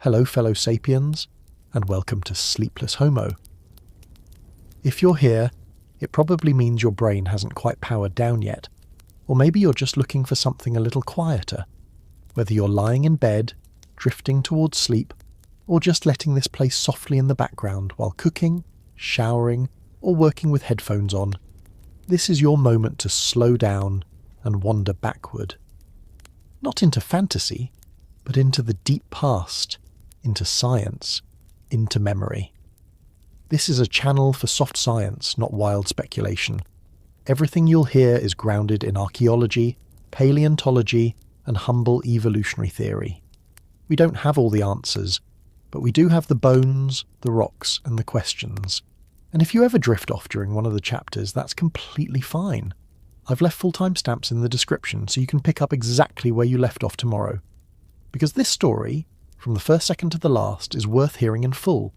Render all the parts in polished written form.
Hello fellow sapiens, and welcome to Sleepless Homo. If you're here, it probably means your brain hasn't quite powered down yet, or maybe you're just looking for something a little quieter, whether you're lying in bed, drifting towards sleep, or just letting this play softly in the background while cooking, showering, or working with headphones on. This is your moment to slow down and wander backward. Not into fantasy, but into the deep past, into science, into memory. This is a channel for soft science, not wild speculation. Everything you'll hear is grounded in archaeology, paleontology, and humble evolutionary theory. We don't have all the answers, but we do have the bones, the rocks, and the questions. And if you ever drift off during one of the chapters, that's completely fine. I've left full timestamps in the description so you can pick up exactly where you left off tomorrow. Because this story, from the first second to the last, is worth hearing in full.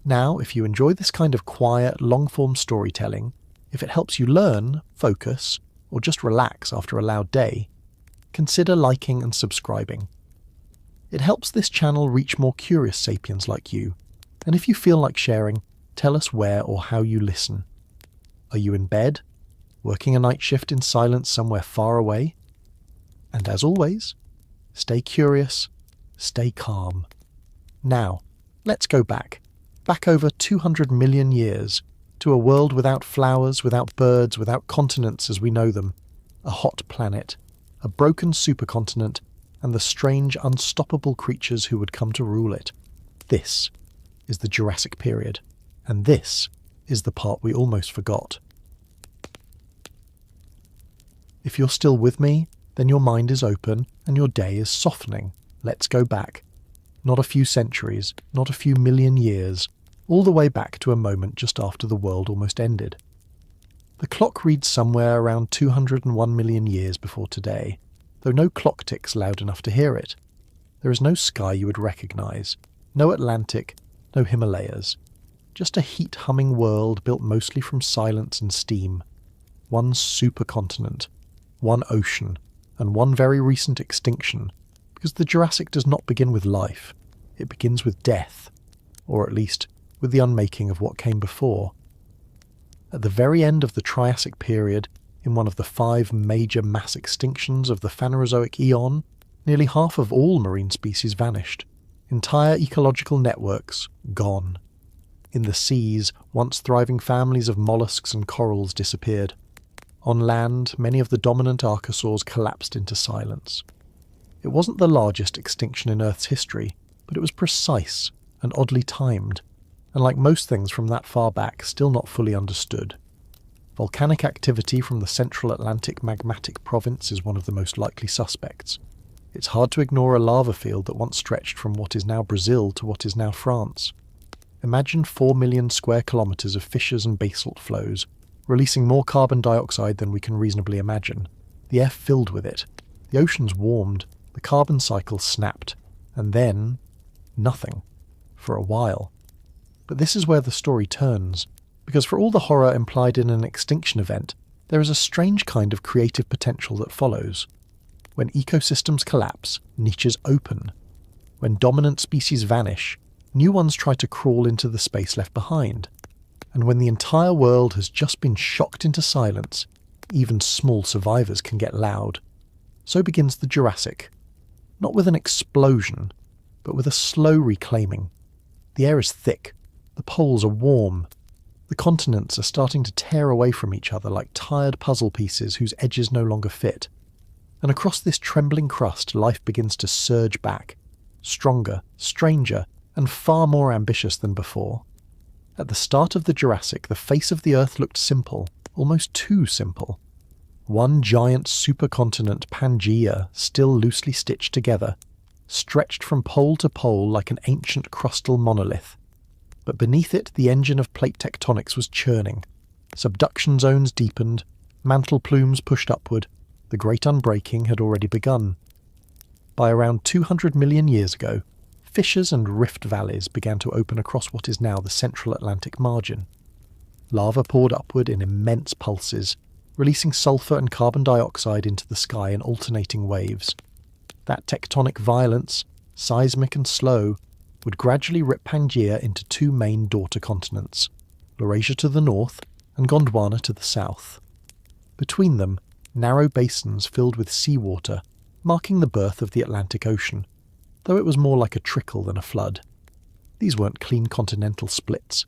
Now, if you enjoy this kind of quiet, long-form storytelling, if it helps you learn, focus, or just relax after a loud day, consider liking and subscribing. It helps this channel reach more curious sapiens like you, and if you feel like sharing, tell us where or how you listen. Are you in bed, working a night shift in silence somewhere far away? And as always, stay curious, stay calm. Now, let's go back over 200 million years, to a world without flowers, without birds, without continents as we know them, a hot planet, a broken supercontinent, and the strange, unstoppable creatures who would come to rule it. This is the Jurassic Period, and this is the part we almost forgot. If you're still with me, then your mind is open and your day is softening. Let's go back. Not a few centuries, not a few million years, all the way back to a moment just after the world almost ended. The clock reads somewhere around 201 million years before today, though no clock ticks loud enough to hear it. There is no sky you would recognise, no Atlantic, no Himalayas. Just a heat-humming world built mostly from silence and steam. One supercontinent, one ocean, and one very recent extinction, because the Jurassic does not begin with life, it begins with death, or at least with the unmaking of what came before. At the very end of the Triassic period, in one of the 5 major mass extinctions of the Phanerozoic eon, nearly half of all marine species vanished. Entire ecological networks gone. In the seas, once thriving families of mollusks and corals disappeared. On land, many of the dominant archosaurs collapsed into silence. It wasn't the largest extinction in Earth's history, but it was precise and oddly timed, and like most things from that far back, still not fully understood. Volcanic activity from the Central Atlantic magmatic province is one of the most likely suspects. It's hard to ignore a lava field that once stretched from what is now Brazil to what is now France. Imagine 4 million square kilometres of fissures and basalt flows, releasing more carbon dioxide than we can reasonably imagine. The air filled with it. The oceans warmed, the carbon cycle snapped, and then nothing. For a while. But this is where the story turns, because for all the horror implied in an extinction event, there is a strange kind of creative potential that follows. When ecosystems collapse, niches open. When dominant species vanish, new ones try to crawl into the space left behind. And when the entire world has just been shocked into silence, even small survivors can get loud. So begins the Jurassic. Not with an explosion, but with a slow reclaiming. The air is thick. The poles are warm. The continents are starting to tear away from each other like tired puzzle pieces whose edges no longer fit. And across this trembling crust, life begins to surge back. Stronger, stranger, and far more ambitious than before. At the start of the Jurassic, the face of the Earth looked simple, almost too simple. One giant supercontinent Pangaea, still loosely stitched together, stretched from pole to pole like an ancient crustal monolith. But beneath it, the engine of plate tectonics was churning. Subduction zones deepened, mantle plumes pushed upward. The great unbreaking had already begun. By around 200 million years ago, fissures and rift valleys began to open across what is now the Central Atlantic margin. Lava poured upward in immense pulses, releasing sulfur and carbon dioxide into the sky in alternating waves. That tectonic violence, seismic and slow, would gradually rip Pangaea into two main daughter continents, Laurasia to the north and Gondwana to the south. Between them, narrow basins filled with seawater, marking the birth of the Atlantic Ocean, though it was more like a trickle than a flood. These weren't clean continental splits.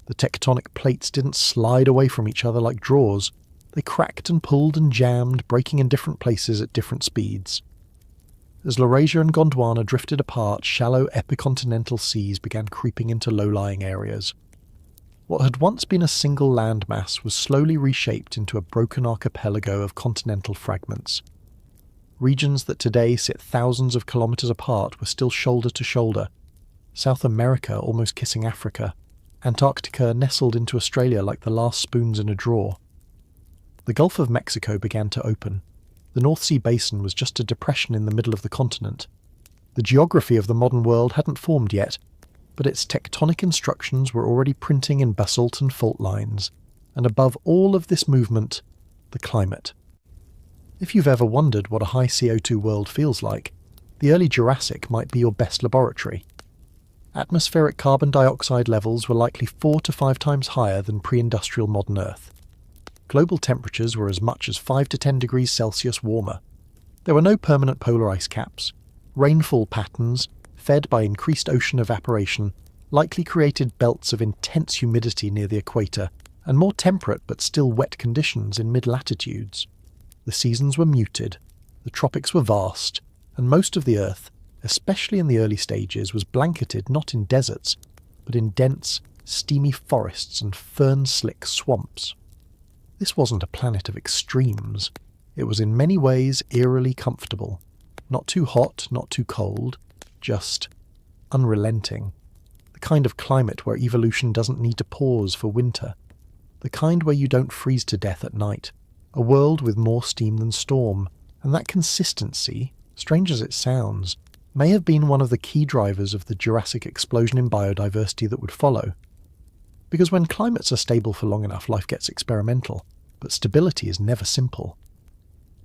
The tectonic plates didn't slide away from each other like drawers. They cracked and pulled and jammed, breaking in different places at different speeds. As Laurasia and Gondwana drifted apart, shallow epicontinental seas began creeping into low-lying areas. What had once been a single landmass was slowly reshaped into a broken archipelago of continental fragments. Regions that today sit thousands of kilometres apart were still shoulder to shoulder, South America almost kissing Africa, Antarctica nestled into Australia like the last spoons in a drawer. The Gulf of Mexico began to open. The North Sea basin was just a depression in the middle of the continent. The geography of the modern world hadn't formed yet, but its tectonic instructions were already printing in basalt and fault lines, and above all of this movement, the climate. If you've ever wondered what a high CO2 world feels like, the early Jurassic might be your best laboratory. Atmospheric carbon dioxide levels were likely 4 to 5 times higher than pre-industrial modern Earth. Global temperatures were as much as 5 to 10 degrees Celsius warmer. There were no permanent polar ice caps. Rainfall patterns, fed by increased ocean evaporation, likely created belts of intense humidity near the equator and more temperate but still wet conditions in mid-latitudes. The seasons were muted, the tropics were vast, and most of the Earth, especially in the early stages, was blanketed not in deserts, but in dense, steamy forests and fern-slick swamps. This wasn't a planet of extremes. It was in many ways eerily comfortable. Not too hot, not too cold, just unrelenting. The kind of climate where evolution doesn't need to pause for winter. The kind where you don't freeze to death at night. A world with more steam than storm. And that consistency, strange as it sounds, may have been one of the key drivers of the Jurassic explosion in biodiversity that would follow. Because when climates are stable for long enough, life gets experimental, but stability is never simple.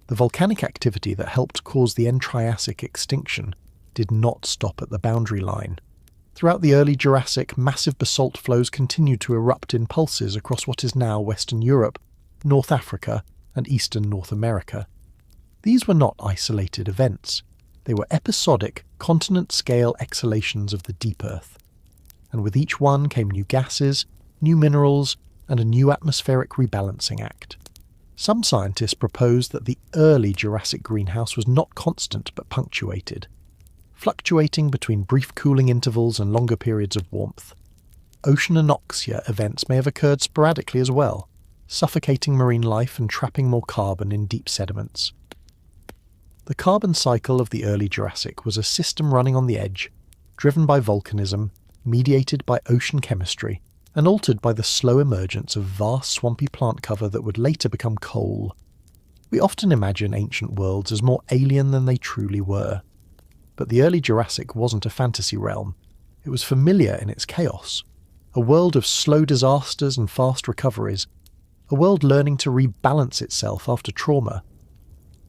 The volcanic activity that helped cause the end Triassic extinction did not stop at the boundary line. Throughout the early Jurassic, massive basalt flows continued to erupt in pulses across what is now Western Europe, North Africa, and Eastern North America. These were not isolated events. They were episodic, continent-scale exhalations of the deep Earth. And with each one came new gases, new minerals, and a new atmospheric rebalancing act. Some scientists proposed that the early Jurassic greenhouse was not constant but punctuated, fluctuating between brief cooling intervals and longer periods of warmth. Ocean anoxia events may have occurred sporadically as well, suffocating marine life and trapping more carbon in deep sediments. The carbon cycle of the early Jurassic was a system running on the edge, driven by volcanism, mediated by ocean chemistry, and altered by the slow emergence of vast swampy plant cover that would later become coal. We often imagine ancient worlds as more alien than they truly were. But the early Jurassic wasn't a fantasy realm. It was familiar in its chaos. A world of slow disasters and fast recoveries. A world learning to rebalance itself after trauma.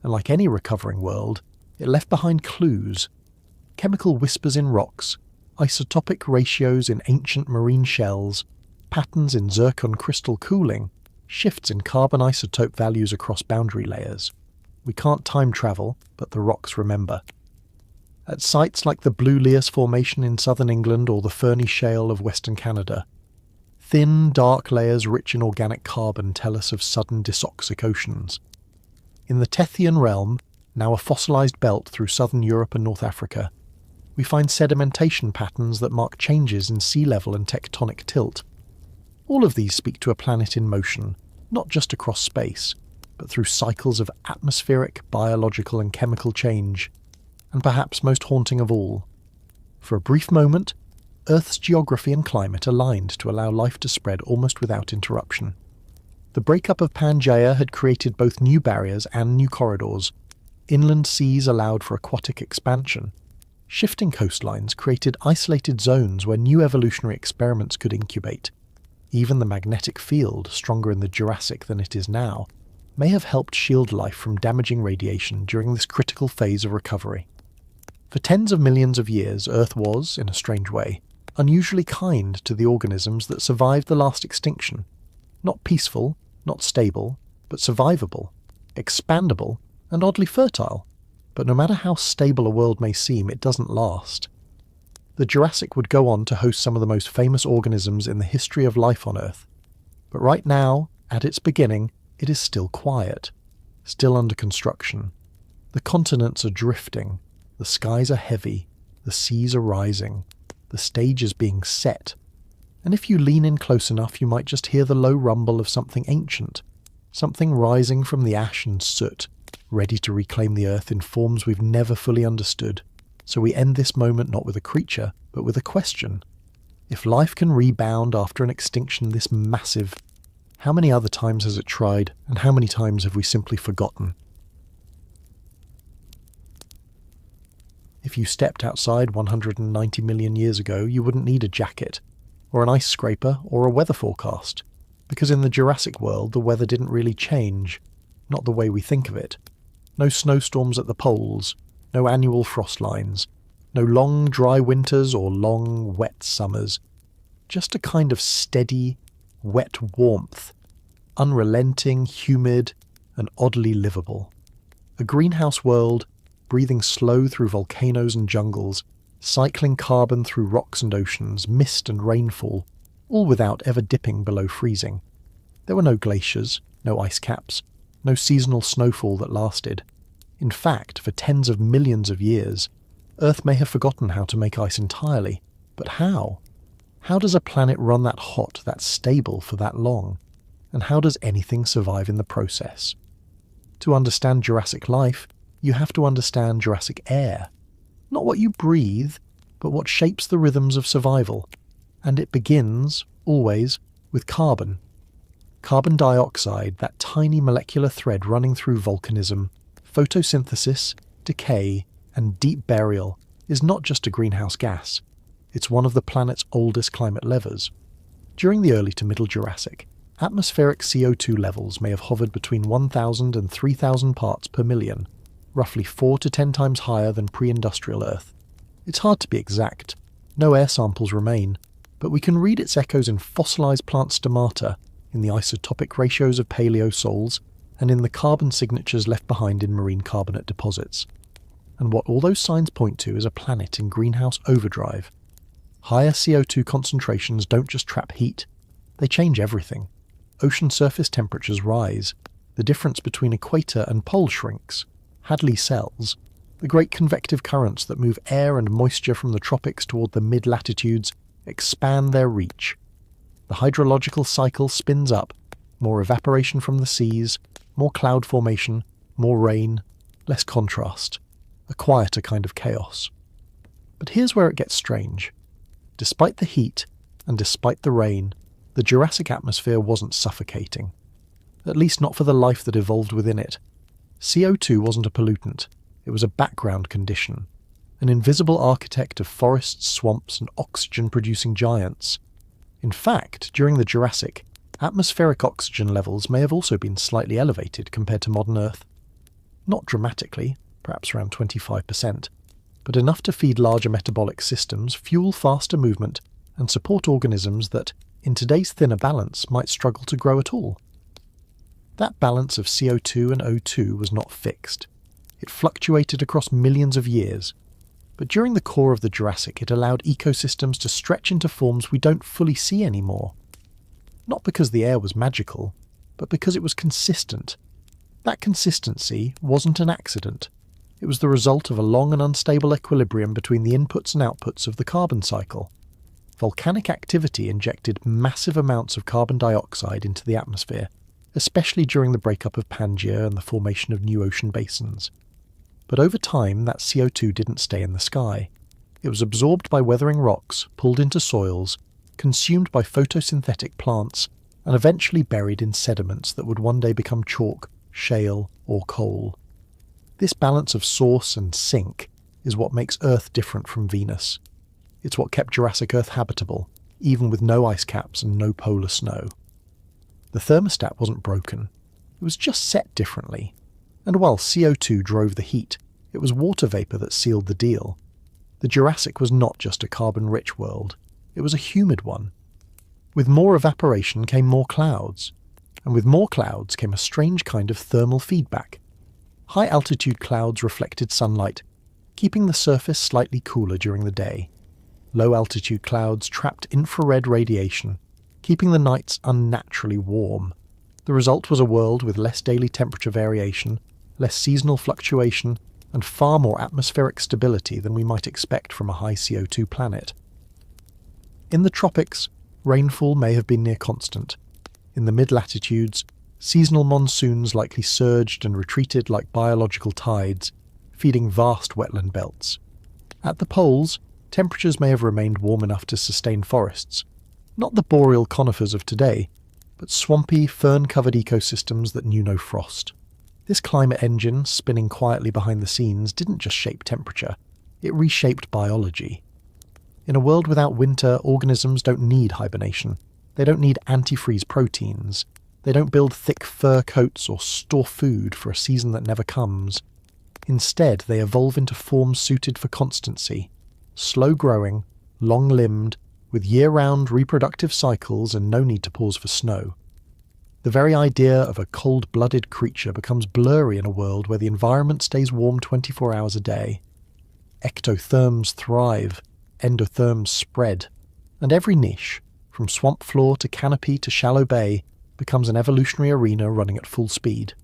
And like any recovering world, it left behind clues. Chemical whispers in rocks, isotopic ratios in ancient marine shells, patterns in zircon crystal cooling, shifts in carbon isotope values across boundary layers. We can't time travel, but the rocks remember. At sites like the Blue Lias Formation in southern England or the Ferny Shale of western Canada, thin, dark layers rich in organic carbon tell us of sudden disoxycotions. In the Tethyan realm, now a fossilised belt through southern Europe and North Africa, we find sedimentation patterns that mark changes in sea level and tectonic tilt. All of these speak to a planet in motion, not just across space, but through cycles of atmospheric, biological and chemical change, and perhaps most haunting of all. For a brief moment, Earth's geography and climate aligned to allow life to spread almost without interruption. The breakup of Pangaea had created both new barriers and new corridors. Inland seas allowed for aquatic expansion. Shifting coastlines created isolated zones where new evolutionary experiments could incubate. Even the magnetic field, stronger in the Jurassic than it is now, may have helped shield life from damaging radiation during this critical phase of recovery. For tens of millions of years, Earth was, in a strange way, unusually kind to the organisms that survived the last extinction. Not peaceful, not stable, but survivable, expandable, and oddly fertile. But no matter how stable a world may seem, it doesn't last. The Jurassic would go on to host some of the most famous organisms in the history of life on Earth. But right now, at its beginning, it is still quiet, still under construction. The continents are drifting, the skies are heavy, the seas are rising, the stage is being set. And if you lean in close enough, you might just hear the low rumble of something ancient, something rising from the ash and soot, ready to reclaim the Earth in forms we've never fully understood. So we end this moment not with a creature, but with a question. If life can rebound after an extinction this massive, how many other times has it tried, and how many times have we simply forgotten? If you stepped outside 190 million years ago, you wouldn't need a jacket, or an ice scraper, or a weather forecast, because in the Jurassic world the weather didn't really change, not the way we think of it. No snowstorms at the poles, no annual frost lines, no long dry winters or long wet summers, just a kind of steady, wet warmth, unrelenting, humid, and oddly livable. A greenhouse world, breathing slow through volcanoes and jungles, cycling carbon through rocks and oceans, mist and rainfall, all without ever dipping below freezing. There were no glaciers, no ice caps, no seasonal snowfall that lasted. In fact, for tens of millions of years, Earth may have forgotten how to make ice entirely. But how? How does a planet run that hot, that stable for that long? And how does anything survive in the process? To understand Jurassic life, you have to understand Jurassic air. Not what you breathe, but what shapes the rhythms of survival. And it begins, always, with carbon. Carbon dioxide, that tiny molecular thread running through volcanism, photosynthesis, decay, and deep burial, is not just a greenhouse gas. It's one of the planet's oldest climate levers. During the early to middle Jurassic, atmospheric CO2 levels may have hovered between 1,000 and 3,000 parts per million, roughly 4 to 10 times higher than pre-industrial Earth. It's hard to be exact. No air samples remain, but we can read its echoes in fossilized plant stomata, in the isotopic ratios of paleosols, and in the carbon signatures left behind in marine carbonate deposits. And what all those signs point to is a planet in greenhouse overdrive. Higher CO2 concentrations don't just trap heat, they change everything. Ocean surface temperatures rise, the difference between equator and pole shrinks, Hadley cells, the great convective currents that move air and moisture from the tropics toward the mid-latitudes expand their reach. The hydrological cycle spins up, more evaporation from the seas, more cloud formation, more rain, less contrast, a quieter kind of chaos. But here's where it gets strange. Despite the heat, and despite the rain, the Jurassic atmosphere wasn't suffocating. At least not for the life that evolved within it. CO2 wasn't a pollutant, it was a background condition, an invisible architect of forests, swamps, and oxygen-producing giants. In fact, during the Jurassic, atmospheric oxygen levels may have also been slightly elevated compared to modern Earth. Not dramatically, perhaps around 25%, but enough to feed larger metabolic systems, fuel faster movement, and support organisms that, in today's thinner balance, might struggle to grow at all. That balance of CO2 and O2 was not fixed. It fluctuated across millions of years, but during the core of the Jurassic it allowed ecosystems to stretch into forms we don't fully see anymore. Not because the air was magical, but because it was consistent. That consistency wasn't an accident. It was the result of a long and unstable equilibrium between the inputs and outputs of the carbon cycle. Volcanic activity injected massive amounts of carbon dioxide into the atmosphere, especially during the breakup of Pangaea and the formation of new ocean basins. But over time, that CO2 didn't stay in the sky. It was absorbed by weathering rocks, pulled into soils, consumed by photosynthetic plants, and eventually buried in sediments that would one day become chalk, shale, or coal. This balance of source and sink is what makes Earth different from Venus. It's what kept Jurassic Earth habitable, even with no ice caps and no polar snow. The thermostat wasn't broken, it was just set differently. And while CO2 drove the heat, It was water vapour that sealed the deal. The Jurassic was not just a carbon-rich world, it was a humid one. With more evaporation came more clouds, and with more clouds came a strange kind of thermal feedback. High-altitude clouds reflected sunlight, keeping the surface slightly cooler during the day. Low-altitude clouds trapped infrared radiation, keeping the nights unnaturally warm. The result was a world with less daily temperature variation, less seasonal fluctuation, and far more atmospheric stability than we might expect from a high CO2 planet. In the tropics, rainfall may have been near constant. In the mid-latitudes, seasonal monsoons likely surged and retreated like biological tides, feeding vast wetland belts. At the poles, temperatures may have remained warm enough to sustain forests, not the boreal conifers of today, but swampy, fern-covered ecosystems that knew no frost. This climate engine, spinning quietly behind the scenes, didn't just shape temperature, it reshaped biology. In a world without winter, organisms don't need hibernation. They don't need antifreeze proteins. They don't build thick fur coats or store food for a season that never comes. Instead, they evolve into forms suited for constancy, slow-growing, long-limbed, with year-round reproductive cycles and no need to pause for snow. The very idea of a cold-blooded creature becomes blurry in a world where the environment stays warm 24 hours a day. Ectotherms thrive, endotherms spread, and every niche, from swamp floor to canopy to shallow bay, becomes an evolutionary arena running at full speed.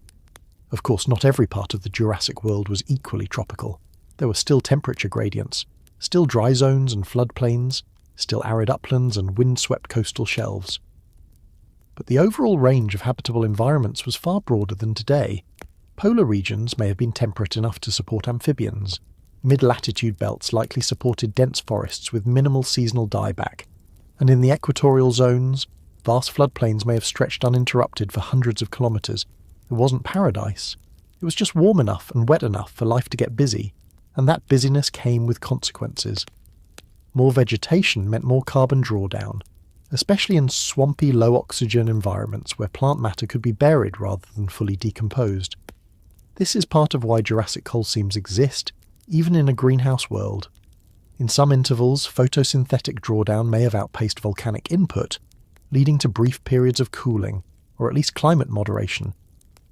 Of course, not every part of the Jurassic world was equally tropical. There were still temperature gradients, still dry zones and floodplains, still arid uplands and wind-swept coastal shelves. But the overall range of habitable environments was far broader than today. Polar regions may have been temperate enough to support amphibians. Mid-latitude belts likely supported dense forests with minimal seasonal dieback. And in the equatorial zones, vast floodplains may have stretched uninterrupted for hundreds of kilometres. It wasn't paradise. It was just warm enough and wet enough for life to get busy, and that busyness came with consequences. More vegetation meant more carbon drawdown, especially in swampy, low-oxygen environments where plant matter could be buried rather than fully decomposed. This is part of why Jurassic coal seams exist, even in a greenhouse world. In some intervals, photosynthetic drawdown may have outpaced volcanic input, leading to brief periods of cooling, or at least climate moderation.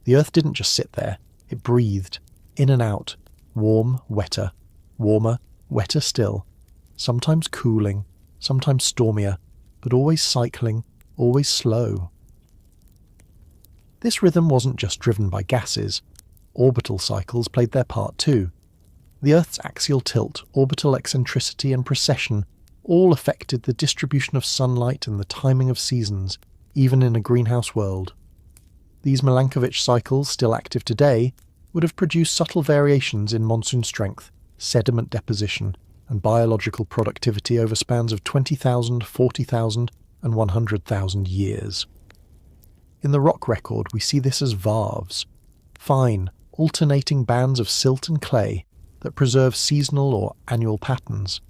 The Earth didn't just sit there, it breathed, in and out, warm, wetter, warmer, wetter still, sometimes cooling, sometimes stormier, but always cycling, always slow. This rhythm wasn't just driven by gases. Orbital cycles played their part too. The Earth's axial tilt, orbital eccentricity and precession all affected the distribution of sunlight and the timing of seasons, even in a greenhouse world. These Milankovitch cycles, still active today, would have produced subtle variations in monsoon strength, sediment deposition, and biological productivity over spans of 20,000, 40,000, and 100,000 years. In the rock record, we see this as varves, fine, alternating bands of silt and clay that preserve seasonal or annual patterns.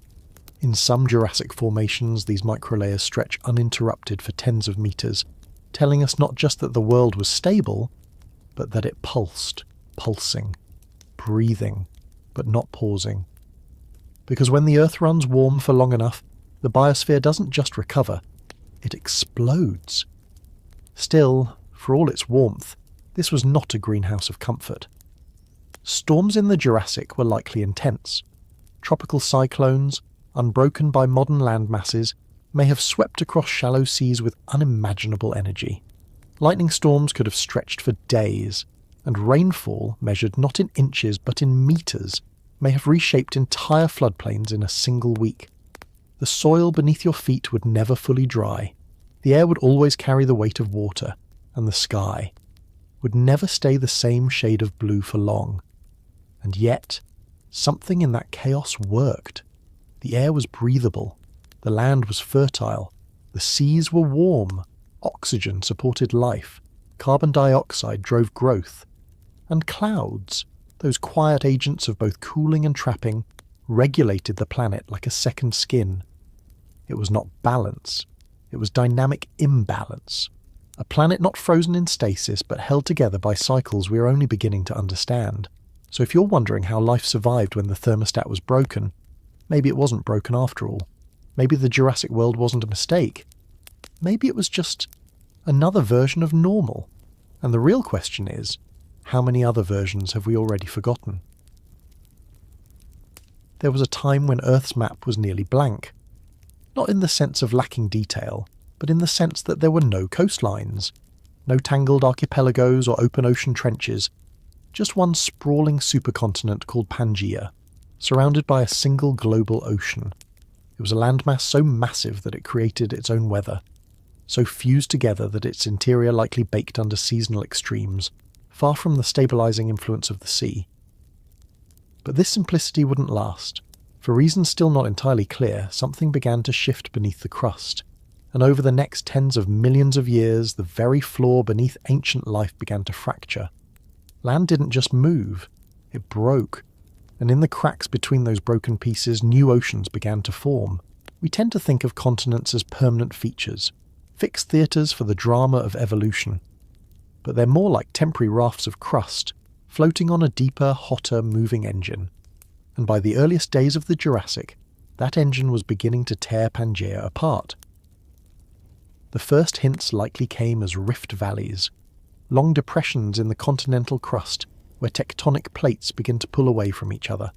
In some Jurassic formations, these microlayers stretch uninterrupted for tens of meters, telling us not just that the world was stable, but that it pulsed, pulsing, breathing, but not pausing. Because when the Earth runs warm for long enough, the biosphere doesn't just recover, it explodes. Still, for all its warmth, this was not a greenhouse of comfort. Storms in the Jurassic were likely intense. Tropical cyclones, unbroken by modern land masses, may have swept across shallow seas with unimaginable energy. Lightning storms could have stretched for days, and rainfall, measured not in inches but in meters, may have reshaped entire floodplains in a single week. The soil beneath your feet would never fully dry. The air would always carry the weight of water, and the sky would never stay the same shade of blue for long. And yet, something in that chaos worked. The air was breathable, the land was fertile, the seas were warm, oxygen supported life, carbon dioxide drove growth, and clouds, those quiet agents of both cooling and trapping, regulated the planet like a second skin. It was not balance, it was dynamic imbalance. A planet not frozen in stasis but held together by cycles we are only beginning to understand. So if you're wondering how life survived when the thermostat was broken, maybe it wasn't broken after all. Maybe the Jurassic world wasn't a mistake. Maybe it was just another version of normal. And the real question is, how many other versions have we already forgotten? There was a time when Earth's map was nearly blank. Not in the sense of lacking detail, but in the sense that there were no coastlines, no tangled archipelagos or open ocean trenches, just one sprawling supercontinent called Pangaea, surrounded by a single global ocean. It was a landmass so massive that it created its own weather, so fused together that its interior likely baked under seasonal extremes, far from the stabilising influence of the sea. But this simplicity wouldn't last. For reasons still not entirely clear, something began to shift beneath the crust, and over the next tens of millions of years, the very floor beneath ancient life began to fracture. Land didn't just move, it broke, and in the cracks between those broken pieces, new oceans began to form. We tend to think of continents as permanent features, fixed theatres for the drama of evolution. But they're more like temporary rafts of crust, floating on a deeper, hotter, moving engine. And by the earliest days of the Jurassic, that engine was beginning to tear Pangaea apart. The first hints likely came as rift valleys, long depressions in the continental crust where tectonic plates begin to pull away from each other.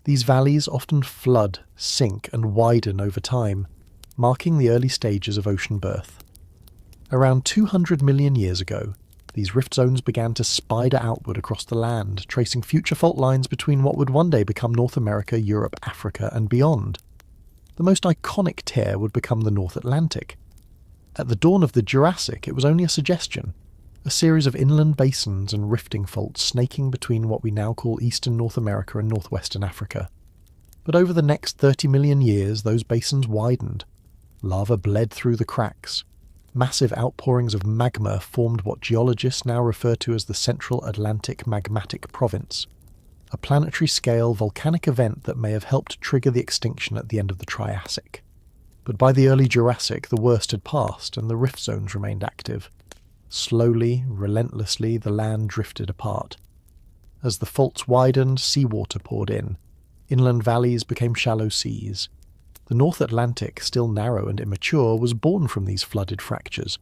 These valleys often flood, sink, and widen over time, marking the early stages of ocean birth. Around 200 million years ago, these rift zones began to spider outward across the land, tracing future fault lines between what would one day become North America, Europe, Africa, and beyond. The most iconic tear would become the North Atlantic. At the dawn of the Jurassic, it was only a suggestion, a series of inland basins and rifting faults snaking between what we now call eastern North America and northwestern Africa. But over the next 30 million years, those basins widened. Lava bled through the cracks. Massive outpourings of magma formed what geologists now refer to as the Central Atlantic Magmatic Province, a planetary-scale volcanic event that may have helped trigger the extinction at the end of the Triassic. But by the early Jurassic, the worst had passed and the rift zones remained active. Slowly, relentlessly, the land drifted apart. As the faults widened, seawater poured in. Inland valleys became shallow seas. The North Atlantic, still narrow and immature, was born from these flooded fractures.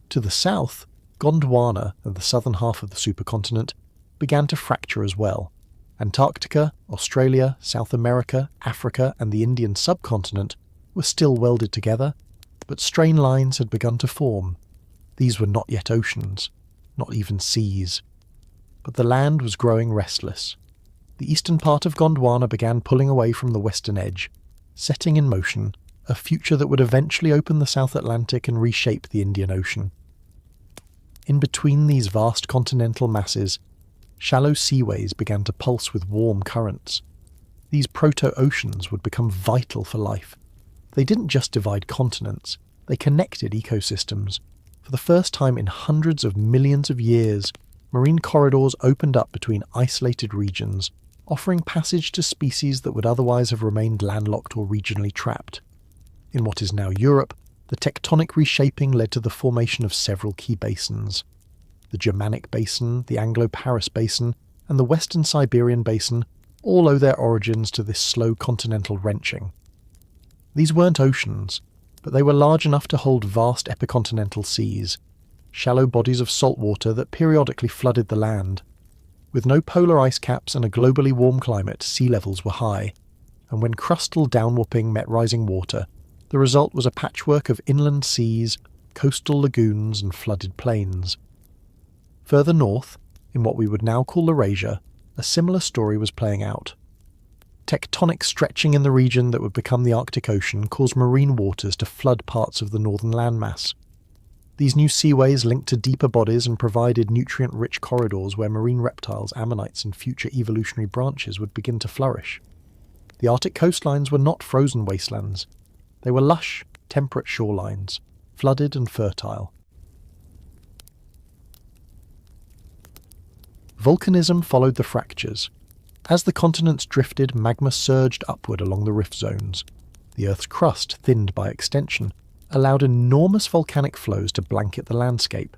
To the south, Gondwana and the southern half of the supercontinent began to fracture as well. Antarctica, Australia, South America, Africa, and the Indian subcontinent were still welded together, but strain lines had begun to form. These were not yet oceans, not even seas. But the land was growing restless. The eastern part of Gondwana began pulling away from the western edge, setting in motion a future that would eventually open the South Atlantic and reshape the Indian Ocean. In between these vast continental masses, shallow seaways began to pulse with warm currents. These proto-oceans would become vital for life. They didn't just divide continents, they connected ecosystems. For the first time in hundreds of millions of years, marine corridors opened up between isolated regions, offering passage to species that would otherwise have remained landlocked or regionally trapped. In what is now Europe, the tectonic reshaping led to the formation of several key basins. The Germanic Basin, the Anglo-Paris Basin, and the Western Siberian Basin all owe their origins to this slow continental wrenching. These weren't oceans, but they were large enough to hold vast epicontinental seas, shallow bodies of salt water that periodically flooded the land. With no polar ice caps and a globally warm climate, sea levels were high, and when crustal downwarping met rising water, the result was a patchwork of inland seas, coastal lagoons, and flooded plains. Further north, in what we would now call Eurasia, a similar story was playing out. Tectonic stretching in the region that would become the Arctic Ocean caused marine waters to flood parts of the northern landmass. These new seaways linked to deeper bodies and provided nutrient-rich corridors where marine reptiles, ammonites, and future evolutionary branches would begin to flourish. The Arctic coastlines were not frozen wastelands. They were lush, temperate shorelines, flooded and fertile. Volcanism followed the fractures. As the continents drifted, magma surged upward along the rift zones. The Earth's crust, thinned by extension, allowed enormous volcanic flows to blanket the landscape.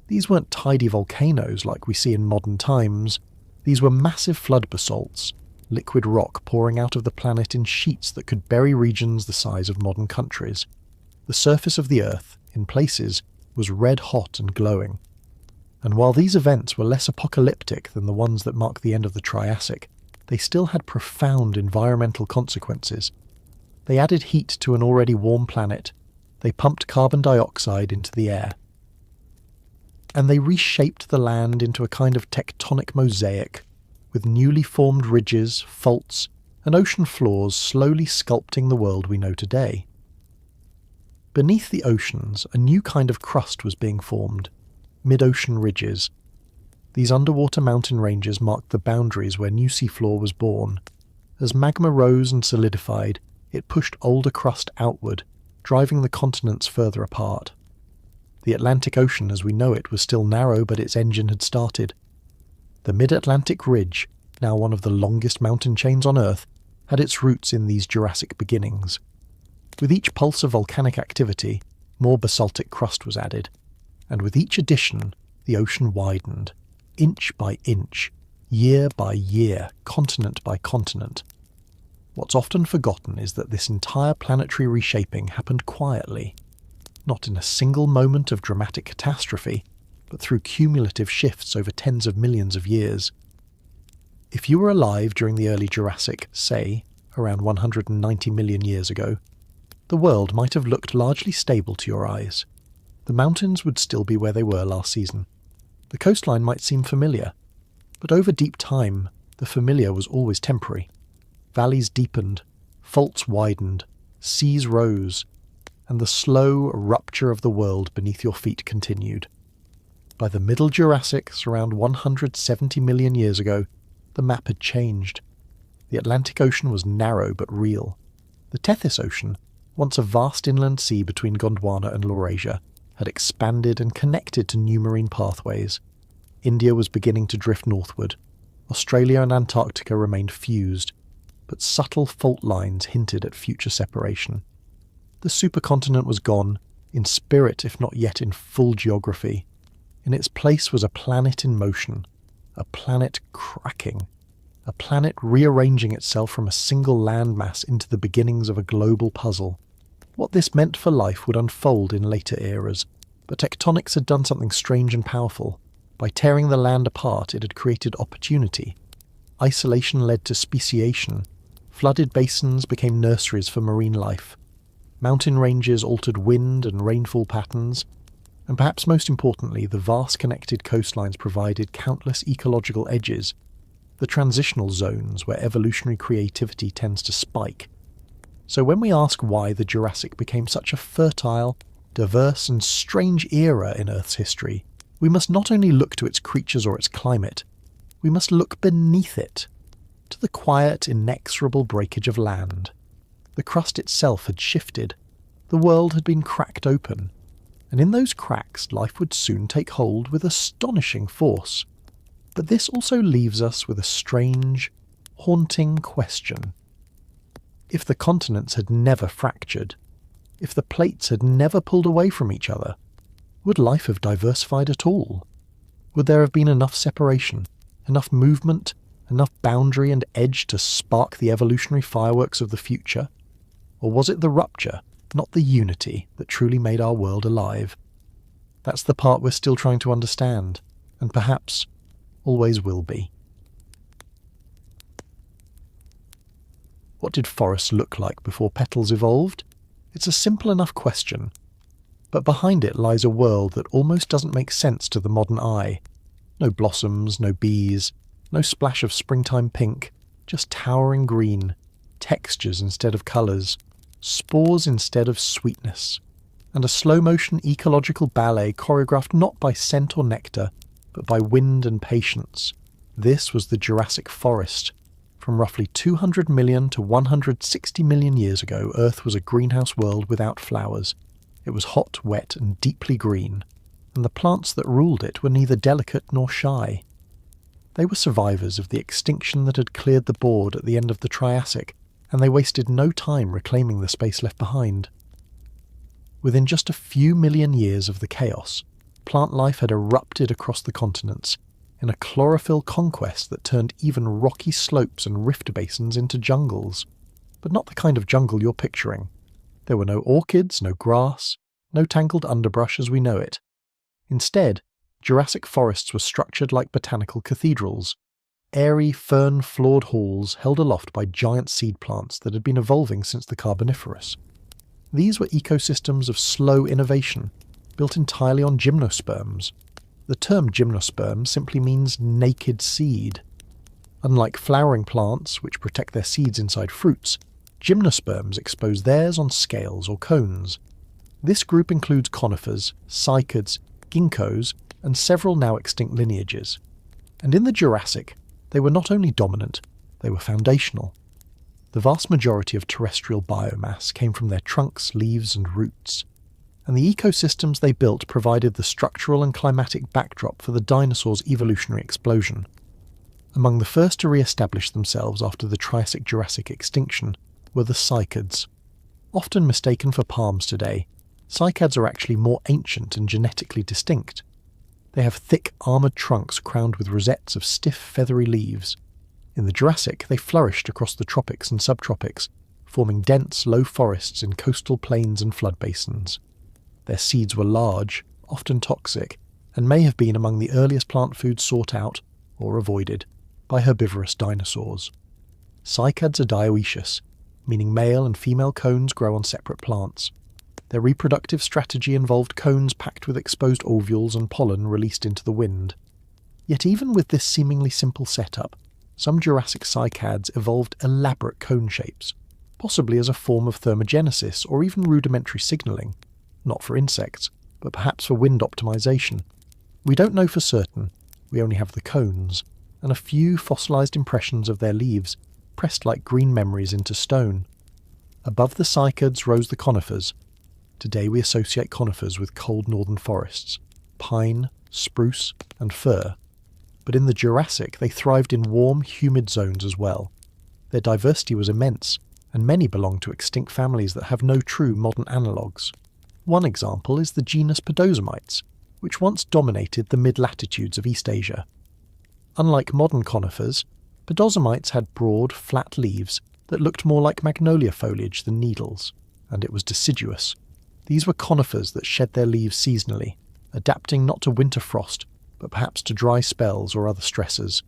These weren't tidy volcanoes like we see in modern times. These were massive flood basalts, liquid rock pouring out of the planet in sheets that could bury regions the size of modern countries. The surface of the Earth, in places, was red hot and glowing. And while these events were less apocalyptic than the ones that marked the end of the Triassic, they still had profound environmental consequences. They added heat to an already warm planet, they pumped carbon dioxide into the air, and they reshaped the land into a kind of tectonic mosaic, with newly formed ridges, faults, and ocean floors slowly sculpting the world we know today. Beneath the oceans, a new kind of crust was being formed, mid-ocean ridges. These underwater mountain ranges marked the boundaries where new seafloor was born. As magma rose and solidified, it pushed older crust outward, driving the continents further apart. The Atlantic Ocean as we know it was still narrow, but its engine had started. The Mid-Atlantic Ridge, now one of the longest mountain chains on Earth, had its roots in these Jurassic beginnings. With each pulse of volcanic activity, more basaltic crust was added, and with each addition, the ocean widened, inch by inch, year by year, continent by continent. What's often forgotten is that this entire planetary reshaping happened quietly, not in a single moment of dramatic catastrophe, but through cumulative shifts over tens of millions of years. If you were alive during the early Jurassic, say, around 190 million years ago, the world might have looked largely stable to your eyes. The mountains would still be where they were last season. The coastline might seem familiar, but over deep time, the familiar was always temporary. Valleys deepened, faults widened, seas rose, and the slow rupture of the world beneath your feet continued. By the Middle Jurassic, around 170 million years ago, the map had changed. The Atlantic Ocean was narrow but real. The Tethys Ocean, once a vast inland sea between Gondwana and Laurasia, had expanded and connected to new marine pathways. India was beginning to drift northward. Australia and Antarctica remained fused, but subtle fault lines hinted at future separation. The supercontinent was gone, in spirit if not yet in full geography. In its place was a planet in motion, a planet cracking, a planet rearranging itself from a single landmass into the beginnings of a global puzzle. What this meant for life would unfold in later eras, but tectonics had done something strange and powerful. By tearing the land apart, it had created opportunity. Isolation led to speciation. Flooded basins became nurseries for marine life. Mountain ranges altered wind and rainfall patterns, and perhaps most importantly, the vast connected coastlines provided countless ecological edges, the transitional zones where evolutionary creativity tends to spike. So when we ask why the Jurassic became such a fertile, diverse and strange era in Earth's history, we must not only look to its creatures or its climate, we must look beneath it, to the quiet, inexorable breakage of land. The crust itself had shifted, the world had been cracked open, and in those cracks life would soon take hold with astonishing force. But this also leaves us with a strange, haunting question. If the continents had never fractured, if the plates had never pulled away from each other, would life have diversified at all? Would there have been enough separation, enough movement, enough boundary and edge to spark the evolutionary fireworks of the future? Or was it the rupture, not the unity, that truly made our world alive? That's the part we're still trying to understand, and perhaps always will be. What did forests look like before petals evolved? It's a simple enough question, but behind it lies a world that almost doesn't make sense to the modern eye. No blossoms, no bees, no splash of springtime pink, just towering green, textures instead of colours, spores instead of sweetness, and a slow-motion ecological ballet choreographed not by scent or nectar, but by wind and patience. This was the Jurassic Forest. From roughly 200 million to 160 million years ago, Earth was a greenhouse world without flowers. It was hot, wet, and deeply green, and the plants that ruled it were neither delicate nor shy. They were survivors of the extinction that had cleared the board at the end of the Triassic, and they wasted no time reclaiming the space left behind. Within just a few million years of the chaos, plant life had erupted across the continents, in a chlorophyll conquest that turned even rocky slopes and rift basins into jungles. But not the kind of jungle you're picturing. There were no orchids, no grass, no tangled underbrush as we know it. Instead, Jurassic forests were structured like botanical cathedrals, airy fern-floored halls held aloft by giant seed plants that had been evolving since the Carboniferous. These were ecosystems of slow innovation, built entirely on gymnosperms. The term gymnosperm simply means naked seed. Unlike flowering plants, which protect their seeds inside fruits, gymnosperms expose theirs on scales or cones. This group includes conifers, cycads, ginkgos, and several now extinct lineages. And in the Jurassic, they were not only dominant, they were foundational. The vast majority of terrestrial biomass came from their trunks, leaves, and roots. And the ecosystems they built provided the structural and climatic backdrop for the dinosaurs' evolutionary explosion. Among the first to re-establish themselves after the Triassic-Jurassic extinction were the cycads. Often mistaken for palms today, cycads are actually more ancient and genetically distinct. They have thick, armoured trunks crowned with rosettes of stiff, feathery leaves. In the Jurassic, they flourished across the tropics and subtropics, forming dense, low forests in coastal plains and flood basins. Their seeds were large, often toxic, and may have been among the earliest plant foods sought out, or avoided, by herbivorous dinosaurs. Cycads are dioecious, meaning male and female cones grow on separate plants. Their reproductive strategy involved cones packed with exposed ovules and pollen released into the wind. Yet even with this seemingly simple setup, some Jurassic cycads evolved elaborate cone shapes, possibly as a form of thermogenesis or even rudimentary signalling, not for insects, but perhaps for wind optimization. We don't know for certain, we only have the cones, and a few fossilized impressions of their leaves, pressed like green memories into stone. Above the cycads rose the conifers. Today we associate conifers with cold northern forests, pine, spruce, and fir. But in the Jurassic they thrived in warm, humid zones as well. Their diversity was immense, and many belong to extinct families that have no true modern analogues. One example is the genus Podosomites, which once dominated the mid-latitudes of East Asia. Unlike modern conifers, Podosomites had broad, flat leaves that looked more like magnolia foliage than needles, and it was deciduous. These were conifers that shed their leaves seasonally, adapting not to winter frost, but perhaps to dry spells or other stressors.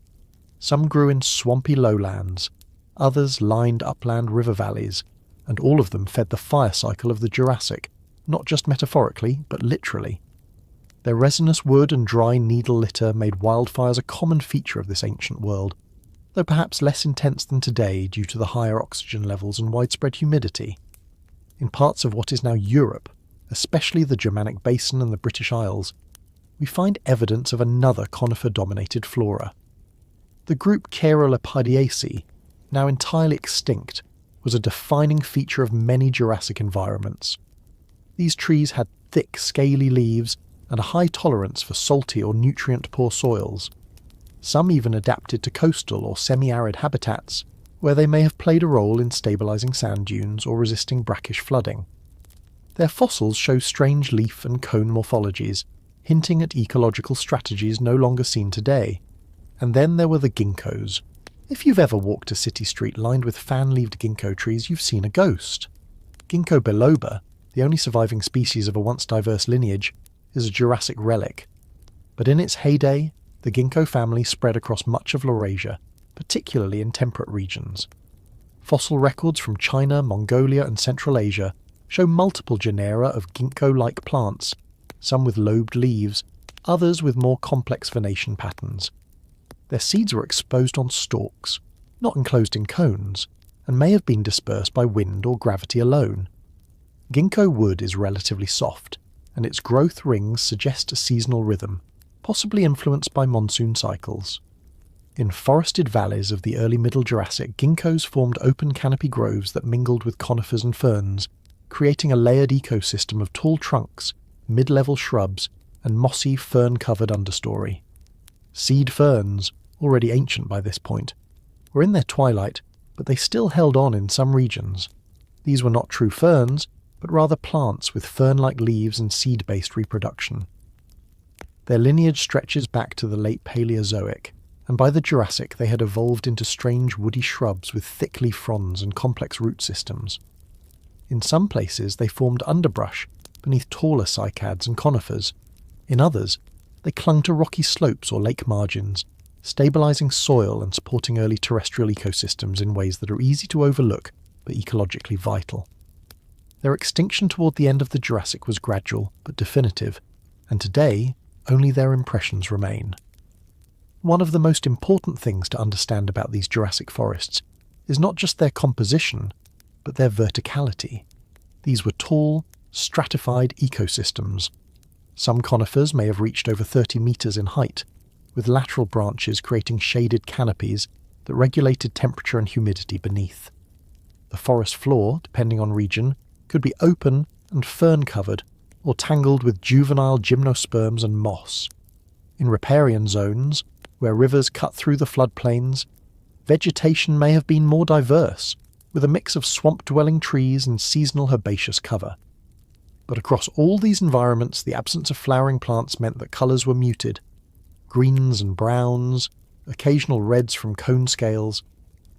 Some grew in swampy lowlands, others lined upland river valleys, and all of them fed the fire cycle of the Jurassic, not just metaphorically, but literally. Their resinous wood and dry needle litter made wildfires a common feature of this ancient world, though perhaps less intense than today due to the higher oxygen levels and widespread humidity. In parts of what is now Europe, especially the Germanic Basin and the British Isles, we find evidence of another conifer-dominated flora. The group Caerulepidiaceae, now entirely extinct, was a defining feature of many Jurassic environments. These trees had thick, scaly leaves and a high tolerance for salty or nutrient-poor soils. Some even adapted to coastal or semi-arid habitats, where they may have played a role in stabilising sand dunes or resisting brackish flooding. Their fossils show strange leaf and cone morphologies, hinting at ecological strategies no longer seen today. And then there were the ginkgos. If you've ever walked a city street lined with fan-leaved ginkgo trees, you've seen a ghost. Ginkgo biloba, the only surviving species of a once diverse lineage, is a Jurassic relic. But in its heyday, the ginkgo family spread across much of Laurasia, particularly in temperate regions. Fossil records from China, Mongolia, and Central Asia show multiple genera of ginkgo-like plants, some with lobed leaves, others with more complex venation patterns. Their seeds were exposed on stalks, not enclosed in cones, and may have been dispersed by wind or gravity alone. Ginkgo wood is relatively soft, and its growth rings suggest a seasonal rhythm, possibly influenced by monsoon cycles. In forested valleys of the early Middle Jurassic, ginkgos formed open canopy groves that mingled with conifers and ferns, creating a layered ecosystem of tall trunks, mid-level shrubs, and mossy, fern-covered understory. Seed ferns, already ancient by this point, were in their twilight, but they still held on in some regions. These were not true ferns, but rather plants with fern-like leaves and seed-based reproduction. Their lineage stretches back to the late Paleozoic, and by the Jurassic they had evolved into strange woody shrubs with thick leaf fronds and complex root systems. In some places they formed underbrush beneath taller cycads and conifers. In others, they clung to rocky slopes or lake margins, stabilising soil and supporting early terrestrial ecosystems in ways that are easy to overlook but ecologically vital. Their extinction toward the end of the Jurassic was gradual but definitive, and today only their impressions remain. One of the most important things to understand about these Jurassic forests is not just their composition, but their verticality. These were tall, stratified ecosystems. Some conifers may have reached over 30 metres in height, with lateral branches creating shaded canopies that regulated temperature and humidity beneath. The forest floor, depending on region, could be open and fern-covered, or tangled with juvenile gymnosperms and moss. In riparian zones, where rivers cut through the floodplains, vegetation may have been more diverse, with a mix of swamp-dwelling trees and seasonal herbaceous cover. But across all these environments, the absence of flowering plants meant that colours were muted. Greens and browns, occasional reds from cone scales,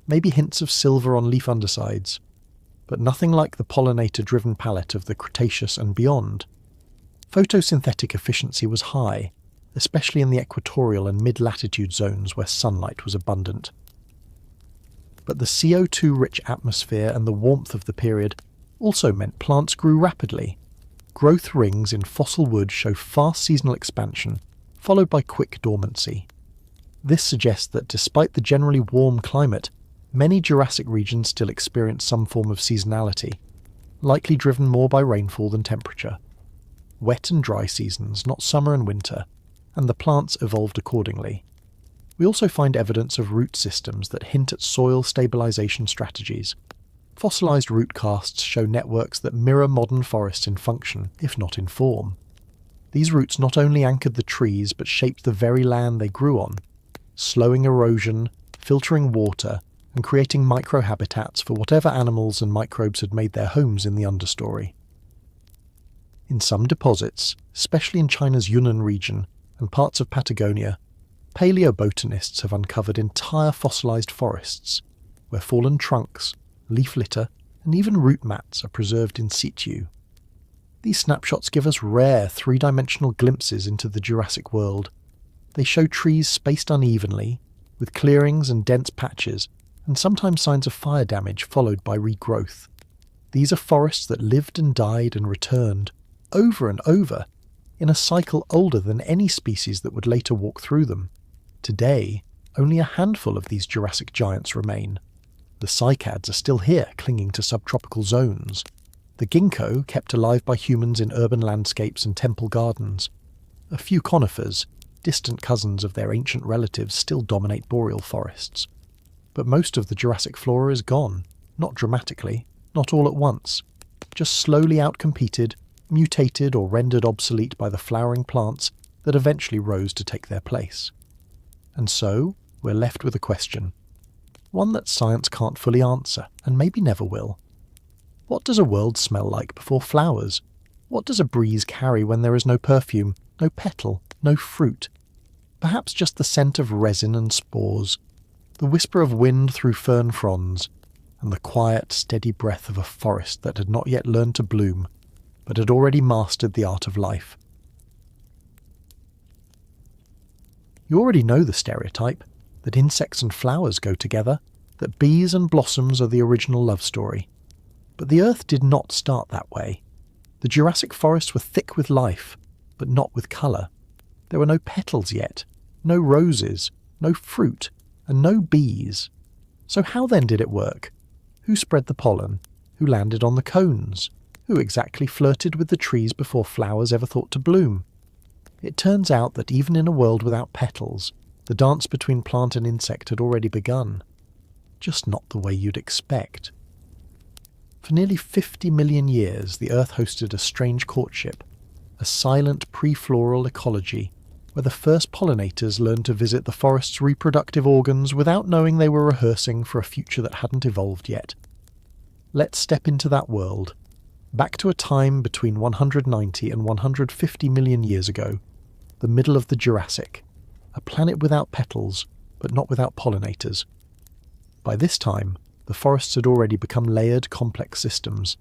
maybe hints of silver on leaf undersides, but nothing like the pollinator-driven palette of the Cretaceous and beyond. Photosynthetic efficiency was high, especially in the equatorial and mid-latitude zones where sunlight was abundant. But the CO2-rich atmosphere and the warmth of the period also meant plants grew rapidly. Growth rings in fossil wood show fast seasonal expansion, followed by quick dormancy. This suggests that despite the generally warm climate, many Jurassic regions still experience some form of seasonality, likely driven more by rainfall than temperature. Wet and dry seasons, not summer and winter, and the plants evolved accordingly. We also find evidence of root systems that hint at soil stabilisation strategies. Fossilised root casts show networks that mirror modern forests in function, if not in form. These roots not only anchored the trees but shaped the very land they grew on, slowing erosion, filtering water, and creating microhabitats for whatever animals and microbes had made their homes in the understory. In some deposits, especially in China's Yunnan region and parts of Patagonia, paleobotanists have uncovered entire fossilised forests, where fallen trunks, leaf litter, and even root mats are preserved in situ. These snapshots give us rare three-dimensional glimpses into the Jurassic world. They show trees spaced unevenly, with clearings and dense patches, and sometimes signs of fire damage followed by regrowth. These are forests that lived and died and returned, over and over, in a cycle older than any species that would later walk through them. Today, only a handful of these Jurassic giants remain. The cycads are still here, clinging to subtropical zones. The ginkgo, kept alive by humans in urban landscapes and temple gardens. A few conifers, distant cousins of their ancient relatives, still dominate boreal forests. But most of the Jurassic flora is gone, not dramatically, not all at once, just slowly outcompeted, mutated or rendered obsolete by the flowering plants that eventually rose to take their place. And so, we're left with a question. One that science can't fully answer, and maybe never will. What does a world smell like before flowers? What does a breeze carry when there is no perfume, no petal, no fruit? Perhaps just the scent of resin and spores, the whisper of wind through fern fronds, and the quiet, steady breath of a forest that had not yet learned to bloom, but had already mastered the art of life. You already know the stereotype, that insects and flowers go together, that bees and blossoms are the original love story. But the Earth did not start that way. The Jurassic forests were thick with life, but not with colour. There were no petals yet, no roses, no fruit, and no bees. So how then did it work? Who spread the pollen? Who landed on the cones? Who exactly flirted with the trees before flowers ever thought to bloom? It turns out that even in a world without petals, the dance between plant and insect had already begun. Just not the way you'd expect. For nearly 50 million years, the Earth hosted a strange courtship, a silent pre-floral ecology, where the first pollinators learned to visit the forest's reproductive organs without knowing they were rehearsing for a future that hadn't evolved yet. Let's step into that world, back to a time between 190 and 150 million years ago, the middle of the Jurassic, a planet without petals, but not without pollinators. By this time, the forests had already become layered, complex systems.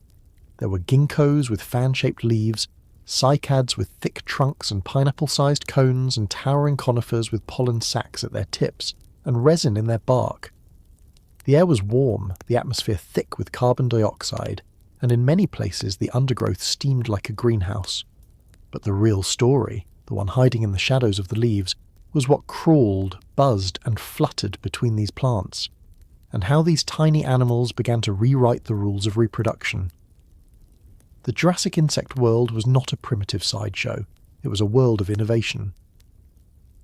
There were ginkgos with fan-shaped leaves, cycads with thick trunks and pineapple-sized cones, and towering conifers with pollen sacs at their tips, and resin in their bark. The air was warm, the atmosphere thick with carbon dioxide, and in many places the undergrowth steamed like a greenhouse. But the real story, the one hiding in the shadows of the leaves, was what crawled, buzzed, and fluttered between these plants, and how these tiny animals began to rewrite the rules of reproduction. The Jurassic insect world was not a primitive sideshow, it was a world of innovation.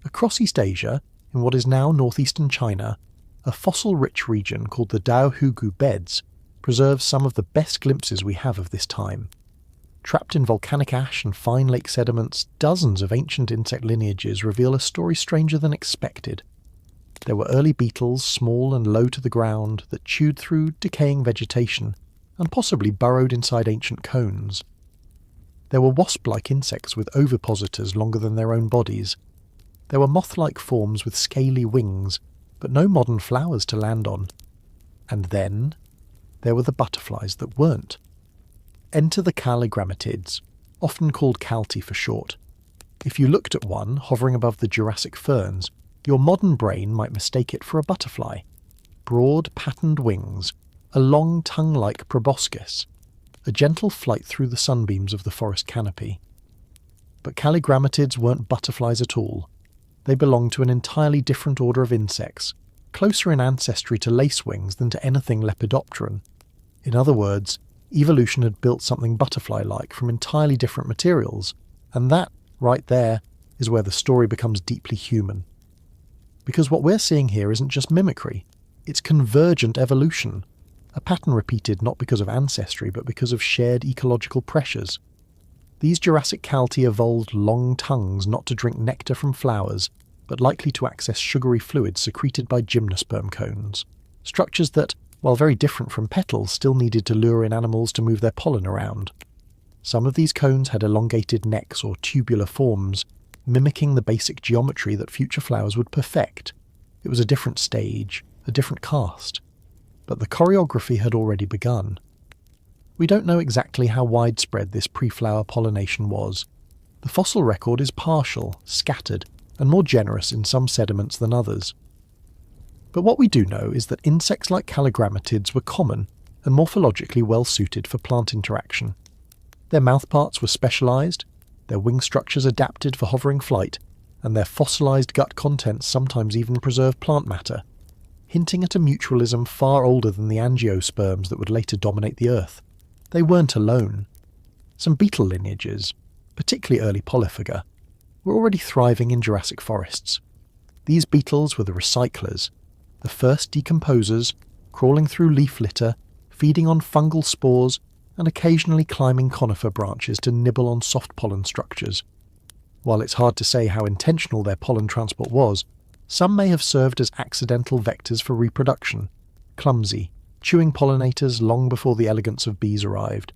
Across East Asia, in what is now northeastern China, a fossil-rich region called the Daohugu Beds preserves some of the best glimpses we have of this time. Trapped in volcanic ash and fine lake sediments, dozens of ancient insect lineages reveal a story stranger than expected. There were early beetles, small and low to the ground, that chewed through decaying vegetation and possibly burrowed inside ancient cones. There were wasp-like insects with ovipositors longer than their own bodies. There were moth-like forms with scaly wings, but no modern flowers to land on. And then there were the butterflies that weren't. Enter the calligrammatids, often called calti for short. If you looked at one hovering above the Jurassic ferns, your modern brain might mistake it for a butterfly. Broad, patterned wings, a long tongue-like proboscis, a gentle flight through the sunbeams of the forest canopy. But calligrammatids weren't butterflies at all. They belonged to an entirely different order of insects, closer in ancestry to lacewings than to anything lepidopteran. In other words, evolution had built something butterfly-like from entirely different materials, and that, right there, is where the story becomes deeply human. Because what we're seeing here isn't just mimicry, it's convergent evolution, a pattern repeated not because of ancestry but because of shared ecological pressures. These Jurassic calti evolved long tongues not to drink nectar from flowers, but likely to access sugary fluids secreted by gymnosperm cones, structures that, while very different from petals, still needed to lure in animals to move their pollen around. Some of these cones had elongated necks or tubular forms, mimicking the basic geometry that future flowers would perfect. It was a different stage, a different cast. But the choreography had already begun. We don't know exactly how widespread this pre-flower pollination was. The fossil record is partial, scattered, and more generous in some sediments than others. But what we do know is that insects like calligrammatids were common and morphologically well suited for plant interaction. Their mouthparts were specialised, their wing structures adapted for hovering flight, and their fossilised gut contents sometimes even preserved plant matter, hinting at a mutualism far older than the angiosperms that would later dominate the Earth. They weren't alone. Some beetle lineages, particularly early Polyphaga, were already thriving in Jurassic forests. These beetles were the recyclers, the first decomposers, crawling through leaf litter, feeding on fungal spores, and occasionally climbing conifer branches to nibble on soft pollen structures. While it's hard to say how intentional their pollen transport was, some may have served as accidental vectors for reproduction, clumsy, chewing pollinators long before the elegance of bees arrived.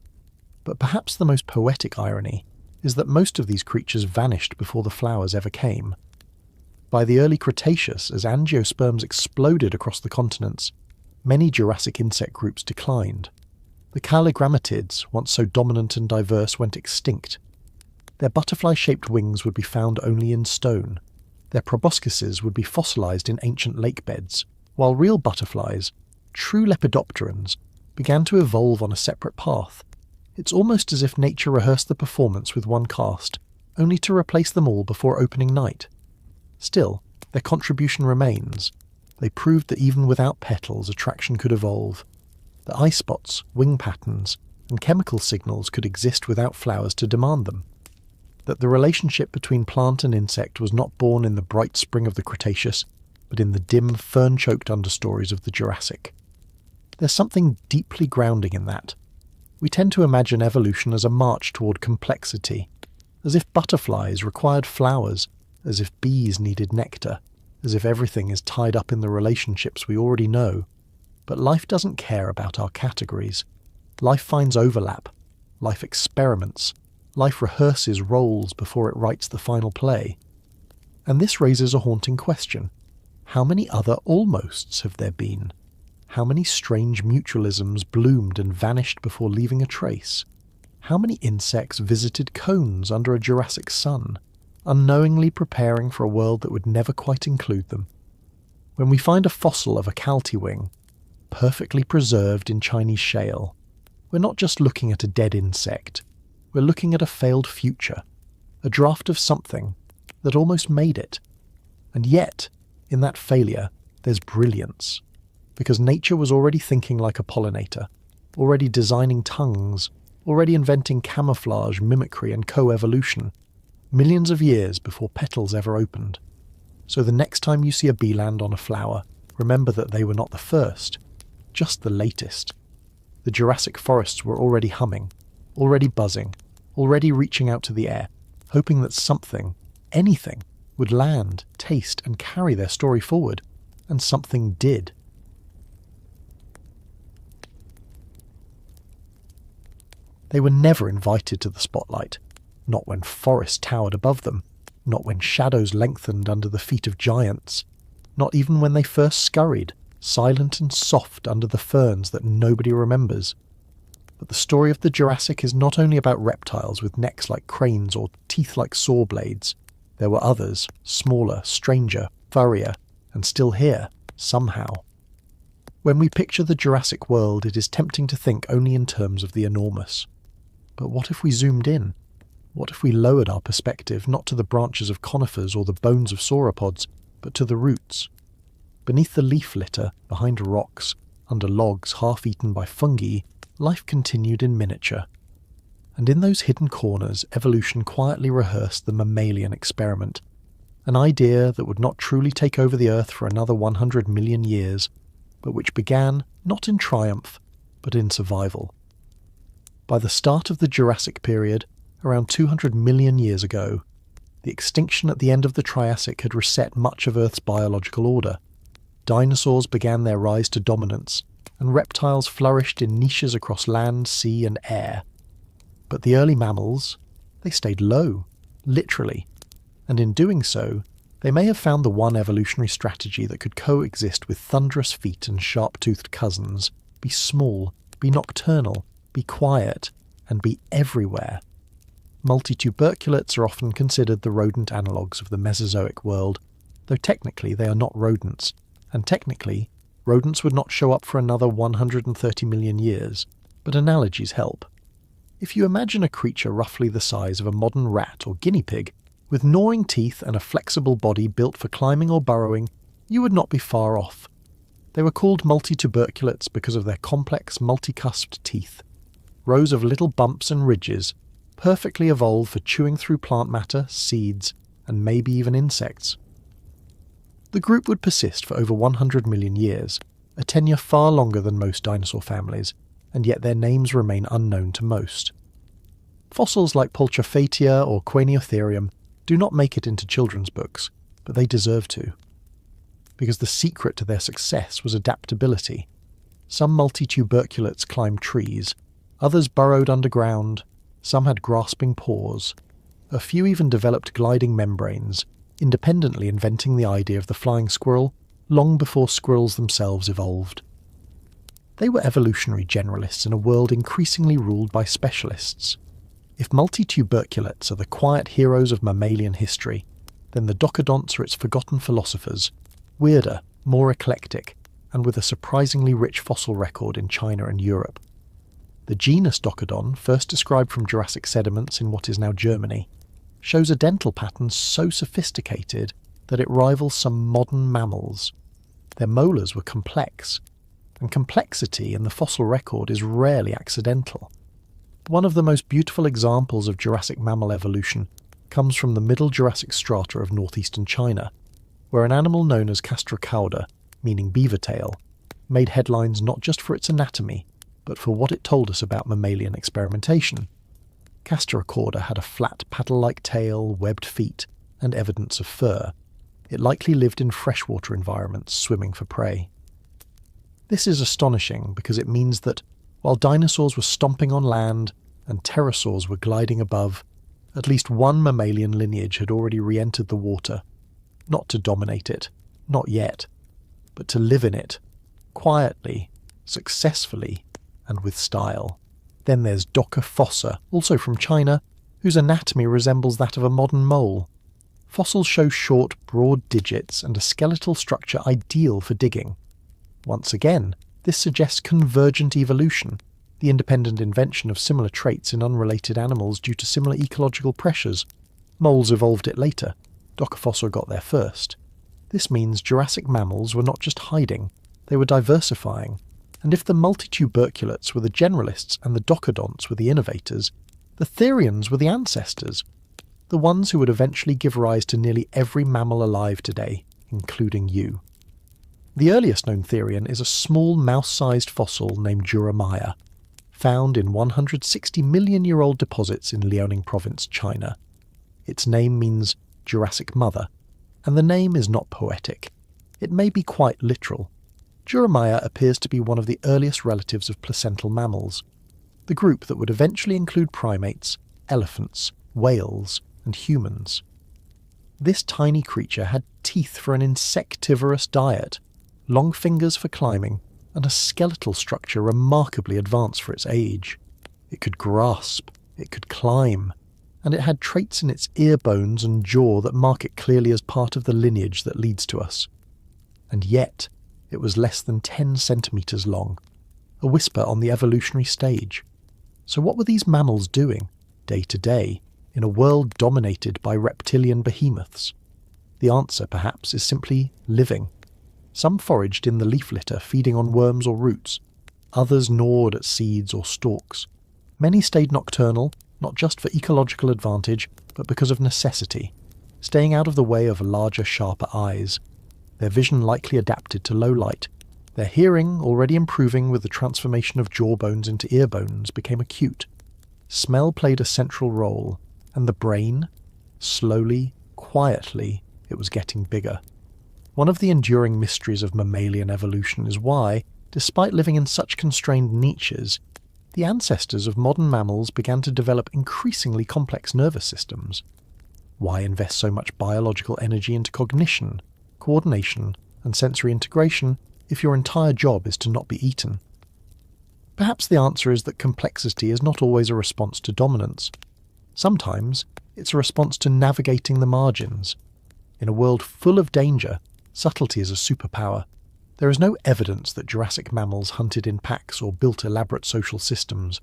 But perhaps the most poetic irony is that most of these creatures vanished before the flowers ever came. By the early Cretaceous, as angiosperms exploded across the continents, many Jurassic insect groups declined. The calligrammatids, once so dominant and diverse, went extinct. Their butterfly-shaped wings would be found only in stone. Their proboscises would be fossilised in ancient lake beds, while real butterflies, true lepidopterans, began to evolve on a separate path. It's almost as if nature rehearsed the performance with one cast, only to replace them all before opening night. Still, their contribution remains. They proved that even without petals, attraction could evolve. The eye spots, wing patterns, and chemical signals could exist without flowers to demand them. That the relationship between plant and insect was not born in the bright spring of the Cretaceous, but in the dim, fern-choked understories of the Jurassic. There's something deeply grounding in that. We tend to imagine evolution as a march toward complexity, as if butterflies required flowers, as if bees needed nectar, as if everything is tied up in the relationships we already know. But life doesn't care about our categories. Life finds overlap. Life experiments. Life rehearses roles before it writes the final play. And this raises a haunting question. How many other almosts have there been? How many strange mutualisms bloomed and vanished before leaving a trace? How many insects visited cones under a Jurassic sun, unknowingly preparing for a world that would never quite include them? When we find a fossil of a caltiwing, perfectly preserved in Chinese shale, we're not just looking at a dead insect, we're looking at a failed future, a draft of something that almost made it. And yet, in that failure, there's brilliance, because nature was already thinking like a pollinator, already designing tongues, already inventing camouflage, mimicry, and co-evolution, millions of years before petals ever opened. So the next time you see a bee land on a flower, remember that they were not the first, just the latest. The Jurassic forests were already humming, already buzzing, already reaching out to the air, hoping that something, anything, would land, taste, and carry their story forward. And something did. They were never invited to the spotlight, not when forests towered above them, not when shadows lengthened under the feet of giants, not even when they first scurried, silent and soft under the ferns that nobody remembers. But the story of the Jurassic is not only about reptiles with necks like cranes or teeth like saw blades. There were others, smaller, stranger, furrier, and still here, somehow. When we picture the Jurassic world, it is tempting to think only in terms of the enormous. But what if we zoomed in? What if we lowered our perspective not to the branches of conifers or the bones of sauropods, but to the roots? Beneath the leaf litter, behind rocks, under logs half-eaten by fungi, life continued in miniature. And in those hidden corners, evolution quietly rehearsed the mammalian experiment, an idea that would not truly take over the Earth for another 100 million years, but which began not in triumph, but in survival. By the start of the Jurassic Period, around 200 million years ago, the extinction at the end of the Triassic had reset much of Earth's biological order. Dinosaurs began their rise to dominance, and reptiles flourished in niches across land, sea, and air. But the early mammals, they stayed low, literally, and in doing so, they may have found the one evolutionary strategy that could coexist with thunderous feet and sharp-toothed cousins, be small, be nocturnal, be quiet, and be everywhere. Multituberculates are often considered the rodent analogues of the Mesozoic world, though technically they are not rodents, and technically, rodents would not show up for another 130 million years, but analogies help. If you imagine a creature roughly the size of a modern rat or guinea pig, with gnawing teeth and a flexible body built for climbing or burrowing, you would not be far off. They were called multituberculates because of their complex, multicusped teeth, rows of little bumps and ridges, perfectly evolved for chewing through plant matter, seeds, and maybe even insects. The group would persist for over 100 million years, a tenure far longer than most dinosaur families, and yet their names remain unknown to most. Fossils like Pulchophatia or Craniotherrium do not make it into children's books, but they deserve to. Because the secret to their success was adaptability. Some multituberculates climbed trees, others burrowed underground, some had grasping paws. A few even developed gliding membranes, independently inventing the idea of the flying squirrel long before squirrels themselves evolved. They were evolutionary generalists in a world increasingly ruled by specialists. If multituberculates are the quiet heroes of mammalian history, then the docodonts are its forgotten philosophers, weirder, more eclectic, and with a surprisingly rich fossil record in China and Europe. The genus Docodon, first described from Jurassic sediments in what is now Germany, shows a dental pattern so sophisticated that it rivals some modern mammals. Their molars were complex, and complexity in the fossil record is rarely accidental. One of the most beautiful examples of Jurassic mammal evolution comes from the Middle Jurassic strata of northeastern China, where an animal known as Castrocauda, meaning beaver tail, made headlines not just for its anatomy, but for what it told us about mammalian experimentation. Castrocauda had a flat paddle-like tail, webbed feet, and evidence of fur. It likely lived in freshwater environments, swimming for prey. This is astonishing because it means that, while dinosaurs were stomping on land and pterosaurs were gliding above, at least one mammalian lineage had already re-entered the water, not to dominate it, not yet, but to live in it, quietly, successfully, and with style. Then there's Docker fossa, also from China, whose anatomy resembles that of a modern mole. Fossils show short, broad digits and a skeletal structure ideal for digging. Once again, this suggests convergent evolution, the independent invention of similar traits in unrelated animals due to similar ecological pressures. Moles evolved it later. Docker fossa got there first. This means Jurassic mammals were not just hiding, they were diversifying. And if the multituberculates were the generalists and the docodonts were the innovators, the therians were the ancestors, the ones who would eventually give rise to nearly every mammal alive today, including you. The earliest known therian is a small mouse-sized fossil named Jurassic, found in 160-million-year-old deposits in Liaoning Province, China. Its name means Jurassic Mother, and the name is not poetic. It may be quite literal. Jurassic appears to be one of the earliest relatives of placental mammals, the group that would eventually include primates, elephants, whales, and humans. This tiny creature had teeth for an insectivorous diet, long fingers for climbing, and a skeletal structure remarkably advanced for its age. It could grasp, it could climb, and it had traits in its ear bones and jaw that mark it clearly as part of the lineage that leads to us. And yet, it was less than 10 centimetres long, a whisper on the evolutionary stage. So what were these mammals doing, day to day, in a world dominated by reptilian behemoths? The answer, perhaps, is simply living. Some foraged in the leaf litter, feeding on worms or roots. Others gnawed at seeds or stalks. Many stayed nocturnal, not just for ecological advantage, but because of necessity, staying out of the way of larger, sharper eyes. Their vision likely adapted to low light. Their hearing, already improving with the transformation of jawbones into ear bones, became acute. Smell played a central role, and the brain, slowly, quietly, it was getting bigger. One of the enduring mysteries of mammalian evolution is why, despite living in such constrained niches, the ancestors of modern mammals began to develop increasingly complex nervous systems. Why invest so much biological energy into cognition, coordination, and sensory integration if your entire job is to not be eaten? Perhaps the answer is that complexity is not always a response to dominance. Sometimes it's a response to navigating the margins. In a world full of danger, subtlety is a superpower. There is no evidence that Jurassic mammals hunted in packs or built elaborate social systems.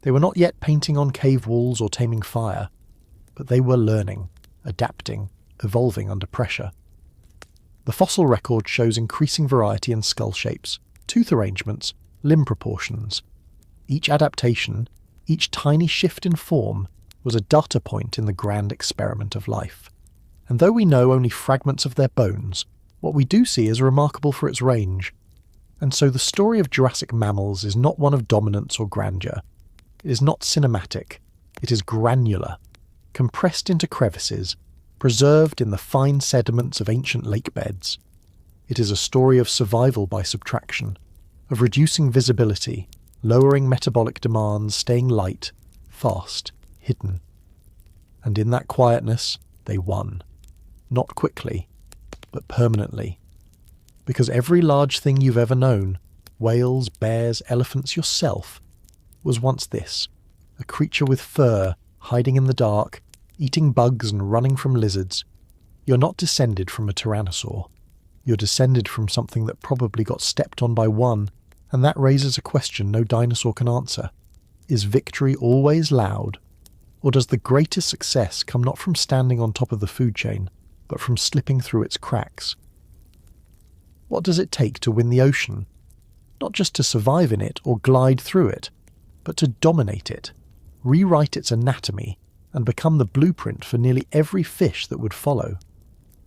They were not yet painting on cave walls or taming fire, but they were learning, adapting, evolving under pressure. The fossil record shows increasing variety in skull shapes, tooth arrangements, limb proportions. Each adaptation, each tiny shift in form, was a data point in the grand experiment of life. And though we know only fragments of their bones, what we do see is remarkable for its range. And so the story of Jurassic mammals is not one of dominance or grandeur. It is not cinematic. It is granular, compressed into crevices, preserved in the fine sediments of ancient lake beds. It is a story of survival by subtraction, of reducing visibility, lowering metabolic demands, staying light, fast, hidden. And in that quietness, they won. Not quickly, but permanently. Because every large thing you've ever known, whales, bears, elephants, yourself, was once this, a creature with fur, hiding in the dark, eating bugs and running from lizards. You're not descended from a tyrannosaur. You're descended from something that probably got stepped on by one, and that raises a question no dinosaur can answer. Is victory always loud? Or does the greatest success come not from standing on top of the food chain, but from slipping through its cracks? What does it take to win the ocean? Not just to survive in it or glide through it, but to dominate it, rewrite its anatomy, and become the blueprint for nearly every fish that would follow.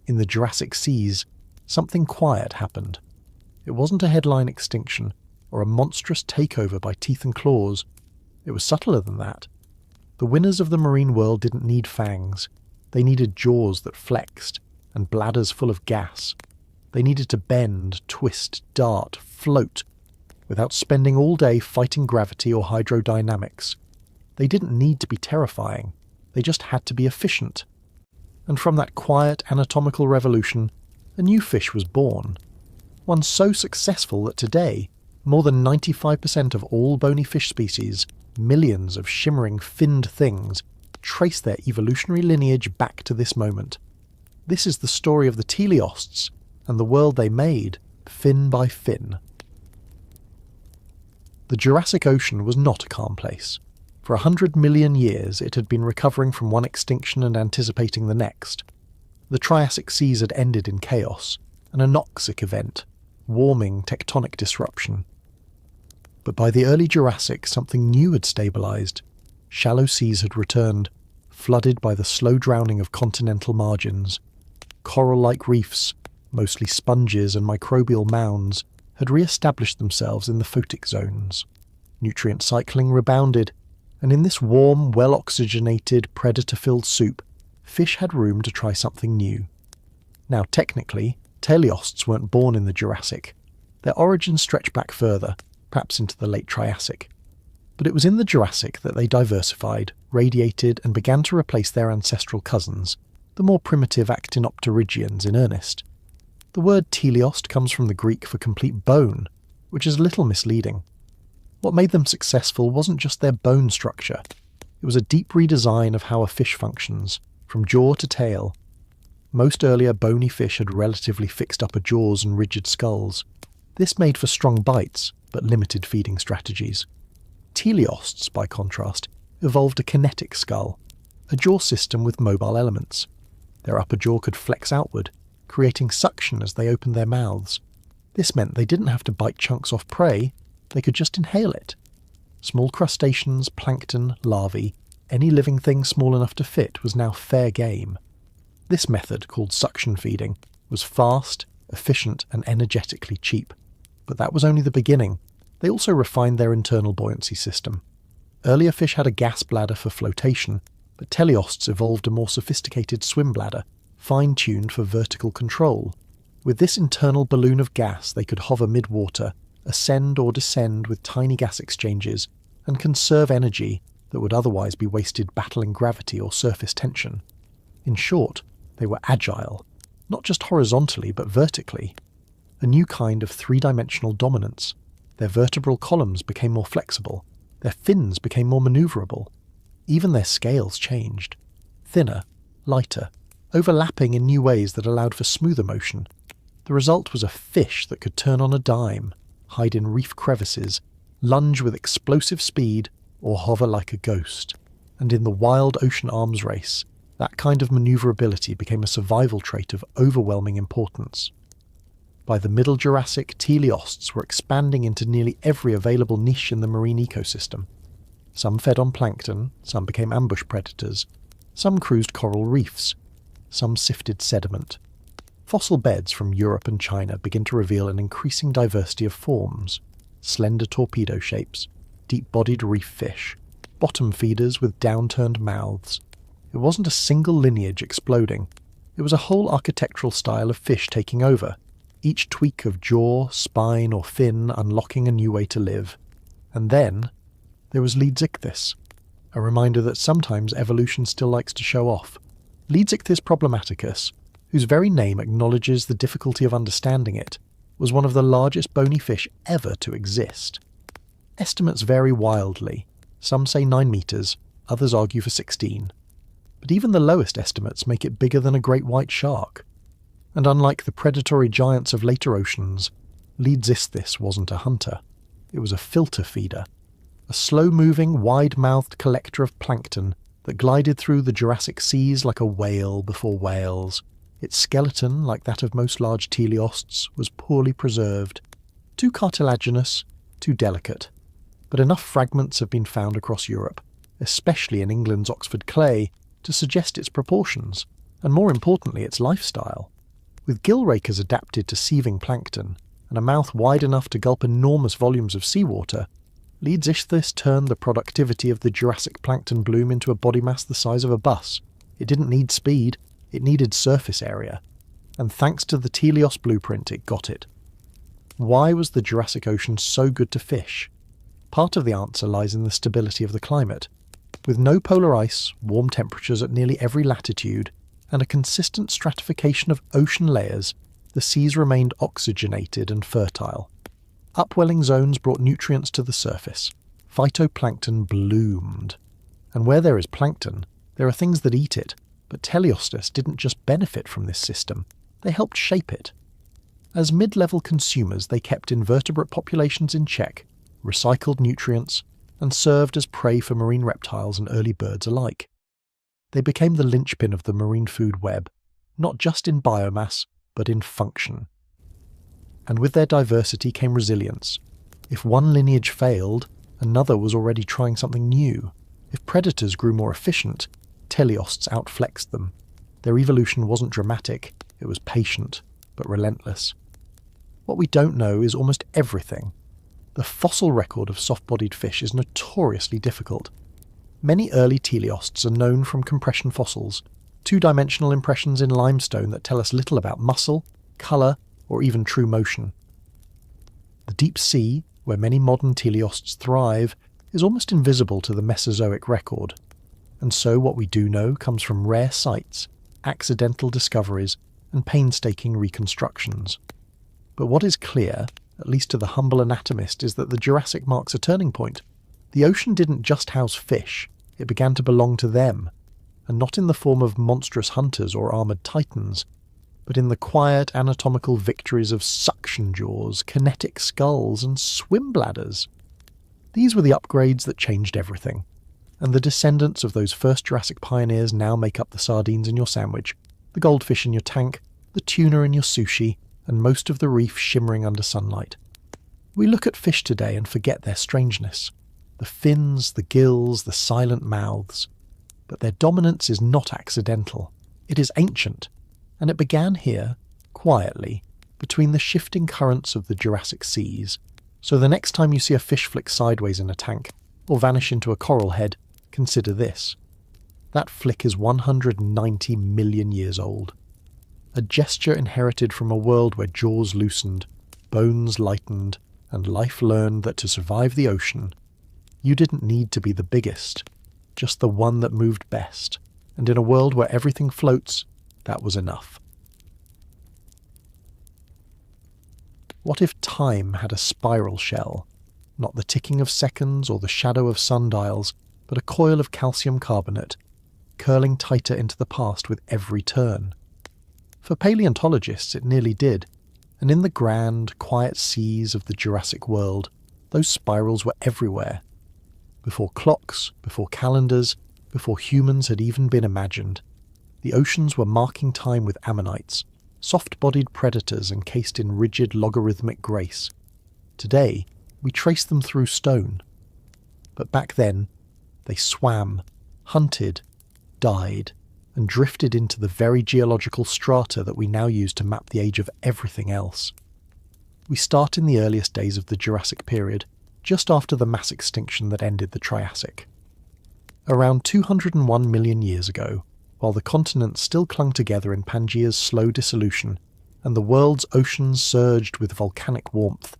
In the Jurassic seas, something quiet happened. It wasn't a headline extinction, or a monstrous takeover by teeth and claws. It was subtler than that. The winners of the marine world didn't need fangs. They needed jaws that flexed, and bladders full of gas. They needed to bend, twist, dart, float, without spending all day fighting gravity or hydrodynamics. They didn't need to be terrifying. They just had to be efficient. And from that quiet anatomical revolution, a new fish was born. One so successful that today, more than 95% of all bony fish species, millions of shimmering finned things, trace their evolutionary lineage back to this moment. This is the story of the teleosts and the world they made, fin by fin. The Jurassic Ocean was not a calm place. For 100 million years it had been recovering from one extinction and anticipating the next. The Triassic seas had ended in chaos, an anoxic event, warming tectonic disruption. But by the early Jurassic something new had stabilised. Shallow seas had returned, flooded by the slow drowning of continental margins. Coral-like reefs, mostly sponges and microbial mounds, had re-established themselves in the photic zones. Nutrient cycling rebounded, and in this warm, well-oxygenated, predator-filled soup, fish had room to try something new. Now technically, teleosts weren't born in the Jurassic. Their origins stretch back further, perhaps into the late Triassic. But it was in the Jurassic that they diversified, radiated, and began to replace their ancestral cousins, the more primitive actinopterygians in earnest. The word teleost comes from the Greek for complete bone, which is a little misleading. What made them successful wasn't just their bone structure. It was a deep redesign of how a fish functions, from jaw to tail. Most earlier bony fish had relatively fixed upper jaws and rigid skulls. This made for strong bites, but limited feeding strategies. Teleosts, by contrast, evolved a kinetic skull, a jaw system with mobile elements. Their upper jaw could flex outward, creating suction as they opened their mouths. This meant they didn't have to bite chunks off prey, they could just inhale it. Small crustaceans, plankton, larvae, any living thing small enough to fit was now fair game. This method, called suction feeding, was fast, efficient and energetically cheap. But that was only the beginning. They also refined their internal buoyancy system. Earlier fish had a gas bladder for flotation, but teleosts evolved a more sophisticated swim bladder, fine-tuned for vertical control. With this internal balloon of gas they could hover mid-water, ascend or descend with tiny gas exchanges, and conserve energy that would otherwise be wasted battling gravity or surface tension. In short, they were agile, not just horizontally but vertically. A new kind of three-dimensional dominance. Their vertebral columns became more flexible, their fins became more manoeuvrable. Even their scales changed. Thinner, lighter, overlapping in new ways that allowed for smoother motion. The result was a fish that could turn on a dime, hide in reef crevices, lunge with explosive speed, or hover like a ghost. And in the wild ocean arms race, that kind of manoeuvrability became a survival trait of overwhelming importance. By the Middle Jurassic, teleosts were expanding into nearly every available niche in the marine ecosystem. Some fed on plankton, some became ambush predators, some cruised coral reefs, some sifted sediment. Fossil beds from Europe and China begin to reveal an increasing diversity of forms: slender torpedo shapes, deep-bodied reef fish, bottom feeders with downturned mouths. It wasn't a single lineage exploding. It was a whole architectural style of fish taking over, each tweak of jaw, spine or fin unlocking a new way to live. And then there was Leedsichthys, a reminder that sometimes evolution still likes to show off. Leedsichthys problematicus, whose very name acknowledges the difficulty of understanding it, was one of the largest bony fish ever to exist. Estimates vary wildly. Some say 9 meters, others argue for 16. But even the lowest estimates make it bigger than a great white shark. And unlike the predatory giants of later oceans, Leedsichthys wasn't a hunter. It was a filter feeder, a slow-moving, wide-mouthed collector of plankton that glided through the Jurassic seas like a whale before whales. Its skeleton, like that of most large teleosts, was poorly preserved, too cartilaginous, too delicate. But enough fragments have been found across Europe, especially in England's Oxford clay, to suggest its proportions, and more importantly its lifestyle. With gill rakers adapted to sieving plankton, and a mouth wide enough to gulp enormous volumes of seawater, Leedsichthys turned the productivity of the Jurassic plankton bloom into a body mass the size of a bus. It didn't need speed, it needed surface area. And thanks to the teleost blueprint, it got it. Why was the Jurassic Ocean so good to fish? Part of the answer lies in the stability of the climate. With no polar ice, warm temperatures at nearly every latitude, and a consistent stratification of ocean layers, the seas remained oxygenated and fertile. Upwelling zones brought nutrients to the surface. Phytoplankton bloomed. And where there is plankton, there are things that eat it, but Teleostis didn't just benefit from this system, they helped shape it. As mid-level consumers, they kept invertebrate populations in check, recycled nutrients, and served as prey for marine reptiles and early birds alike. They became the linchpin of the marine food web, not just in biomass, but in function. And with their diversity came resilience. If one lineage failed, another was already trying something new. If predators grew more efficient, teleosts outflexed them. Their evolution wasn't dramatic, it was patient, but relentless. What we don't know is almost everything. The fossil record of soft-bodied fish is notoriously difficult. Many early teleosts are known from compression fossils, two-dimensional impressions in limestone that tell us little about muscle, colour, or even true motion. The deep sea, where many modern teleosts thrive, is almost invisible to the Mesozoic record. And so what we do know comes from rare sites, accidental discoveries, and painstaking reconstructions. But what is clear, at least to the humble anatomist, is that the Jurassic marks a turning point. The ocean didn't just house fish, it began to belong to them, and not in the form of monstrous hunters or armoured titans, but in the quiet anatomical victories of suction jaws, kinetic skulls, and swim bladders. These were the upgrades that changed everything, and the descendants of those first Jurassic pioneers now make up the sardines in your sandwich, the goldfish in your tank, the tuna in your sushi, and most of the reef shimmering under sunlight. We look at fish today and forget their strangeness. The fins, the gills, the silent mouths. But their dominance is not accidental. It is ancient, and it began here, quietly, between the shifting currents of the Jurassic seas. So the next time you see a fish flick sideways in a tank, or vanish into a coral head, consider this. That flick is 190 million years old. A gesture inherited from a world where jaws loosened, bones lightened, and life learned that to survive the ocean, you didn't need to be the biggest, just the one that moved best, and in a world where everything floats, that was enough. What if time had a spiral shell? Not the ticking of seconds or the shadow of sundials, but a coil of calcium carbonate, curling tighter into the past with every turn. For paleontologists, it nearly did, and in the grand, quiet seas of the Jurassic world, those spirals were everywhere. Before clocks, before calendars, before humans had even been imagined, the oceans were marking time with ammonites, soft-bodied predators encased in rigid logarithmic grace. Today, we trace them through stone. But back then, they swam, hunted, died, and drifted into the very geological strata that we now use to map the age of everything else. We start in the earliest days of the Jurassic Period, just after the mass extinction that ended the Triassic. Around 201 million years ago, while the continents still clung together in Pangaea's slow dissolution, and the world's oceans surged with volcanic warmth,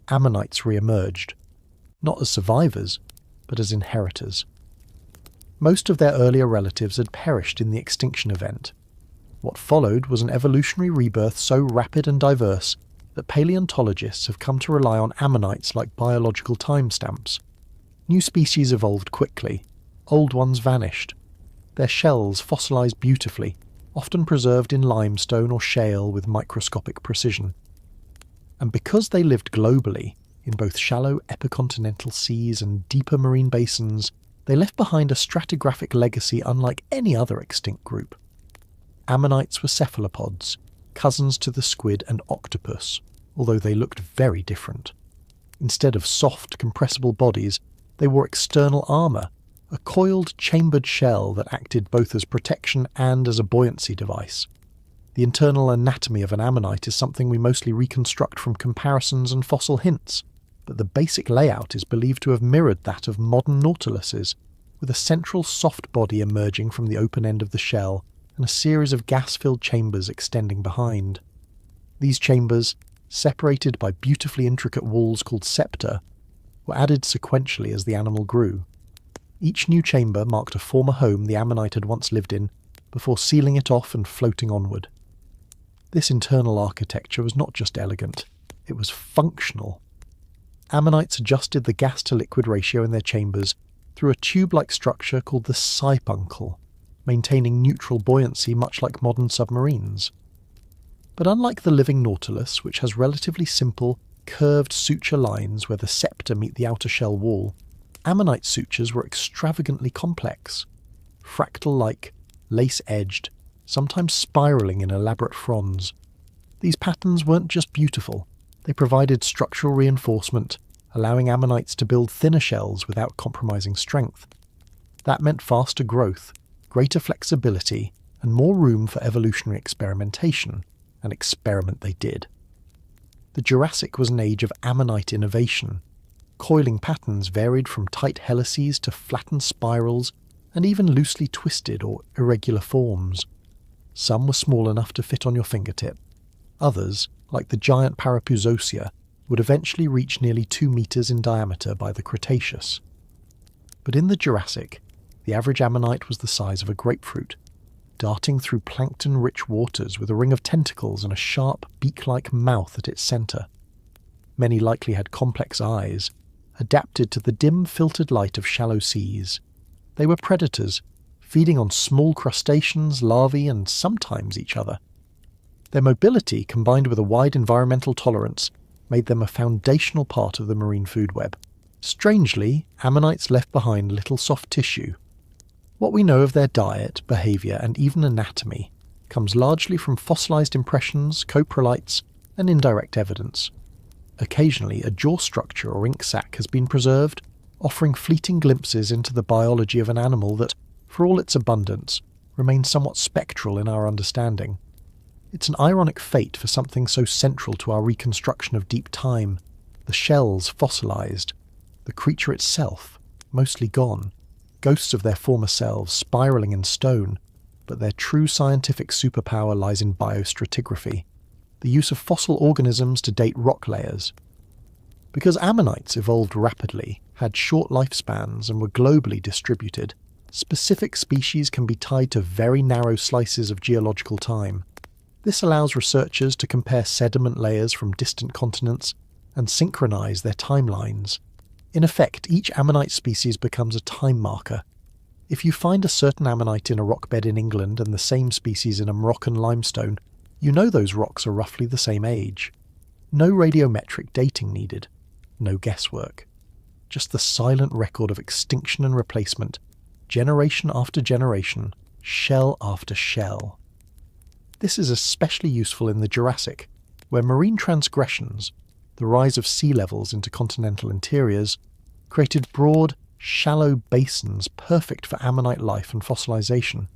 ammonites re-emerged, not as survivors, but as inheritors. Most of their earlier relatives had perished in the extinction event. What followed was an evolutionary rebirth so rapid and diverse that paleontologists have come to rely on ammonites like biological timestamps. New species evolved quickly, old ones vanished. Their shells fossilized beautifully, often preserved in limestone or shale with microscopic precision. And because they lived globally, in both shallow epicontinental seas and deeper marine basins, they left behind a stratigraphic legacy unlike any other extinct group. Ammonites were cephalopods, cousins to the squid and octopus, although they looked very different. Instead of soft, compressible bodies, they wore external armour, a coiled, chambered shell that acted both as protection and as a buoyancy device. The internal anatomy of an ammonite is something we mostly reconstruct from comparisons and fossil hints, but the basic layout is believed to have mirrored that of modern nautiluses, with a central soft body emerging from the open end of the shell and a series of gas-filled chambers extending behind. These chambers, separated by beautifully intricate walls called septa, were added sequentially as the animal grew. Each new chamber marked a former home the ammonite had once lived in, before sealing it off and floating onward. This internal architecture was not just elegant, it was functional. Ammonites adjusted the gas-to-liquid ratio in their chambers through a tube-like structure called the sipuncle, maintaining neutral buoyancy much like modern submarines. But unlike the living nautilus, which has relatively simple, curved suture lines where the septa meet the outer shell wall, ammonite sutures were extravagantly complex, fractal-like, lace-edged, sometimes spiralling in elaborate fronds. These patterns weren't just beautiful, they provided structural reinforcement, allowing ammonites to build thinner shells without compromising strength. That meant faster growth, greater flexibility, and more room for evolutionary experimentation, and experiment they did. The Jurassic was an age of ammonite innovation. Coiling patterns varied from tight helices to flattened spirals, and even loosely twisted or irregular forms. Some were small enough to fit on your fingertip. Others, like the giant Parapusosia, would eventually reach nearly 2 meters in diameter by the Cretaceous. But in the Jurassic, the average ammonite was the size of a grapefruit, darting through plankton-rich waters with a ring of tentacles and a sharp, beak-like mouth at its centre. Many likely had complex eyes, adapted to the dim filtered light of shallow seas. They were predators, feeding on small crustaceans, larvae, and sometimes each other. Their mobility, combined with a wide environmental tolerance, made them a foundational part of the marine food web. Strangely, ammonites left behind little soft tissue. What we know of their diet, behaviour, and even anatomy comes largely from fossilised impressions, coprolites, and indirect evidence. Occasionally, a jaw structure or ink sac has been preserved, offering fleeting glimpses into the biology of an animal that, for all its abundance, remains somewhat spectral in our understanding. It's an ironic fate for something so central to our reconstruction of deep time, the shells fossilised, the creature itself mostly gone, ghosts of their former selves spiralling in stone, but their true scientific superpower lies in biostratigraphy, the use of fossil organisms to date rock layers. Because ammonites evolved rapidly, had short lifespans, and were globally distributed, specific species can be tied to very narrow slices of geological time. This allows researchers to compare sediment layers from distant continents and synchronise their timelines. In effect, each ammonite species becomes a time marker. If you find a certain ammonite in a rock bed in England and the same species in a Moroccan limestone, you know those rocks are roughly the same age. No radiometric dating needed. No guesswork. Just the silent record of extinction and replacement, generation after generation, shell after shell. This is especially useful in the Jurassic, where marine transgressions, the rise of sea levels into continental interiors, created broad, shallow basins perfect for ammonite life and fossilization.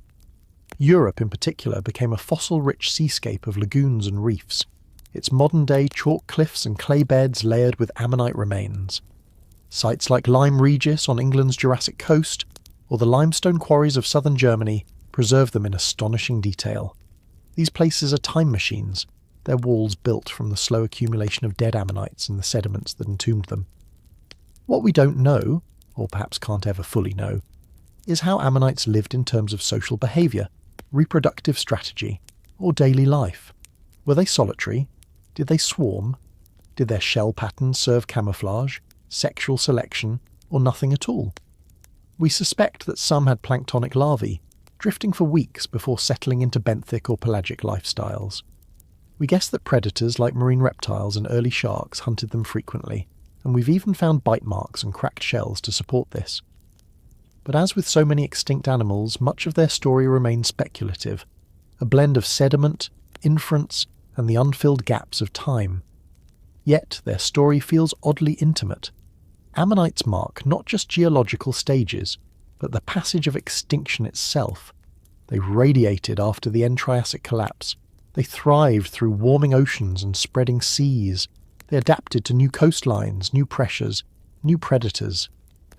Europe in particular became a fossil-rich seascape of lagoons and reefs, its modern-day chalk cliffs and clay beds layered with ammonite remains. Sites like Lyme Regis on England's Jurassic coast, or the limestone quarries of southern Germany, preserve them in astonishing detail. These places are time machines, their walls built from the slow accumulation of dead ammonites in the sediments that entombed them. What we don't know, or perhaps can't ever fully know, is how ammonites lived in terms of social behaviour, reproductive strategy, or daily life. Were they solitary? Did they swarm? Did their shell patterns serve camouflage, sexual selection, or nothing at all? We suspect that some had planktonic larvae, drifting for weeks before settling into benthic or pelagic lifestyles. We guess that predators like marine reptiles and early sharks hunted them frequently, and we've even found bite marks and cracked shells to support this. But as with so many extinct animals, much of their story remains speculative, a blend of sediment, inference, and the unfilled gaps of time. Yet their story feels oddly intimate. Ammonites mark not just geological stages, but the passage of extinction itself. They radiated after the end-Triassic collapse. They thrived through warming oceans and spreading seas. They adapted to new coastlines, new pressures, new predators.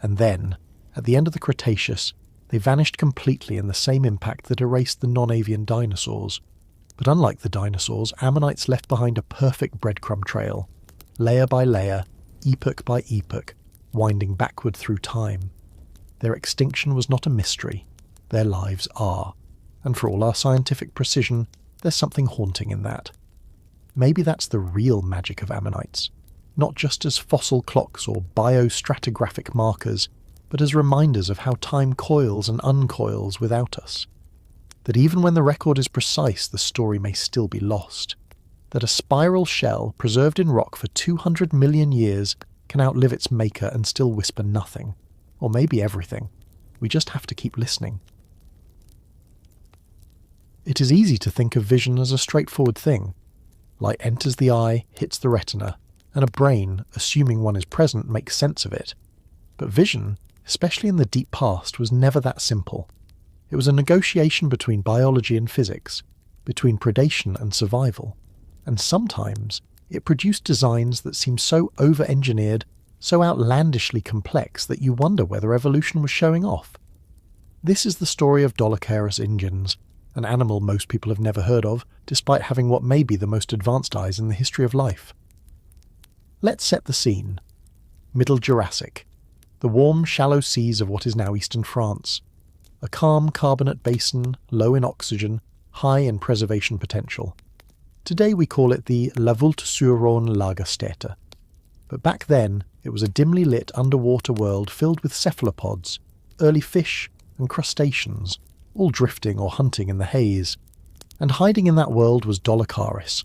And then, at the end of the Cretaceous, they vanished completely in the same impact that erased the non-avian dinosaurs. But unlike the dinosaurs, ammonites left behind a perfect breadcrumb trail, layer by layer, epoch by epoch, winding backward through time. Their extinction was not a mystery. Their lives are. and for all our scientific precision, there's something haunting in that. Maybe that's the real magic of ammonites, not just as fossil clocks or biostratigraphic markers, but as reminders of how time coils and uncoils without us. That even when the record is precise, the story may still be lost. That a spiral shell preserved in rock for 200 million years can outlive its maker and still whisper nothing, or maybe everything. We just have to keep listening. It is easy to think of vision as a straightforward thing. Light enters the eye, hits the retina, and a brain, assuming one is present, makes sense of it. But vision, especially in the deep past, was never that simple. It was a negotiation between biology and physics, between predation and survival, and sometimes it produced designs that seemed so over-engineered, so outlandishly complex that you wonder whether evolution was showing off. This is the story of Dolichoceras ingens, an animal most people have never heard of, despite having what may be the most advanced eyes in the history of life. Let's set the scene. Middle Jurassic. The warm, shallow seas of what is now eastern France. A calm carbonate basin, low in oxygen, high in preservation potential. Today we call it the La Vultusuron Lagerstätte. But back then, it was a dimly lit underwater world filled with cephalopods, early fish and crustaceans, all drifting or hunting in the haze. And hiding in that world was Dolichoceras,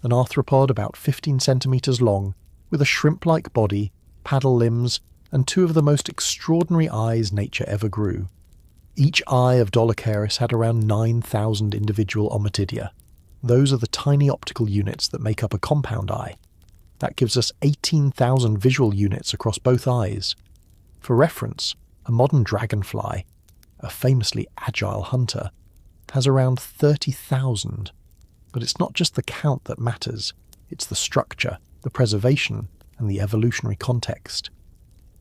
an arthropod about 15 centimetres long, with a shrimp-like body, paddle limbs, and two of the most extraordinary eyes nature ever grew. Each eye of Dolichoceras had around 9,000 individual ommatidia. Those are the tiny optical units that make up a compound eye. That gives us 18,000 visual units across both eyes. For reference, a modern dragonfly, a famously agile hunter, has around 30,000. But it's not just the count that matters, it's the structure, the preservation, and the evolutionary context.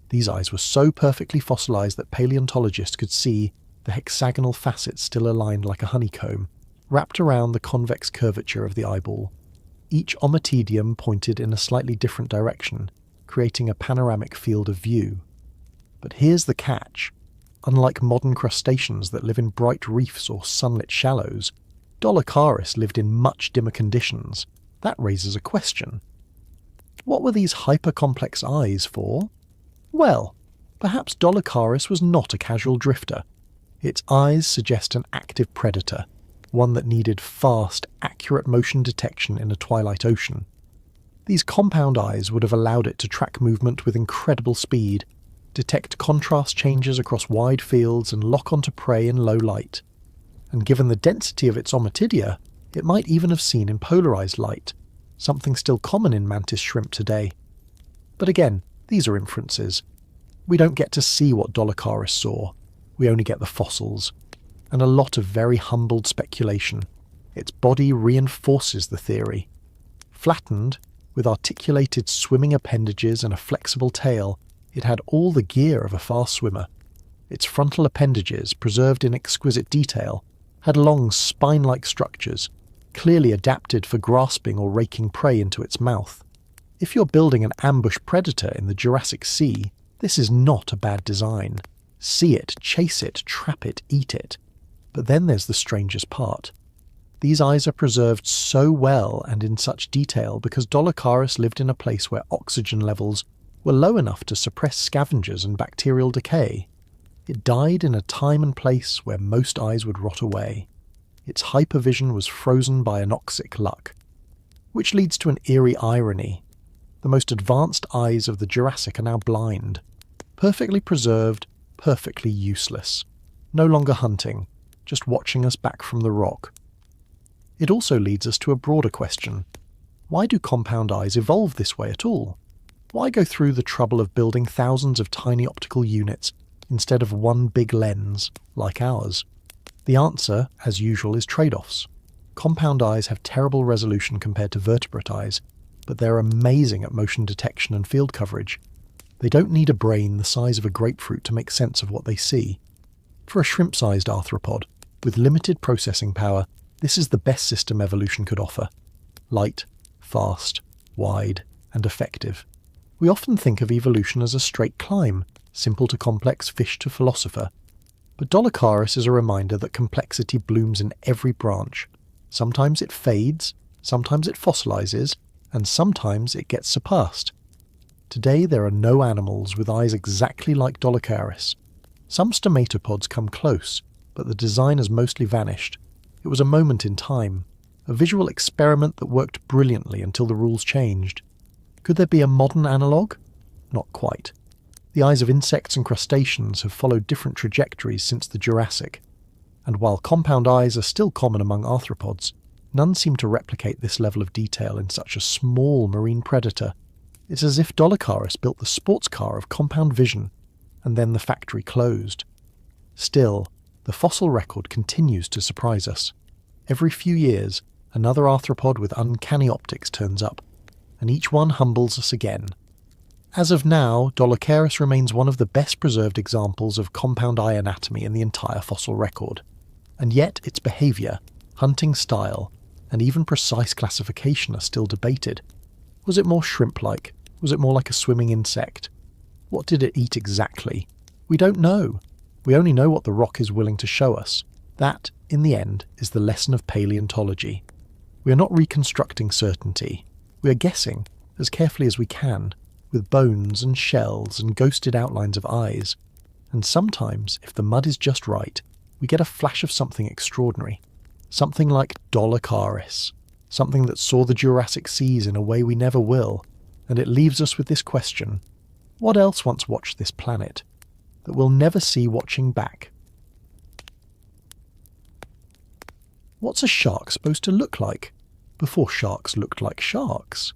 These eyes were so perfectly fossilized that paleontologists could see the hexagonal facets still aligned like a honeycomb, wrapped around the convex curvature of the eyeball. Each ommatidium pointed in a slightly different direction, creating a panoramic field of view. But here's the catch. Unlike modern crustaceans that live in bright reefs or sunlit shallows, Dolichoceras lived in much dimmer conditions. That raises a question. What were these hyper-complex eyes for? Well, perhaps Dolichoceras was not a casual drifter. Its eyes suggest an active predator, one that needed fast, accurate motion detection in a twilight ocean. These compound eyes would have allowed it to track movement with incredible speed, detect contrast changes across wide fields and lock onto prey in low light. And given the density of its ommatidia, it might even have seen in polarized light, something still common in mantis shrimp today. But again, these are inferences. We don't get to see what Dolichoceras saw. We only get the fossils. And a lot of very humbled speculation. Its body reinforces the theory. Flattened, with articulated swimming appendages and a flexible tail, it had all the gear of a fast swimmer. Its frontal appendages, preserved in exquisite detail, had long spine-like structures, clearly adapted for grasping or raking prey into its mouth. If you're building an ambush predator in the Jurassic Sea, this is not a bad design. See it, chase it, trap it, eat it. But then there's the strangest part. These eyes are preserved so well and in such detail because Dolichoceras lived in a place where oxygen levels were low enough to suppress scavengers and bacterial decay. It died in a time and place where most eyes would rot away. Its hypervision was frozen by anoxic luck. Which leads to an eerie irony. The most advanced eyes of the Jurassic are now blind. Perfectly preserved, perfectly useless. No longer hunting, just watching us back from the rock. It also leads us to a broader question. Why do compound eyes evolve this way at all? Why go through the trouble of building thousands of tiny optical units instead of one big lens, like ours? The answer, as usual, is trade-offs. Compound eyes have terrible resolution compared to vertebrate eyes, but they're amazing at motion detection and field coverage. They don't need a brain the size of a grapefruit to make sense of what they see. For a shrimp-sized arthropod, with limited processing power, this is the best system evolution could offer. Light, fast, wide, and effective. We often think of evolution as a straight climb, simple to complex, fish to philosopher. But Dolicharis is a reminder that complexity blooms in every branch. Sometimes it fades, sometimes it fossilizes, and sometimes it gets surpassed. Today there are no animals with eyes exactly like Dolicharis. Some stomatopods come close, but the design has mostly vanished. It was a moment in time, a visual experiment that worked brilliantly until the rules changed. Could there be a modern analogue? Not quite. The eyes of insects and crustaceans have followed different trajectories since the Jurassic, and while compound eyes are still common among arthropods, none seem to replicate this level of detail in such a small marine predator. It's as if Dolicharis built the sports car of compound vision, and then the factory closed. Still, the fossil record continues to surprise us. Every few years, another arthropod with uncanny optics turns up, and each one humbles us again. As of now, Dolicharis remains one of the best preserved examples of compound eye anatomy in the entire fossil record. And yet its behaviour, hunting style, and even precise classification are still debated. Was it more shrimp-like? Was it more like a swimming insect? What did it eat exactly? We don't know. We only know what the rock is willing to show us. That, in the end, is the lesson of paleontology. We are not reconstructing certainty. We are guessing, as carefully as we can, with bones and shells and ghosted outlines of eyes. And sometimes, if the mud is just right, we get a flash of something extraordinary. Something like Dolicharis. Something that saw the Jurassic seas in a way we never will. And it leaves us with this question. What else once watched this planet that we'll never see watching back? What's a shark supposed to look like before sharks looked like sharks?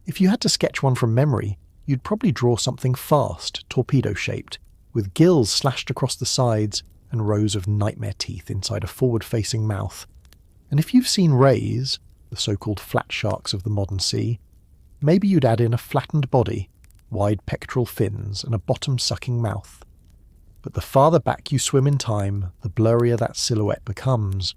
If you had to sketch one from memory, you'd probably draw something fast, torpedo-shaped, with gills slashed across the sides and rows of nightmare teeth inside a forward-facing mouth. And if you've seen rays, the so-called flat sharks of the modern sea, maybe you'd add in a flattened body, wide pectoral fins, and a bottom-sucking mouth. But the farther back you swim in time, the blurrier that silhouette becomes.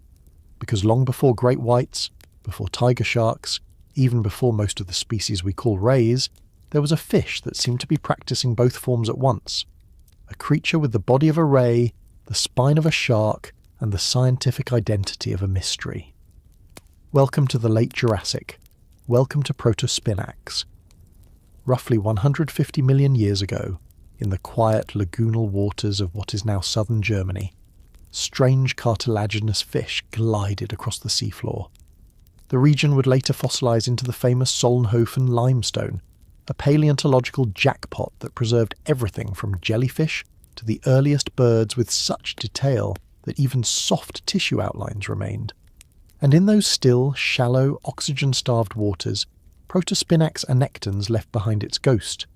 Because long before great whites, before tiger sharks, even before most of the species we call rays, there was a fish that seemed to be practicing both forms at once. A creature with the body of a ray, the spine of a shark, and the scientific identity of a mystery. Welcome to the late Jurassic. Welcome to Protospinax. Roughly 150 million years ago, in the quiet lagoonal waters of what is now southern Germany, strange cartilaginous fish glided across the seafloor. The region would later fossilize into the famous Solnhofen limestone, a paleontological jackpot that preserved everything from jellyfish to the earliest birds with such detail that even soft tissue outlines remained. And in those still, shallow, oxygen-starved waters, Protospinax annectans left behind its ghost.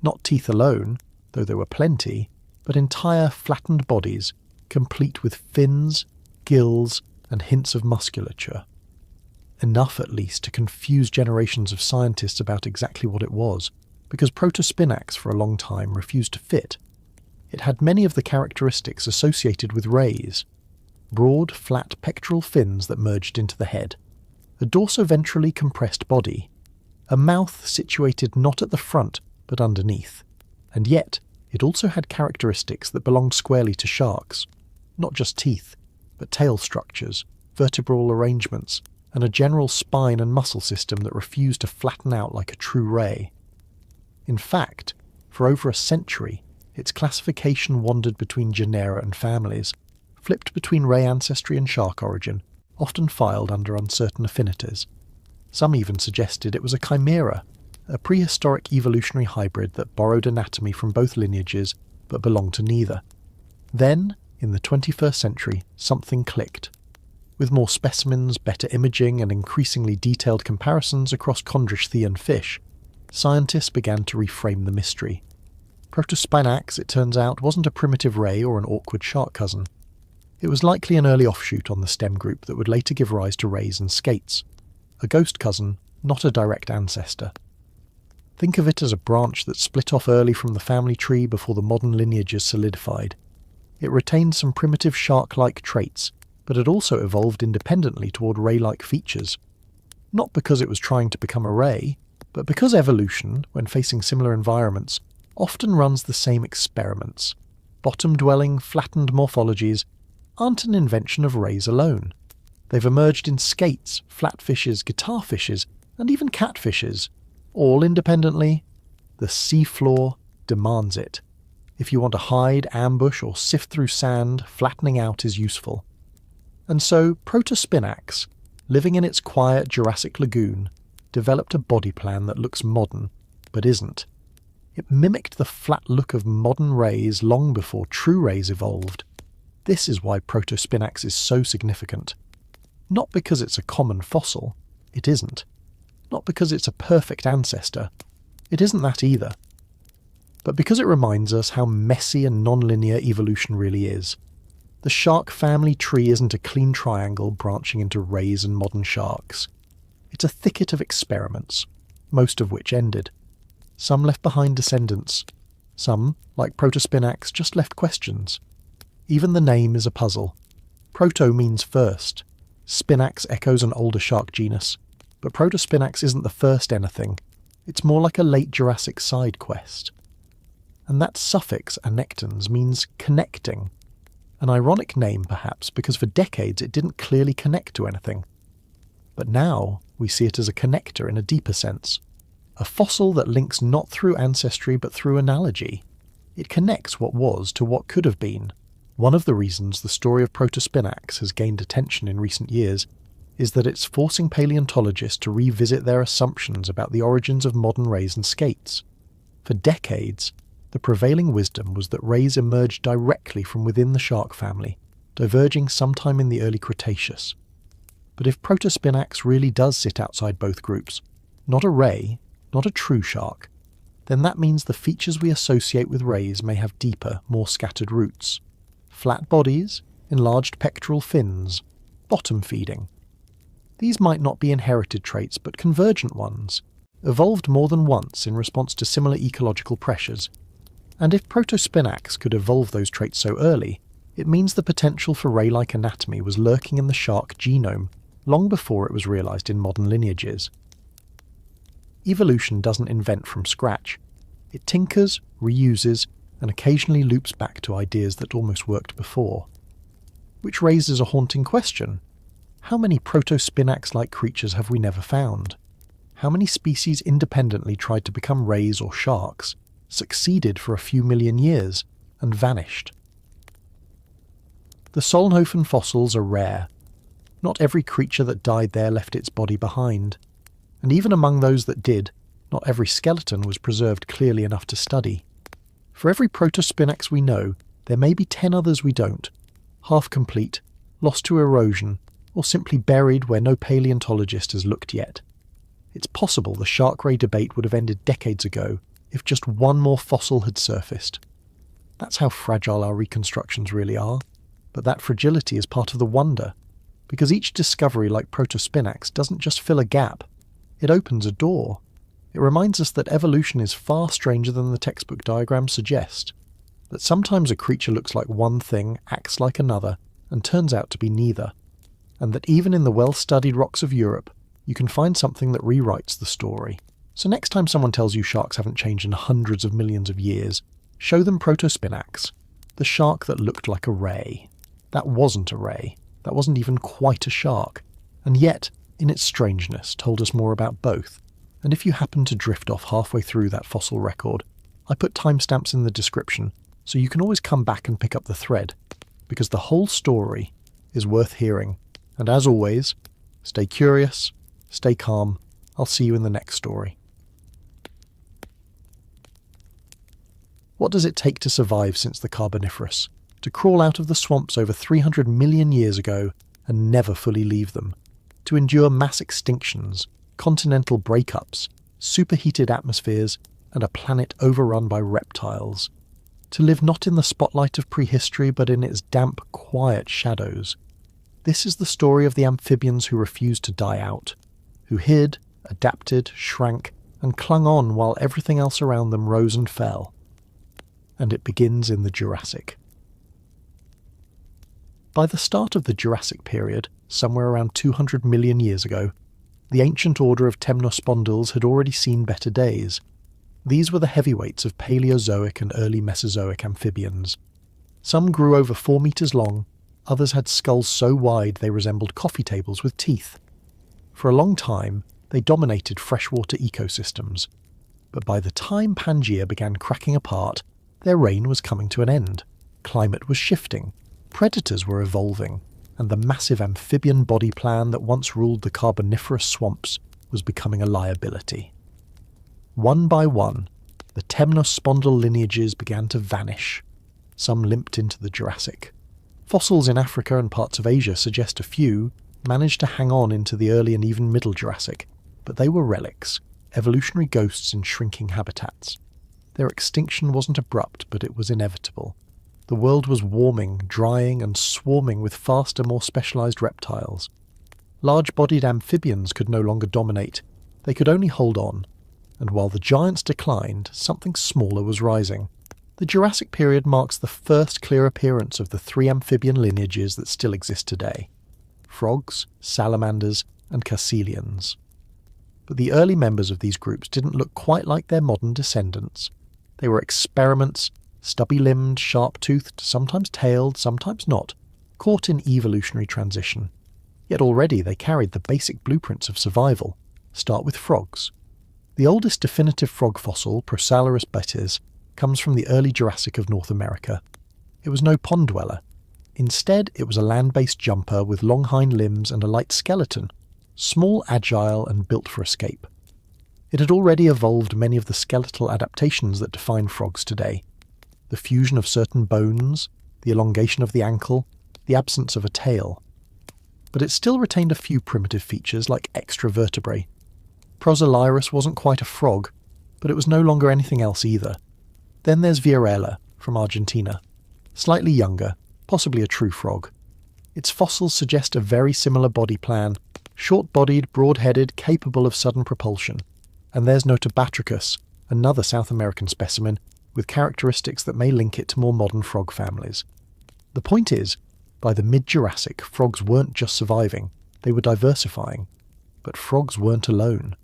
Not teeth alone, though there were plenty, but entire flattened bodies, complete with fins, gills, and hints of musculature. Enough, at least, to confuse generations of scientists about exactly what it was, because Protospinax for a long time refused to fit. It had many of the characteristics associated with rays. Broad, flat pectoral fins that merged into the head, a dorsoventrally compressed body, a mouth situated not at the front but underneath, and yet it also had characteristics that belonged squarely to sharks, not just teeth, but tail structures, vertebral arrangements, and a general spine and muscle system that refused to flatten out like a true ray. In fact, for over a century, its classification wandered between genera and families, flipped between ray ancestry and shark origin, often filed under uncertain affinities. Some even suggested it was a chimera, a prehistoric evolutionary hybrid that borrowed anatomy from both lineages but belonged to neither. Then, in the 21st century, something clicked. With more specimens, better imaging, and increasingly detailed comparisons across chondrichthyan fish, scientists began to reframe the mystery. Protospinax, it turns out, wasn't a primitive ray or an awkward shark cousin. It was likely an early offshoot on the stem group that would later give rise to rays and skates. A ghost cousin, not a direct ancestor. Think of it as a branch that split off early from the family tree before the modern lineages solidified. It retained some primitive shark-like traits, but had also evolved independently toward ray-like features. Not because it was trying to become a ray, but because evolution, when facing similar environments, often runs the same experiments. bottom-dwelling, flattened morphologies aren't an invention of rays alone. They've emerged in skates, flatfishes, guitarfishes, and even catfishes. All independently. The seafloor demands it. If you want to hide, ambush, or sift through sand, flattening out is useful. And so Protospinax, living in its quiet Jurassic lagoon, developed a body plan that looks modern, but isn't. It mimicked the flat look of modern rays long before true rays evolved. This is why Protospinax is so significant. Not because it's a common fossil, it isn't. Not because it's a perfect ancestor, it isn't that either. But because it reminds us how messy and non-linear evolution really is. The shark family tree isn't a clean triangle branching into rays and modern sharks. It's a thicket of experiments, most of which ended. Some left behind descendants. Some, like Protospinax, just left questions. Even the name is a puzzle. Proto means first. Spinax echoes an older shark genus. But Protospinax isn't the first anything. It's more like a late Jurassic side quest. And that suffix anectans means connecting. An ironic name, perhaps, because for decades it didn't clearly connect to anything. But now we see it as a connector in a deeper sense. A fossil that links not through ancestry but through analogy. It connects what was to what could have been. One of the reasons the story of Protospinax has gained attention in recent years is that it's forcing paleontologists to revisit their assumptions about the origins of modern rays and skates. For decades, the prevailing wisdom was that rays emerged directly from within the shark family, diverging sometime in the early Cretaceous. But if Protospinax really does sit outside both groups, not a ray, not a true shark, then that means the features we associate with rays may have deeper, more scattered roots. Flat bodies, enlarged pectoral fins, bottom feeding. These might not be inherited traits but convergent ones, evolved more than once in response to similar ecological pressures. And if Protospinax could evolve those traits so early, it means the potential for ray-like anatomy was lurking in the shark genome long before it was realised in modern lineages. Evolution doesn't invent from scratch. It tinkers, reuses, and occasionally loops back to ideas that almost worked before. Which raises a haunting question. How many Protospinax-like creatures have we never found? How many species independently tried to become rays or sharks, succeeded for a few million years, and vanished? The Solnhofen fossils are rare. Not every creature that died there left its body behind. And even among those that did, not every skeleton was preserved clearly enough to study. For every Protospinax we know, there may be 10 others we don't, half-complete, lost to erosion, or simply buried where no paleontologist has looked yet. It's possible the shark ray debate would have ended decades ago if just one more fossil had surfaced. That's how fragile our reconstructions really are, but that fragility is part of the wonder, because each discovery like Protospinax doesn't just fill a gap, it opens a door. It reminds us that evolution is far stranger than the textbook diagrams suggest, that sometimes a creature looks like one thing, acts like another, and turns out to be neither, and that even in the well-studied rocks of Europe, you can find something that rewrites the story. So next time someone tells you sharks haven't changed in hundreds of millions of years, show them Protospinax, the shark that looked like a ray. That wasn't a ray. That wasn't even quite a shark. And yet, in its strangeness, told us more about both. And if you happen to drift off halfway through that fossil record, I put timestamps in the description, so you can always come back and pick up the thread, because the whole story is worth hearing. And as always, stay curious, stay calm. I'll see you in the next story. What does it take to survive since the Carboniferous? To crawl out of the swamps over 300 million years ago and never fully leave them? To endure mass extinctions, continental breakups, superheated atmospheres, and a planet overrun by reptiles? To live not in the spotlight of prehistory but in its damp, quiet shadows? This is the story of the amphibians who refused to die out, who hid, adapted, shrank, and clung on while everything else around them rose and fell. And it begins in the Jurassic. By the start of the Jurassic Period, somewhere around 200 million years ago, the ancient order of temnospondyls had already seen better days. These were the heavyweights of Paleozoic and early Mesozoic amphibians. Some grew over 4 meters long, others had skulls so wide they resembled coffee tables with teeth. For a long time, they dominated freshwater ecosystems. But by the time Pangaea began cracking apart, their reign was coming to an end. Climate was shifting, predators were evolving, and the massive amphibian body plan that once ruled the Carboniferous swamps was becoming a liability. One by one, the temnospondyl lineages began to vanish. Some limped into the Jurassic. Fossils in Africa and parts of Asia suggest a few managed to hang on into the early and even middle Jurassic, but they were relics, evolutionary ghosts in shrinking habitats. Their extinction wasn't abrupt, but it was inevitable. The world was warming, drying, and swarming with faster, more specialised reptiles. Large-bodied amphibians could no longer dominate. They could only hold on. And while the giants declined, something smaller was rising. The Jurassic period marks the first clear appearance of the 3 amphibian lineages that still exist today: frogs, salamanders, and caecilians. But the early members of these groups didn't look quite like their modern descendants. They were experiments, stubby-limbed, sharp-toothed, sometimes tailed, sometimes not, caught in evolutionary transition. Yet already they carried the basic blueprints of survival. Start with frogs. The oldest definitive frog fossil, Prosalurus betis, comes from the early Jurassic of North America. It was no pond dweller. Instead, it was a land-based jumper with long hind limbs and a light skeleton, small, agile, and built for escape. It had already evolved many of the skeletal adaptations that define frogs today: the fusion of certain bones, the elongation of the ankle, the absence of a tail. But it still retained a few primitive features like extra vertebrae. Prosalurus wasn't quite a frog, but it was no longer anything else either. Then there's Viorella, from Argentina. Slightly younger, possibly a true frog. Its fossils suggest a very similar body plan, short-bodied, broad-headed, capable of sudden propulsion. And there's Notobatrachus, another South American specimen, with characteristics that may link it to more modern frog families. The point is, by the mid-Jurassic, frogs weren't just surviving, they were diversifying. But frogs weren't alone.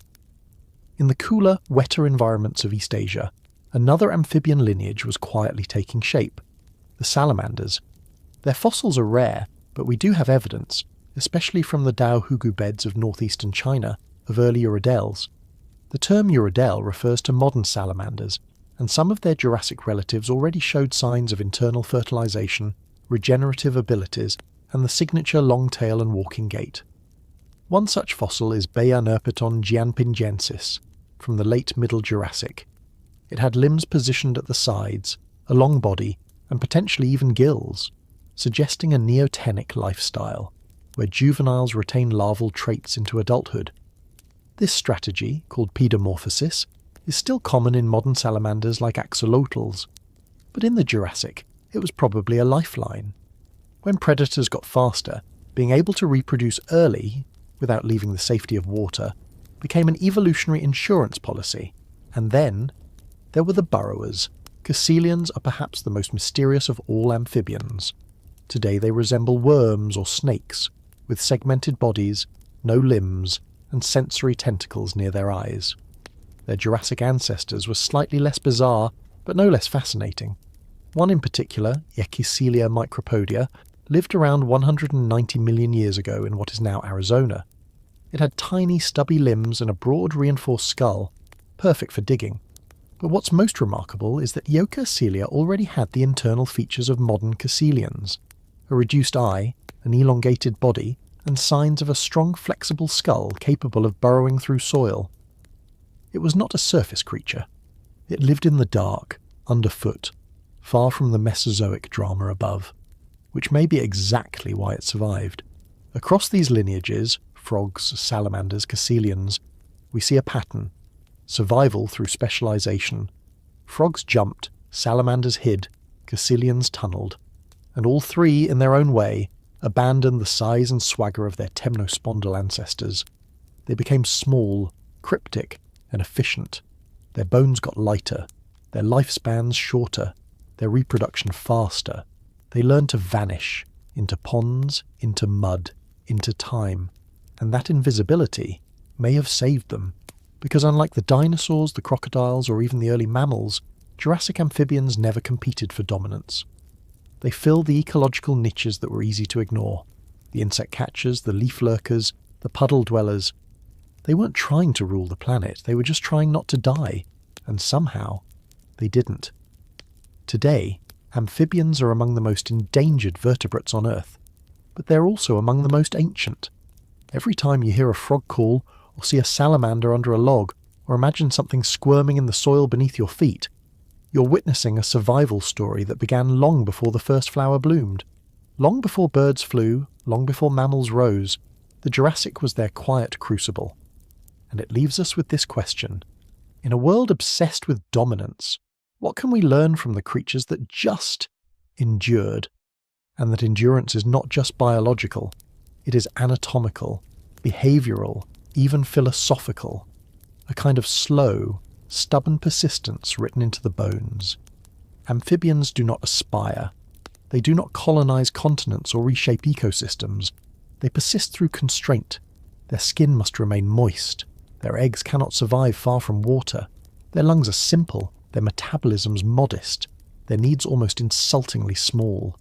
In the cooler, wetter environments of East Asia, another amphibian lineage was quietly taking shape: the salamanders. Their fossils are rare, but we do have evidence, especially from the Daohugu beds of northeastern China, of early urodels. The term urodel refers to modern salamanders, and some of their Jurassic relatives already showed signs of internal fertilization, regenerative abilities, and the signature long tail and walking gait. One such fossil is Beanerpeton jianpingensis, from the late Middle Jurassic. It had limbs positioned at the sides, a long body, and potentially even gills, suggesting a neotenic lifestyle, where juveniles retain larval traits into adulthood. This strategy, called pedomorphosis, is still common in modern salamanders like axolotls, but in the Jurassic, it was probably a lifeline. When predators got faster, being able to reproduce early, without leaving the safety of water, became an evolutionary insurance policy. And then, there were the burrowers. Caecilians are perhaps the most mysterious of all amphibians. Today they resemble worms or snakes, with segmented bodies, no limbs, and sensory tentacles near their eyes. Their Jurassic ancestors were slightly less bizarre, but no less fascinating. One in particular, Echecelia micropodia, lived around 190 million years ago in what is now Arizona. It had tiny, stubby limbs and a broad, reinforced skull, perfect for digging. But what's most remarkable is that Echecelia already had the internal features of modern caecilians: a reduced eye, an elongated body, and signs of a strong, flexible skull capable of burrowing through soil. It was not a surface creature. It lived in the dark, underfoot, far from the Mesozoic drama above, which may be exactly why it survived. Across these lineages, frogs, salamanders, caecilians, we see a pattern: survival through specialization. Frogs jumped, salamanders hid, caecilians tunneled, and all three, in their own way, abandoned the size and swagger of their temnospondyl ancestors. They became small, cryptic, and efficient. Their bones got lighter, their lifespans shorter, their reproduction faster. They learned to vanish, into ponds, into mud, into time. And that invisibility may have saved them, because unlike the dinosaurs, the crocodiles, or even the early mammals, Jurassic amphibians never competed for dominance. They fill the ecological niches that were easy to ignore. The insect catchers, the leaf lurkers, the puddle dwellers. They weren't trying to rule the planet, they were just trying not to die. And somehow, they didn't. Today, amphibians are among the most endangered vertebrates on Earth, but they're also among the most ancient. Every time you hear a frog call, or see a salamander under a log, or imagine something squirming in the soil beneath your feet, you're witnessing a survival story that began long before the first flower bloomed. Long before birds flew, long before mammals rose, the Jurassic was their quiet crucible. And it leaves us with this question. In a world obsessed with dominance, what can we learn from the creatures that just endured? And that endurance is not just biological, it is anatomical, behavioural, even philosophical. A kind of slow, stubborn persistence written into the bones. Amphibians do not aspire. They do not colonize continents or reshape ecosystems. They persist through constraint. Their skin must remain moist. Their eggs cannot survive far from water. Their lungs are simple. Their metabolism's modest. Their needs almost insultingly small.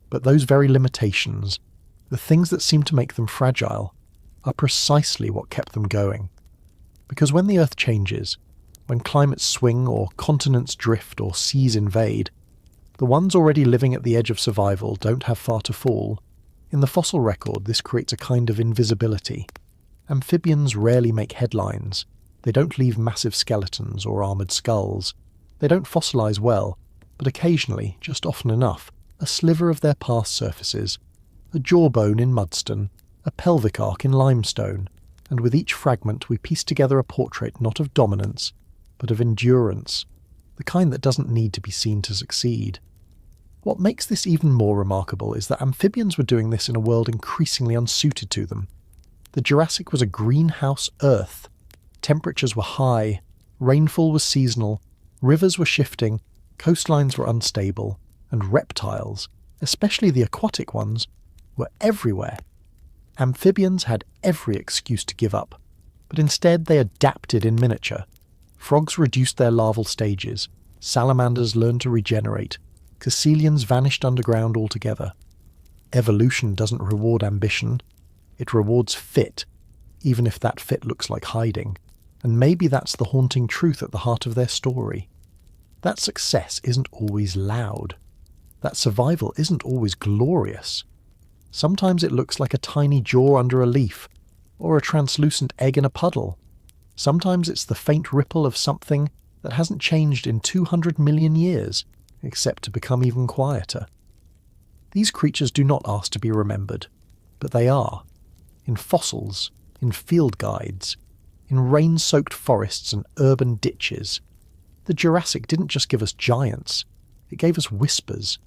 But those very limitations, the things that seem to make them fragile, are precisely what kept them going. Because when the Earth changes, when climates swing or continents drift or seas invade, the ones already living at the edge of survival don't have far to fall. In the fossil record, this creates a kind of invisibility. Amphibians rarely make headlines. They don't leave massive skeletons or armoured skulls. They don't fossilise well, but occasionally, just often enough, a sliver of their past surfaces, a jawbone in mudstone, a pelvic arc in limestone, and with each fragment we piece together a portrait not of dominance, but of endurance, the kind that doesn't need to be seen to succeed. What makes this even more remarkable is that amphibians were doing this in a world increasingly unsuited to them. The Jurassic was a greenhouse Earth. Temperatures were high, rainfall was seasonal, rivers were shifting, coastlines were unstable, and reptiles, especially the aquatic ones, were everywhere. Amphibians had every excuse to give up, but instead they adapted in miniature. Frogs reduced their larval stages, salamanders learned to regenerate, caecilians vanished underground altogether. Evolution doesn't reward ambition, it rewards fit, even if that fit looks like hiding, and maybe that's the haunting truth at the heart of their story. That success isn't always loud. That survival isn't always glorious. Sometimes it looks like a tiny jaw under a leaf, or a translucent egg in a puddle. Sometimes it's the faint ripple of something that hasn't changed in 200 million years, except to become even quieter. These creatures do not ask to be remembered, but they are. In fossils, in field guides, in rain-soaked forests and urban ditches. The Jurassic didn't just give us giants, it gave us whispers,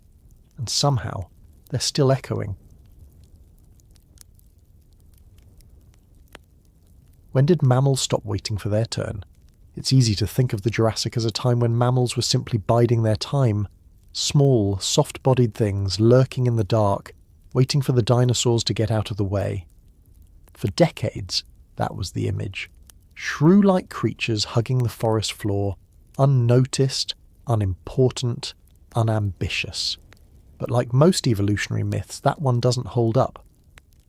and somehow they're still echoing. When did mammals stop waiting for their turn? It's easy to think of the Jurassic as a time when mammals were simply biding their time, small, soft-bodied things lurking in the dark, waiting for the dinosaurs to get out of the way. For decades, that was the image. Shrew-like creatures hugging the forest floor, unnoticed, unimportant, unambitious. But like most evolutionary myths, that one doesn't hold up.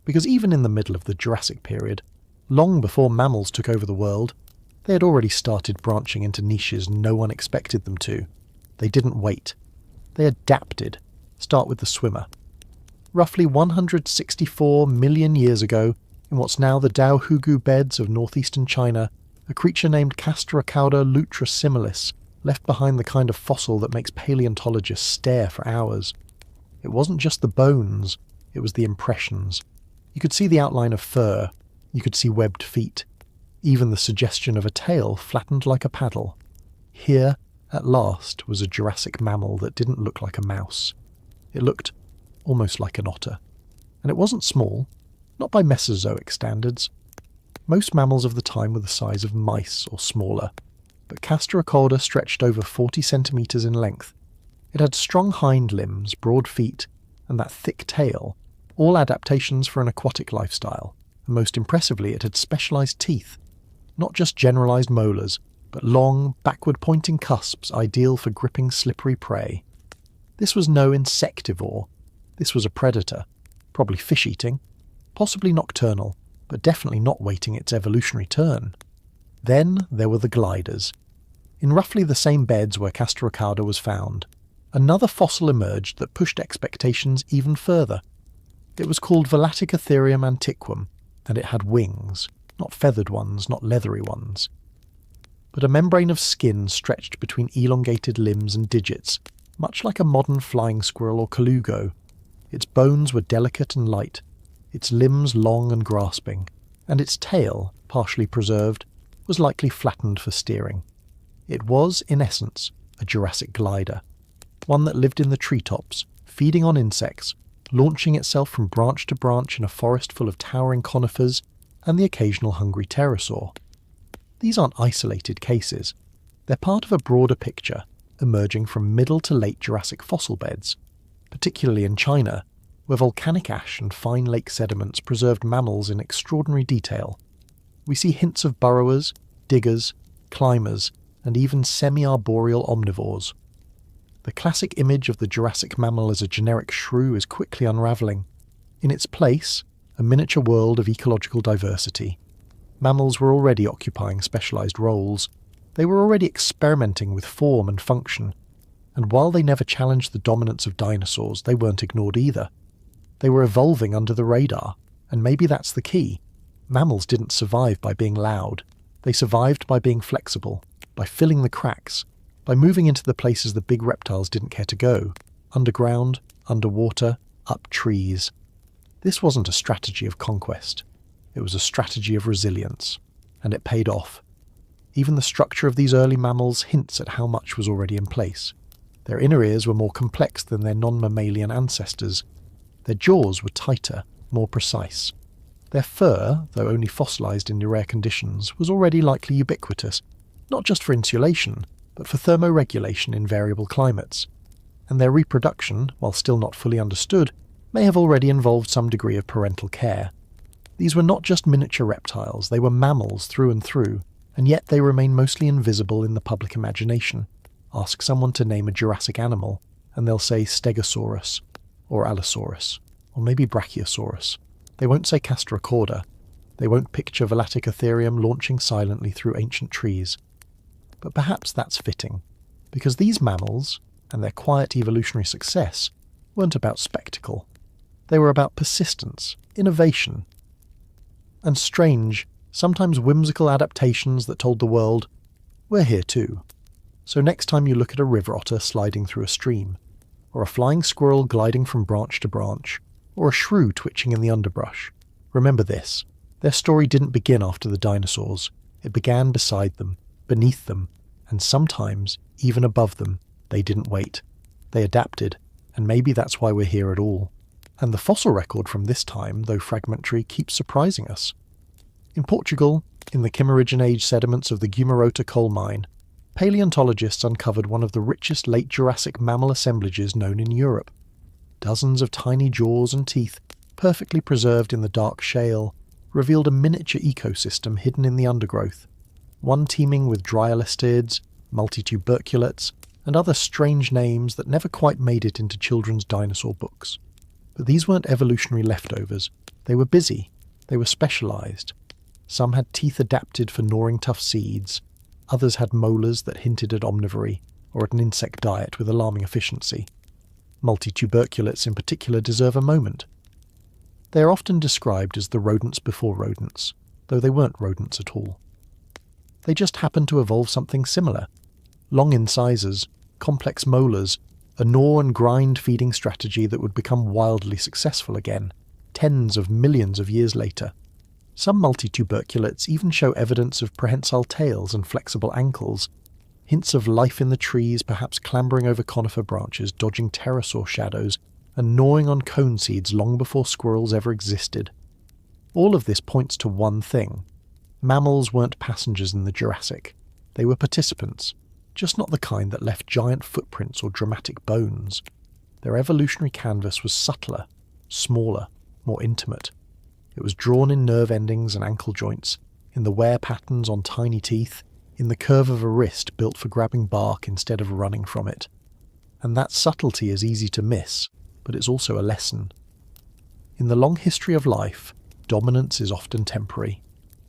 Because even in the middle of the Jurassic Period, long before mammals took over the world, they had already started branching into niches no one expected them to. They didn't wait. They adapted. Start with the swimmer. Roughly 164 million years ago, in what's now the Daohugu beds of northeastern China, a creature named Casteracauda lutrasimilis left behind the kind of fossil that makes paleontologists stare for hours. It wasn't just the bones, it was the impressions. You could see the outline of fur, you could see webbed feet, even the suggestion of a tail flattened like a paddle. Here, at last, was a Jurassic mammal that didn't look like a mouse. It looked almost like an otter. And it wasn't small, not by Mesozoic standards. Most mammals of the time were the size of mice or smaller, but Casteracauda stretched over 40 centimetres in length. It had strong hind limbs, broad feet, and that thick tail, all adaptations for an aquatic lifestyle, and most impressively it had specialised teeth, not just generalised molars, but long, backward-pointing cusps ideal for gripping slippery prey. This was no insectivore. This was a predator, probably fish-eating, possibly nocturnal, but definitely not waiting its evolutionary turn. Then there were the gliders. In roughly the same beds where Castrocada was found, another fossil emerged that pushed expectations even further. It was called Velaticotherium antiquum, and it had wings, not feathered ones, not leathery ones, but a membrane of skin stretched between elongated limbs and digits, much like a modern flying squirrel or colugo. Its bones were delicate and light, its limbs long and grasping, and its tail, partially preserved, was likely flattened for steering. It was, in essence, a Jurassic glider, one that lived in the treetops, feeding on insects, launching itself from branch to branch in a forest full of towering conifers and the occasional hungry pterosaur. These aren't isolated cases. They're part of a broader picture, emerging from middle to late Jurassic fossil beds, particularly in China, where volcanic ash and fine lake sediments preserved mammals in extraordinary detail. We see hints of burrowers, diggers, climbers, and even semi-arboreal omnivores. The classic image of the Jurassic mammal as a generic shrew is quickly unravelling. In its place, a miniature world of ecological diversity. Mammals were already occupying specialised roles. They were already experimenting with form and function. And while they never challenged the dominance of dinosaurs, they weren't ignored either. They were evolving under the radar, and maybe that's the key. Mammals didn't survive by being loud. They survived by being flexible, by filling the cracks, by moving into the places the big reptiles didn't care to go, underground, underwater, up trees. This wasn't a strategy of conquest. It was a strategy of resilience, and it paid off. Even the structure of these early mammals hints at how much was already in place. Their inner ears were more complex than their non-mammalian ancestors. Their jaws were tighter, more precise. Their fur, though only fossilised in rare conditions, was already likely ubiquitous, not just for insulation, but for thermoregulation in variable climates. And their reproduction, while still not fully understood, may have already involved some degree of parental care. These were not just miniature reptiles, they were mammals through and through, and yet they remain mostly invisible in the public imagination. Ask someone to name a Jurassic animal, and they'll say Stegosaurus, or Allosaurus, or maybe Brachiosaurus. They won't say Castrocada. They won't picture Velaticotherium launching silently through ancient trees. But perhaps that's fitting, because these mammals, and their quiet evolutionary success, weren't about spectacle. They were about persistence, innovation, and strange, sometimes whimsical adaptations that told the world, we're here too. So next time you look at a river otter sliding through a stream, or a flying squirrel gliding from branch to branch, or a shrew twitching in the underbrush, remember this: their story didn't begin after the dinosaurs. It began beside them, beneath them, and sometimes even above them. They didn't wait. They adapted, and maybe that's why we're here at all. And the fossil record from this time, though fragmentary, keeps surprising us. In Portugal, in the Kimmeridgian Age sediments of the Guimarota coal mine, paleontologists uncovered one of the richest late Jurassic mammal assemblages known in Europe. Dozens of tiny jaws and teeth, perfectly preserved in the dark shale, revealed a miniature ecosystem hidden in the undergrowth, one teeming with dryalistids, multituberculates, and other strange names that never quite made it into children's dinosaur books. But these weren't evolutionary leftovers. They were busy. They were specialised. Some had teeth adapted for gnawing tough seeds. Others had molars that hinted at omnivory, or at an insect diet with alarming efficiency. Multituberculates in particular deserve a moment. They are often described as the rodents before rodents, though they weren't rodents at all. They just happened to evolve something similar. Long incisors, complex molars, a gnaw and grind feeding strategy that would become wildly successful again, tens of millions of years later. Some multituberculates even show evidence of prehensile tails and flexible ankles, hints of life in the trees, perhaps clambering over conifer branches, dodging pterosaur shadows, and gnawing on cone seeds long before squirrels ever existed. All of this points to one thing. Mammals weren't passengers in the Jurassic. They were participants, just not the kind that left giant footprints or dramatic bones. Their evolutionary canvas was subtler, smaller, more intimate. It was drawn in nerve endings and ankle joints, in the wear patterns on tiny teeth, in the curve of a wrist built for grabbing bark instead of running from it. and that subtlety is easy to miss, but it's also a lesson. In the long history of life, dominance is often temporary.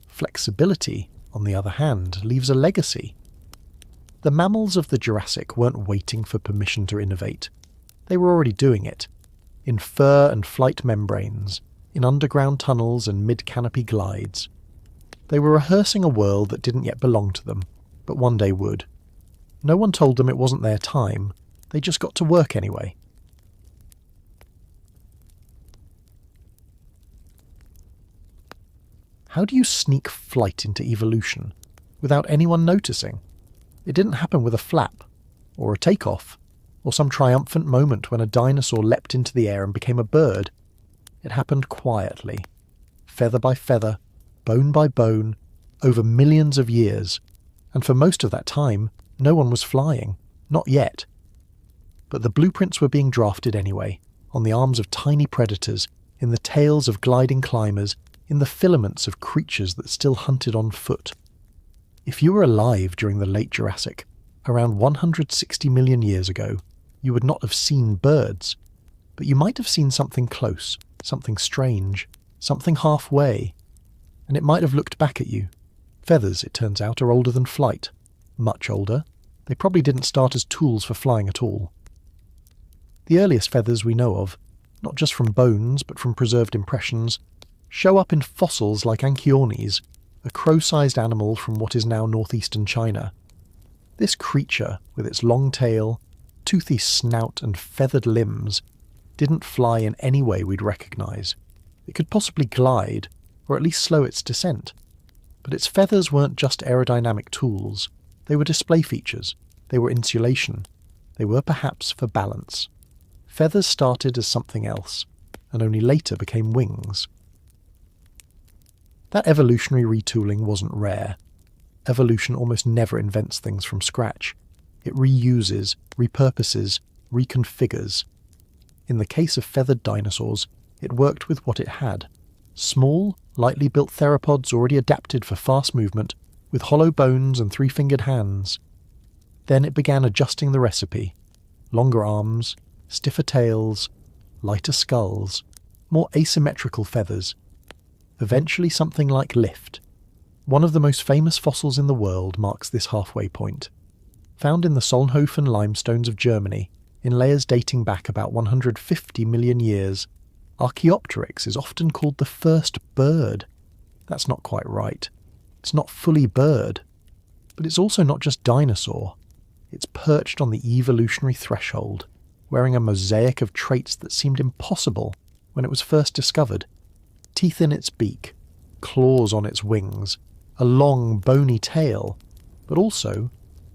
Flexibility, on the other hand, leaves a legacy. The mammals of the Jurassic weren't waiting for permission to innovate. They were already doing it. In fur and flight membranes, in underground tunnels and mid-canopy glides. They were rehearsing a world that didn't yet belong to them, but one day would. No one told them it wasn't their time. They just got to work anyway. How do you sneak flight into evolution without anyone noticing? It didn't happen with a flap, or a takeoff, or some triumphant moment when a dinosaur leapt into the air and became a bird. It happened quietly, feather by feather, bone by bone, over millions of years, and for most of that time, no one was flying, not yet. But the blueprints were being drafted anyway, on the arms of tiny predators, in the tails of gliding climbers, in the filaments of creatures that still hunted on foot. If you were alive during the late Jurassic, around 160 million years ago, you would not have seen birds, but you might have seen something close, something strange, something halfway, and it might have looked back at you. Feathers, it turns out, are older than flight. Much older. They probably didn't start as tools for flying at all. The earliest feathers we know of, not just from bones but from preserved impressions, show up in fossils like Anchiornis, a crow-sized animal from what is now northeastern China. This creature, with its long tail, toothy snout and feathered limbs, didn't fly in any way we'd recognise. It could possibly glide, or at least slow its descent. But its feathers weren't just aerodynamic tools. They were display features. They were insulation. They were perhaps for balance. Feathers started as something else, and only later became wings. That evolutionary retooling wasn't rare. Evolution almost never invents things from scratch. It reuses, repurposes, reconfigures. In the case of feathered dinosaurs, it worked with what it had. Small, lightly built theropods already adapted for fast movement, with hollow bones and three-fingered hands. Then it began adjusting the recipe. Longer arms, stiffer tails, lighter skulls, more asymmetrical feathers. Eventually something like lift. One of the most famous fossils in the world marks this halfway point. Found in the Solnhofen limestones of Germany, in layers dating back about 150 million years, Archaeopteryx is often called the first bird. That's not quite right. It's not fully bird. But it's also not just dinosaur. It's perched on the evolutionary threshold, wearing a mosaic of traits that seemed impossible when it was first discovered. Teeth in its beak, claws on its wings, a long bony tail, but also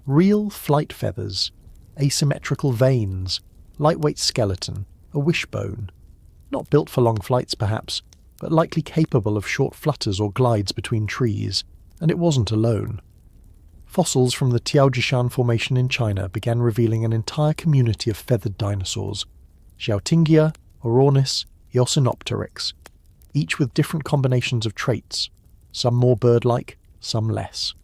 real flight feathers, asymmetrical veins, lightweight skeleton, a wishbone. Not built for long flights perhaps, but likely capable of short flutters or glides between trees, and it wasn't alone. Fossils from the Tiaojishan Formation in China began revealing an entire community of feathered dinosaurs, Xiaotingia, Orornis, Eosinopteryx, each with different combinations of traits, some more bird-like, some less.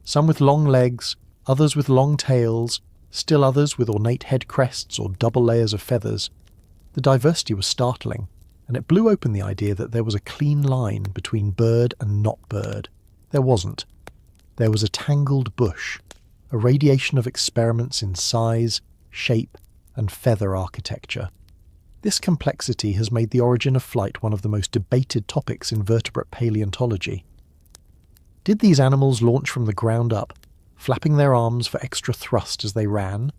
Some with long legs, others with long tails, still others with ornate head crests or double layers of feathers. The diversity was startling, and it blew open the idea that there was a clean line between bird and not bird. There wasn't. There was a tangled bush, a radiation of experiments in size, shape, and feather architecture. This complexity has made the origin of flight one of the most debated topics in vertebrate paleontology. Did these animals launch from the ground up, flapping their arms for extra thrust as they ran?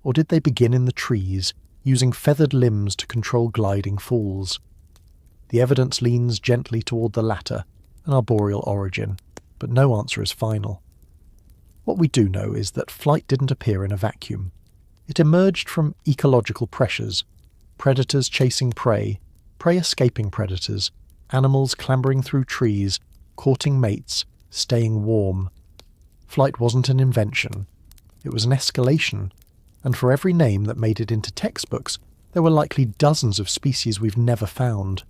Or did they begin in the trees, using feathered limbs to control gliding falls? The evidence leans gently toward the latter, an arboreal origin, but no answer is final. What we do know is that flight didn't appear in a vacuum. It emerged from ecological pressures, predators chasing prey, prey escaping predators, animals clambering through trees, courting mates, staying warm. Flight wasn't an invention. It was an escalation, and for every name that made it into textbooks, there were likely dozens of species we've never found.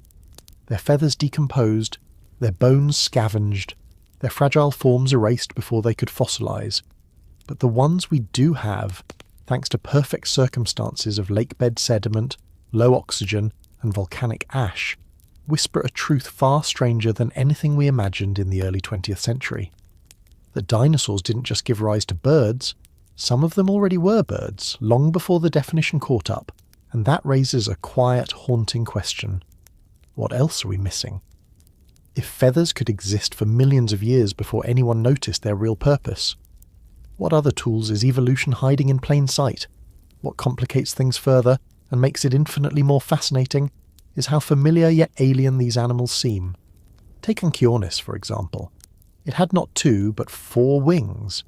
Their feathers decomposed, their bones scavenged, their fragile forms erased before they could fossilise. But the ones we do have, thanks to perfect circumstances of lakebed sediment, low oxygen, and volcanic ash, whisper a truth far stranger than anything we imagined in the early 20th century. That dinosaurs didn't just give rise to birds, some of them already were birds, long before the definition caught up, and that raises a quiet, haunting question. What else are we missing? If feathers could exist for millions of years before anyone noticed their real purpose, what other tools is evolution hiding in plain sight? What complicates things further and makes it infinitely more fascinating is how familiar yet alien these animals seem. Take Anchiornis, for example. It had not 2, but 4 wings.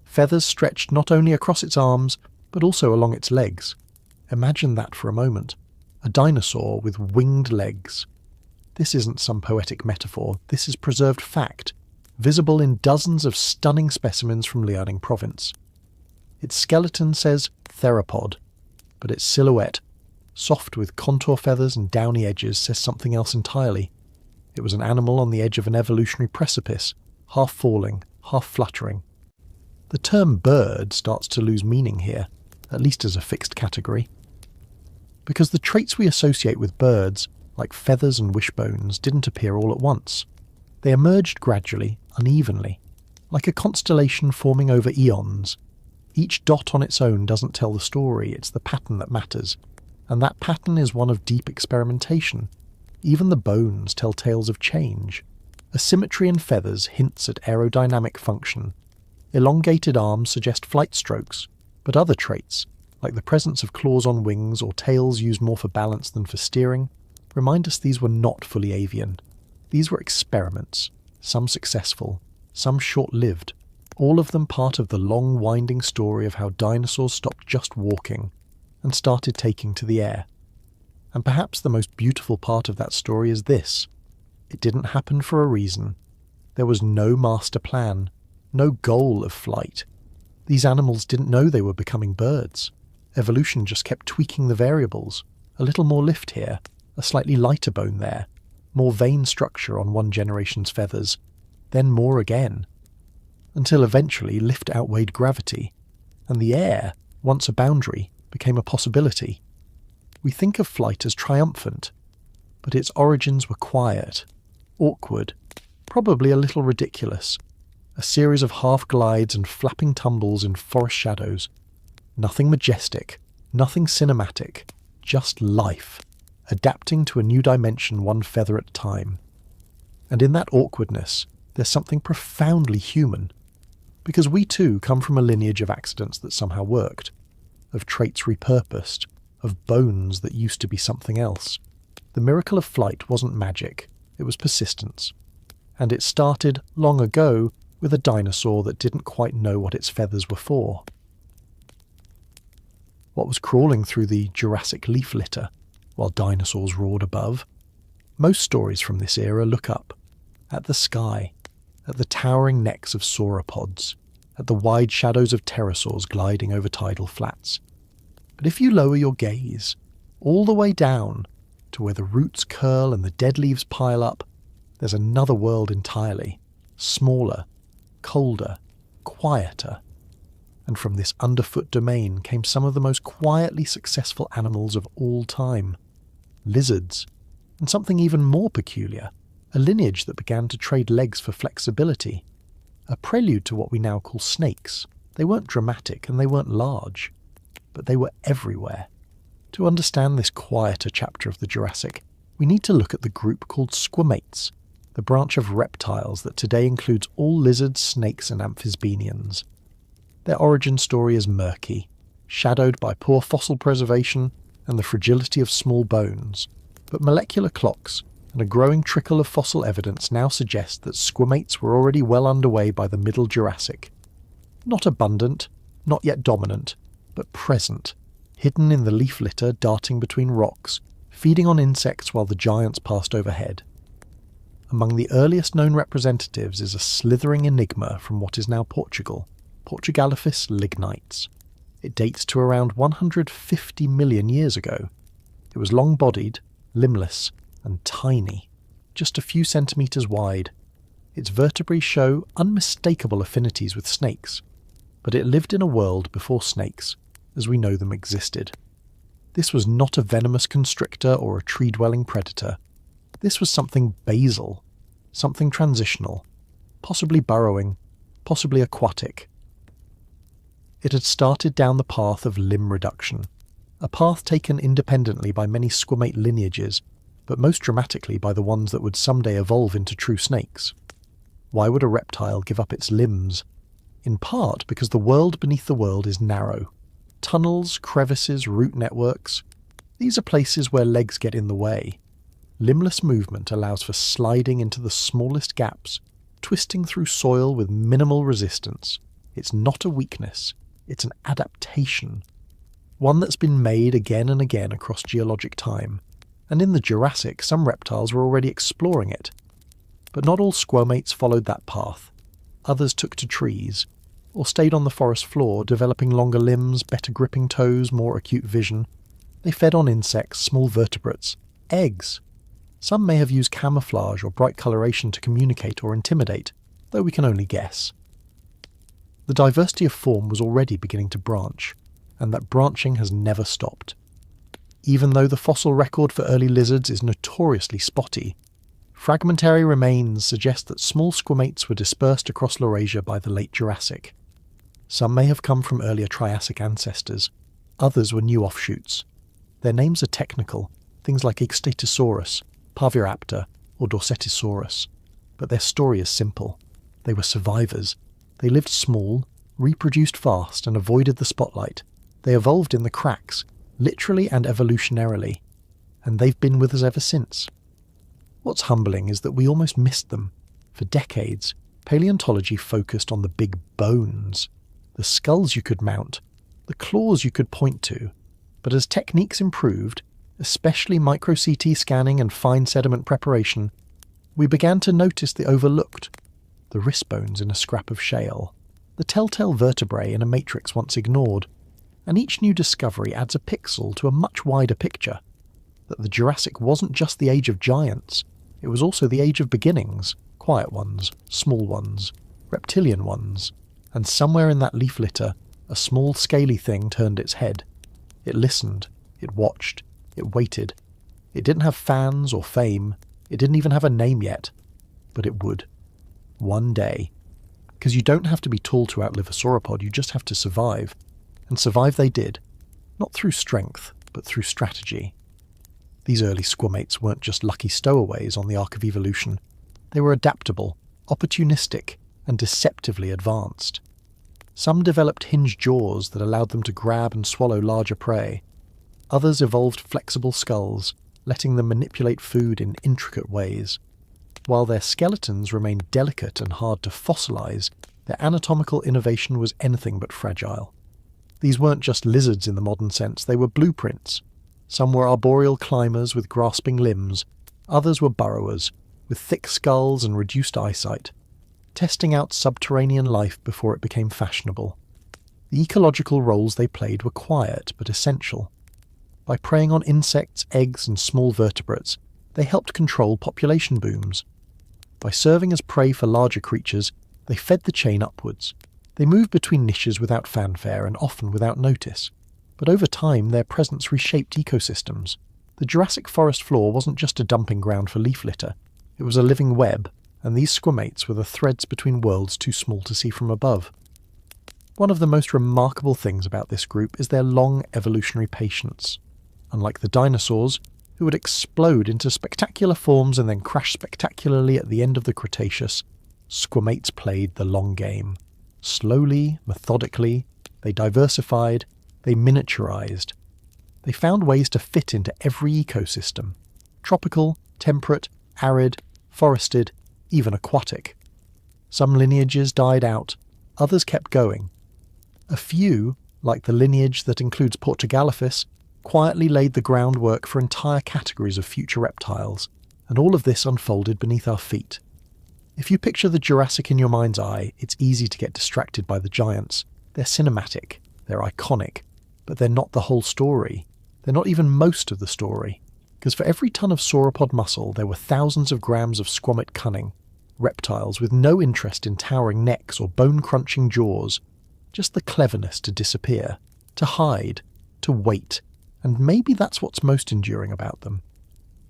Feathers stretched not only across its arms, but also along its legs. Imagine that for a moment. A dinosaur with winged legs. This isn't some poetic metaphor, this is preserved fact, visible in dozens of stunning specimens from Liaoning province. Its skeleton says theropod, but its silhouette, soft with contour feathers and downy edges, says something else entirely. It was an animal on the edge of an evolutionary precipice, half falling, half fluttering. The term bird starts to lose meaning here, at least as a fixed category. Because the traits we associate with birds, like feathers and wishbones, didn't appear all at once. They emerged gradually, unevenly, like a constellation forming over eons. Each dot on its own doesn't tell the story, it's the pattern that matters. And that pattern is one of deep experimentation. Even the bones tell tales of change. Asymmetry in feathers hints at aerodynamic function. Elongated arms suggest flight strokes, but other traits, like the presence of claws on wings or tails used more for balance than for steering, remind us these were not fully avian. These were experiments, some successful, some short-lived, all of them part of the long winding story of how dinosaurs stopped just walking and started taking to the air. And perhaps the most beautiful part of that story is this. It didn't happen for a reason. There was no master plan, no goal of flight. These animals didn't know they were becoming birds. Evolution just kept tweaking the variables. A little more lift here, a slightly lighter bone there, more vein structure on one generation's feathers, then more again. Until eventually lift outweighed gravity, and the air, once a boundary, became a possibility. We think of flight as triumphant, but its origins were quiet, awkward, probably a little ridiculous. A series of half-glides and flapping tumbles in forest shadows. Nothing majestic, nothing cinematic, just life, adapting to a new dimension one feather at a time. And in that awkwardness, there's something profoundly human. Because we too come from a lineage of accidents that somehow worked, of traits repurposed, of bones that used to be something else. The miracle of flight wasn't magic, it was persistence. And it started, long ago, with a dinosaur that didn't quite know what its feathers were for. What was crawling through the Jurassic leaf litter, while dinosaurs roared above? Most stories from this era look up, at the sky, at the towering necks of sauropods, at the wide shadows of pterosaurs gliding over tidal flats. But if you lower your gaze, all the way down, to where the roots curl and the dead leaves pile up, there's another world entirely, smaller, colder, quieter. And from this underfoot domain came some of the most quietly successful animals of all time. Lizards, and something even more peculiar, a lineage that began to trade legs for flexibility. A prelude to what we now call snakes. They weren't dramatic and they weren't large, but they were everywhere. To understand this quieter chapter of the Jurassic, we need to look at the group called squamates, the branch of reptiles that today includes all lizards, snakes and amphisbaenians. Their origin story is murky, shadowed by poor fossil preservation and the fragility of small bones, but molecular clocks and a growing trickle of fossil evidence now suggest that squamates were already well underway by the Middle Jurassic. Not abundant, not yet dominant, but present, hidden in the leaf litter darting between rocks, feeding on insects while the giants passed overhead. Among the earliest known representatives is a slithering enigma from what is now Portugal, Portugalophis lignites. It dates to around 150 million years ago. It was long-bodied, limbless, and tiny, just a few centimetres wide. Its vertebrae show unmistakable affinities with snakes, but it lived in a world before snakes, as we know them existed. This was not a venomous constrictor or a tree-dwelling predator. This was something basal, something transitional, possibly burrowing, possibly aquatic. It had started down the path of limb reduction, a path taken independently by many squamate lineages, but most dramatically by the ones that would someday evolve into true snakes. Why would a reptile give up its limbs? In part because the world beneath the world is narrow. Tunnels, crevices, root networks. These are places where legs get in the way. Limbless movement allows for sliding into the smallest gaps, twisting through soil with minimal resistance. It's not a weakness, it's an adaptation. One that's been made again and again across geologic time. And in the Jurassic, some reptiles were already exploring it. But not all squamates followed that path. Others took to trees, or stayed on the forest floor, developing longer limbs, better gripping toes, more acute vision. They fed on insects, small vertebrates, eggs. Some may have used camouflage or bright coloration to communicate or intimidate, though we can only guess. The diversity of form was already beginning to branch, and that branching has never stopped. Even though the fossil record for early lizards is notoriously spotty, fragmentary remains suggest that small squamates were dispersed across Laurasia by the late Jurassic. Some may have come from earlier Triassic ancestors, others were new offshoots. Their names are technical, things like Stegosaurus, Parviraptor, or Dorsetisaurus, but their story is simple. They were survivors. They lived small, reproduced fast, and avoided the spotlight. They evolved in the cracks, literally and evolutionarily, and they've been with us ever since. What's humbling is that we almost missed them. For decades, paleontology focused on the big bones, the skulls you could mount, the claws you could point to, but as techniques improved, especially micro-CT scanning and fine sediment preparation, we began to notice the overlooked, the wrist bones in a scrap of shale, the telltale vertebrae in a matrix once ignored, and each new discovery adds a pixel to a much wider picture, that the Jurassic wasn't just the age of giants, it was also the age of beginnings, quiet ones, small ones, reptilian ones, and somewhere in that leaf litter, a small scaly thing turned its head. It listened, it watched, it waited. It didn't have fans or fame, it didn't even have a name yet, but it would. One day. Because you don't have to be tall to outlive a sauropod, you just have to survive. And survive they did, not through strength, but through strategy. These early squamates weren't just lucky stowaways on the arc of evolution. They were adaptable, opportunistic, and deceptively advanced. Some developed hinged jaws that allowed them to grab and swallow larger prey. Others evolved flexible skulls, letting them manipulate food in intricate ways. While their skeletons remained delicate and hard to fossilize, their anatomical innovation was anything but fragile. These weren't just lizards in the modern sense, they were blueprints. Some were arboreal climbers with grasping limbs, others were burrowers, with thick skulls and reduced eyesight, testing out subterranean life before it became fashionable. The ecological roles they played were quiet but essential. By preying on insects, eggs, and small vertebrates, they helped control population booms. By serving as prey for larger creatures, they fed the chain upwards. They moved between niches without fanfare and often without notice. But over time, their presence reshaped ecosystems. The Jurassic forest floor wasn't just a dumping ground for leaf litter. It was a living web, and these squamates were the threads between worlds too small to see from above. One of the most remarkable things about this group is their long evolutionary patience. Unlike the dinosaurs, who would explode into spectacular forms and then crash spectacularly at the end of the Cretaceous, squamates played the long game. Slowly, methodically, they diversified, they miniaturized. They found ways to fit into every ecosystem. Tropical, temperate, arid, forested, even aquatic. Some lineages died out, others kept going. A few, like the lineage that includes Portugalophis, quietly laid the groundwork for entire categories of future reptiles, and all of this unfolded beneath our feet. If you picture the Jurassic in your mind's eye, it's easy to get distracted by the giants. They're cinematic, they're iconic, but they're not the whole story. They're not even most of the story. Because for every ton of sauropod muscle, there were thousands of grams of squamate cunning. Reptiles with no interest in towering necks or bone-crunching jaws, just the cleverness to disappear. to hide, to wait, and maybe that's what's most enduring about them.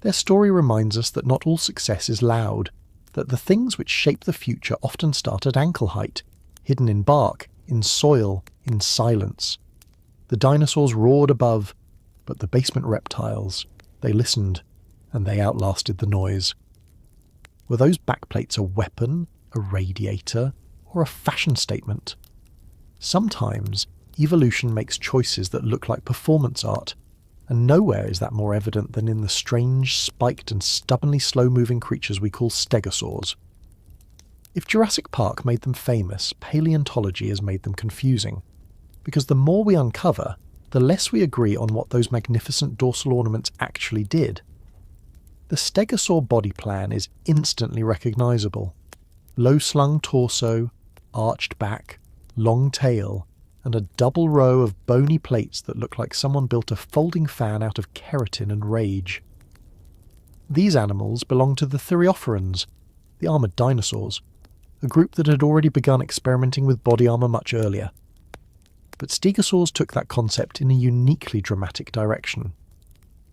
Their story reminds us that not all success is loud, that the things which shape the future often start at ankle height, hidden in bark, in soil, in silence. The dinosaurs roared above, but the basement reptiles, they listened, and they outlasted the noise. Were those backplates a weapon, a radiator, or a fashion statement? Sometimes, evolution makes choices that look like performance art, and nowhere is that more evident than in the strange, spiked and stubbornly slow-moving creatures we call stegosaurs. If Jurassic Park made them famous, paleontology has made them confusing, because the more we uncover, the less we agree on what those magnificent dorsal ornaments actually did. The stegosaur body plan is instantly recognisable. Low-slung torso, arched back, long tail, and a double row of bony plates that look like someone built a folding fan out of keratin and rage. These animals belong to the Thyreophorans, the armoured dinosaurs, a group that had already begun experimenting with body armour much earlier. But stegosaurs took that concept in a uniquely dramatic direction.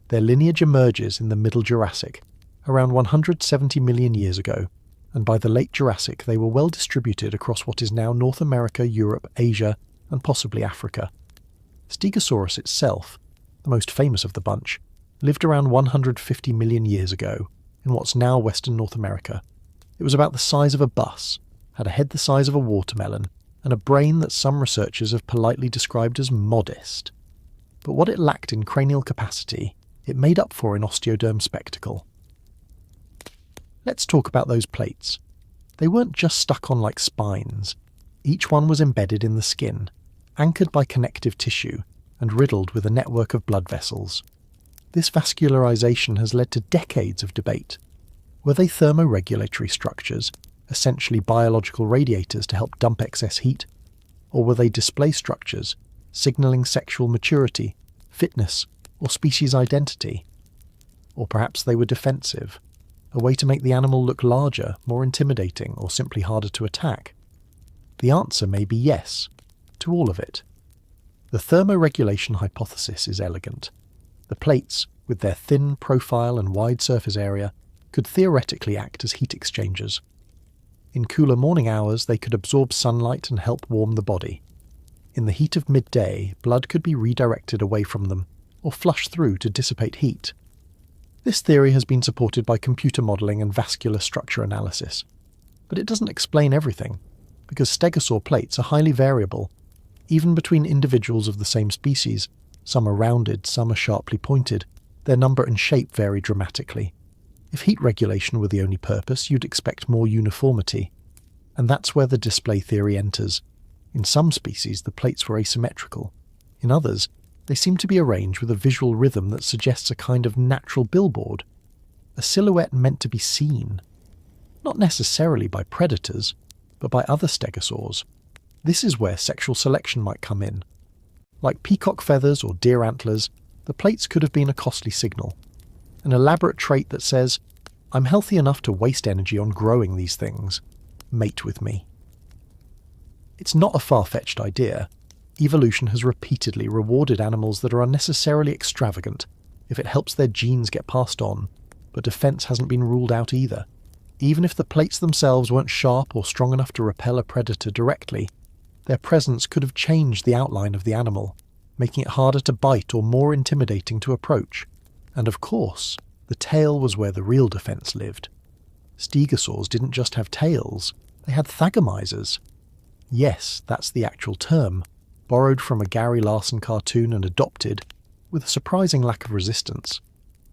Their lineage emerges in the Middle Jurassic, around 170 million years ago, and by the late Jurassic they were well distributed across what is now North America, Europe, Asia, and possibly Africa. Stegosaurus itself, the most famous of the bunch, lived around 150 million years ago, in what's now Western North America. It was about the size of a bus, had a head the size of a watermelon, and a brain that some researchers have politely described as modest. But what it lacked in cranial capacity, it made up for in osteoderm spectacle. Let's talk about those plates. They weren't just stuck on like spines. Each one was embedded in the skin, anchored by connective tissue and riddled with a network of blood vessels. This vascularization has led to decades of debate. Were they thermoregulatory structures, essentially biological radiators to help dump excess heat? Or were they display structures, signalling sexual maturity, fitness, or species identity? Or perhaps they were defensive, a way to make the animal look larger, more intimidating, or simply harder to attack? The answer may be yes, to all of it. The thermoregulation hypothesis is elegant. The plates, with their thin profile and wide surface area, could theoretically act as heat exchangers. In cooler morning hours, they could absorb sunlight and help warm the body. In the heat of midday, blood could be redirected away from them, or flushed through to dissipate heat. This theory has been supported by computer modelling and vascular structure analysis. But it doesn't explain everything, because stegosaur plates are highly variable. Even between individuals of the same species, some are rounded, some are sharply pointed, their number and shape vary dramatically. If heat regulation were the only purpose, you'd expect more uniformity. And that's where the display theory enters. In some species, the plates were asymmetrical. In others, they seem to be arranged with a visual rhythm that suggests a kind of natural billboard, a silhouette meant to be seen, not necessarily by predators, but by other stegosaurs. This is where sexual selection might come in. Like peacock feathers or deer antlers, the plates could have been a costly signal, an elaborate trait that says, "I'm healthy enough to waste energy on growing these things. Mate with me." It's not a far-fetched idea. Evolution has repeatedly rewarded animals that are unnecessarily extravagant if it helps their genes get passed on, but defense hasn't been ruled out either. Even if the plates themselves weren't sharp or strong enough to repel a predator directly, their presence could have changed the outline of the animal, making it harder to bite or more intimidating to approach. And of course, the tail was where the real defense lived. Stegosaurs didn't just have tails, they had thagomizers. Yes, that's the actual term, borrowed from a Gary Larson cartoon and adopted, with a surprising lack of resistance,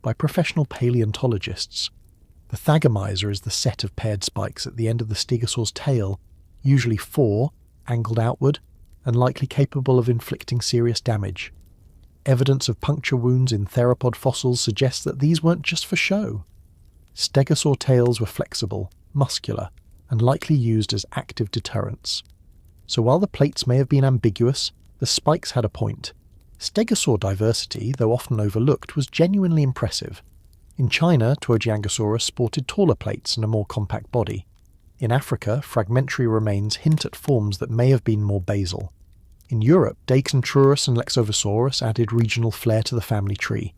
by professional paleontologists. The thagomizer is the set of paired spikes at the end of the stegosaur's tail, usually 4, angled outward, and likely capable of inflicting serious damage. Evidence of puncture wounds in theropod fossils suggests that these weren't just for show. Stegosaur tails were flexible, muscular, and likely used as active deterrents. So while the plates may have been ambiguous, the spikes had a point. Stegosaur diversity, though often overlooked, was genuinely impressive. In China, Tuojiangosaurus sported taller plates and a more compact body. In Africa, fragmentary remains hint at forms that may have been more basal. In Europe, Decentrurus and Lexovisaurus added regional flair to the family tree.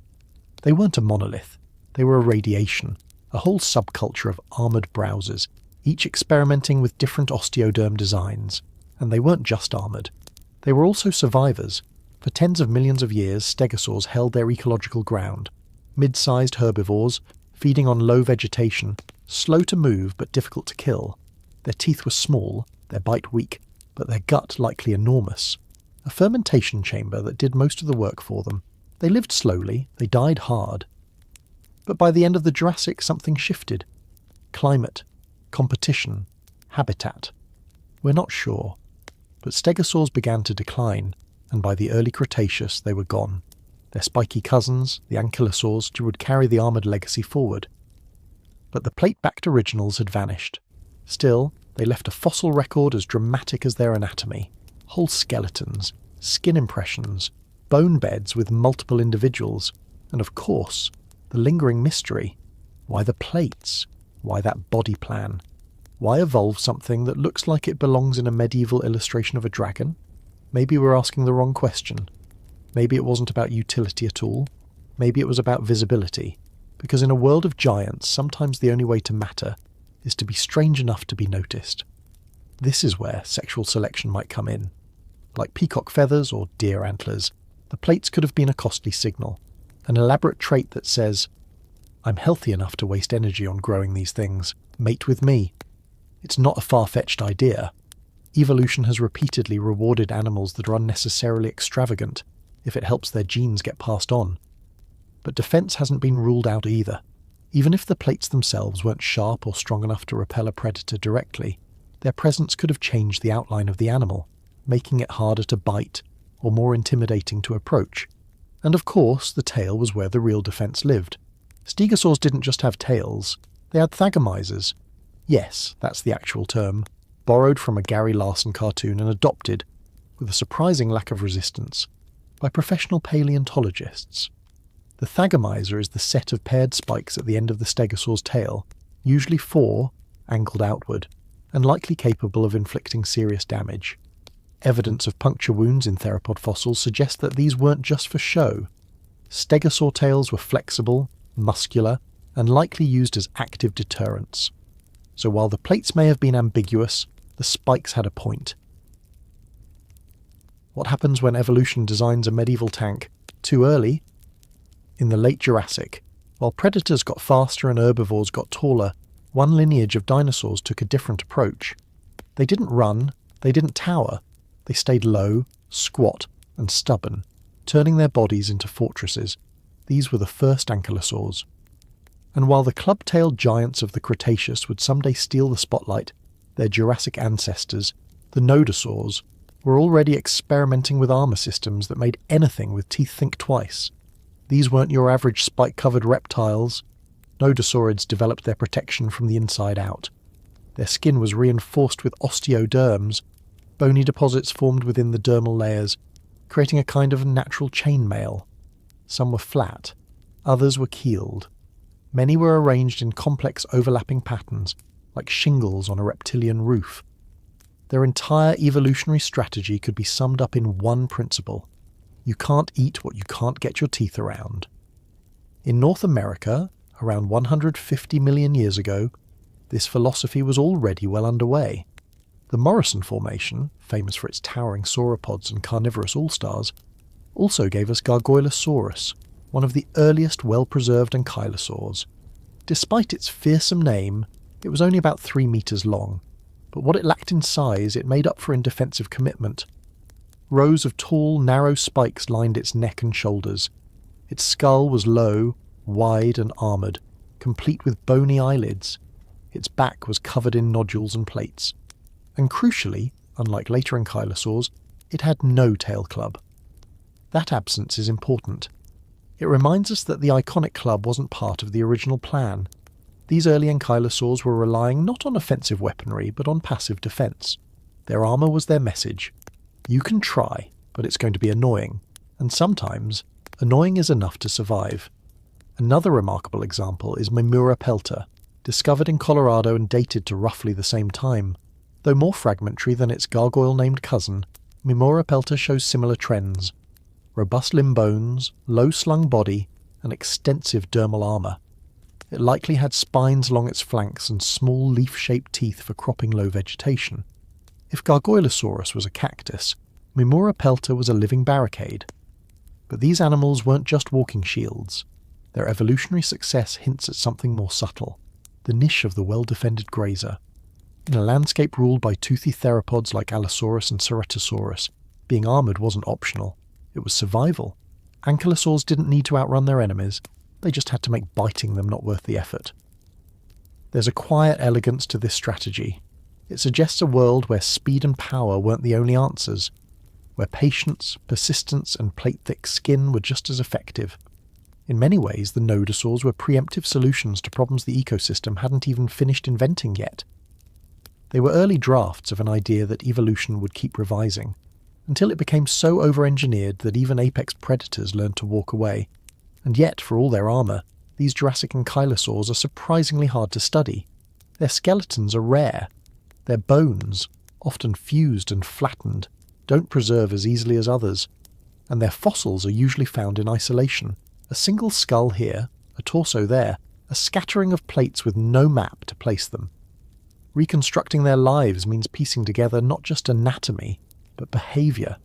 They weren't a monolith, they were a radiation, a whole subculture of armoured browsers, each experimenting with different osteoderm designs. And they weren't just armoured. They were also survivors. For tens of millions of years, stegosaurs held their ecological ground. Mid-sized herbivores, feeding on low vegetation, slow to move but difficult to kill. Their teeth were small, their bite weak, but their gut likely enormous. A fermentation chamber that did most of the work for them. They lived slowly, they died hard. But by the end of the Jurassic, something shifted. Climate, competition, habitat. We're not sure. But stegosaurs began to decline, and by the early Cretaceous they were gone. Their spiky cousins, the ankylosaurs, would carry the armoured legacy forward. But the plate-backed originals had vanished. Still, they left a fossil record as dramatic as their anatomy. Whole skeletons, skin impressions, bone beds with multiple individuals, and of course, the lingering mystery. Why the plates? Why that body plan? Why evolve something that looks like it belongs in a medieval illustration of a dragon? Maybe we're asking the wrong question. Maybe it wasn't about utility at all. Maybe it was about visibility. Because in a world of giants, sometimes the only way to matter is to be strange enough to be noticed. This is where sexual selection might come in. Like peacock feathers or deer antlers, the plates could have been a costly signal, an elaborate trait that says, I'm healthy enough to waste energy on growing these things. Mate with me. It's not a far-fetched idea. Evolution has repeatedly rewarded animals that are unnecessarily extravagant if it helps their genes get passed on. But defence hasn't been ruled out either. Even if the plates themselves weren't sharp or strong enough to repel a predator directly, their presence could have changed the outline of the animal, making it harder to bite or more intimidating to approach. And of course, the tail was where the real defence lived. Stegosaurs didn't just have tails, they had thagomizers. Yes, that's the actual term, borrowed from a Gary Larson cartoon and adopted, with a surprising lack of resistance, by professional paleontologists. The thagomizer is the set of paired spikes at the end of the stegosaur's tail, usually 4, angled outward, and likely capable of inflicting serious damage. Evidence of puncture wounds in theropod fossils suggests that these weren't just for show. Stegosaur tails were flexible, muscular, and likely used as active deterrents. So while the plates may have been ambiguous, the spikes had a point. What happens when evolution designs a medieval tank too early? In the late Jurassic, while predators got faster and herbivores got taller, one lineage of dinosaurs took a different approach. They didn't run, they didn't tower, they stayed low, squat, and stubborn, turning their bodies into fortresses. These were the first ankylosaurs. And while the club-tailed giants of the Cretaceous would someday steal the spotlight, their Jurassic ancestors, the nodosaurs, were already experimenting with armour systems that made anything with teeth think twice. These weren't your average spike-covered reptiles. Nodosaurids developed their protection from the inside out. Their skin was reinforced with osteoderms, bony deposits formed within the dermal layers, creating a kind of natural chainmail. Some were flat, others were keeled. Many were arranged in complex overlapping patterns, like shingles on a reptilian roof. Their entire evolutionary strategy could be summed up in one principle. You can't eat what you can't get your teeth around. In North America, around 150 million years ago, this philosophy was already well underway. The Morrison Formation, famous for its towering sauropods and carnivorous all-stars, also gave us Gargoylosaurus, one of the earliest well-preserved ankylosaurs. Despite its fearsome name, it was only about 3 meters long, but what it lacked in size it made up for in defensive commitment. Rows of tall, narrow spikes lined its neck and shoulders. Its skull was low, wide and armoured, complete with bony eyelids. Its back was covered in nodules and plates. And crucially, unlike later ankylosaurs, it had no tail club. That absence is important. It reminds us that the iconic club wasn't part of the original plan. These early ankylosaurs were relying not on offensive weaponry, but on passive defence. Their armour was their message. You can try, but it's going to be annoying. And sometimes, annoying is enough to survive. Another remarkable example is Memura pelta, discovered in Colorado and dated to roughly the same time. Though more fragmentary than its gargoyle-named cousin, Mimaurapelta shows similar trends: robust limb bones, low-slung body, and extensive dermal armour. It likely had spines along its flanks and small leaf-shaped teeth for cropping low vegetation. If Gargoylosaurus was a cactus, Mimaurapelta was a living barricade. But these animals weren't just walking shields. Their evolutionary success hints at something more subtle: the niche of the well-defended grazer. In a landscape ruled by toothy theropods like Allosaurus and Ceratosaurus, being armoured wasn't optional. It was survival. Ankylosaurs didn't need to outrun their enemies, they just had to make biting them not worth the effort. There's a quiet elegance to this strategy. It suggests a world where speed and power weren't the only answers, where patience, persistence, and plate-thick skin were just as effective. In many ways, the nodosaurs were preemptive solutions to problems the ecosystem hadn't even finished inventing yet. They were early drafts of an idea that evolution would keep revising, until it became so over-engineered that even apex predators learned to walk away. And yet, for all their armour, these Jurassic ankylosaurs are surprisingly hard to study. Their skeletons are rare. Their bones, often fused and flattened, don't preserve as easily as others, and their fossils are usually found in isolation. A single skull here, a torso there, a scattering of plates with no map to place them. Reconstructing their lives means piecing together not just anatomy, but behaviour.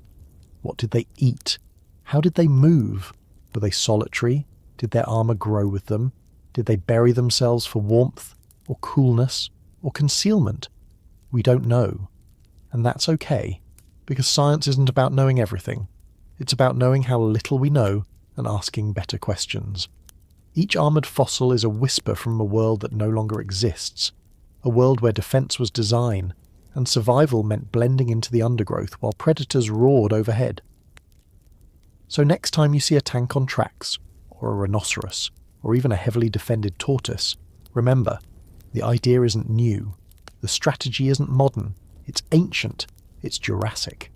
What did they eat? How did they move? Were they solitary? Did their armour grow with them? Did they bury themselves for warmth, or coolness, or concealment? We don't know. And that's okay, because science isn't about knowing everything. It's about knowing how little we know and asking better questions. Each armoured fossil is a whisper from a world that no longer exists, a world where defence was design, and survival meant blending into the undergrowth while predators roared overhead. So next time you see a tank on tracks, or a rhinoceros, or even a heavily defended tortoise, remember, the idea isn't new, the strategy isn't modern, it's ancient, it's Jurassic.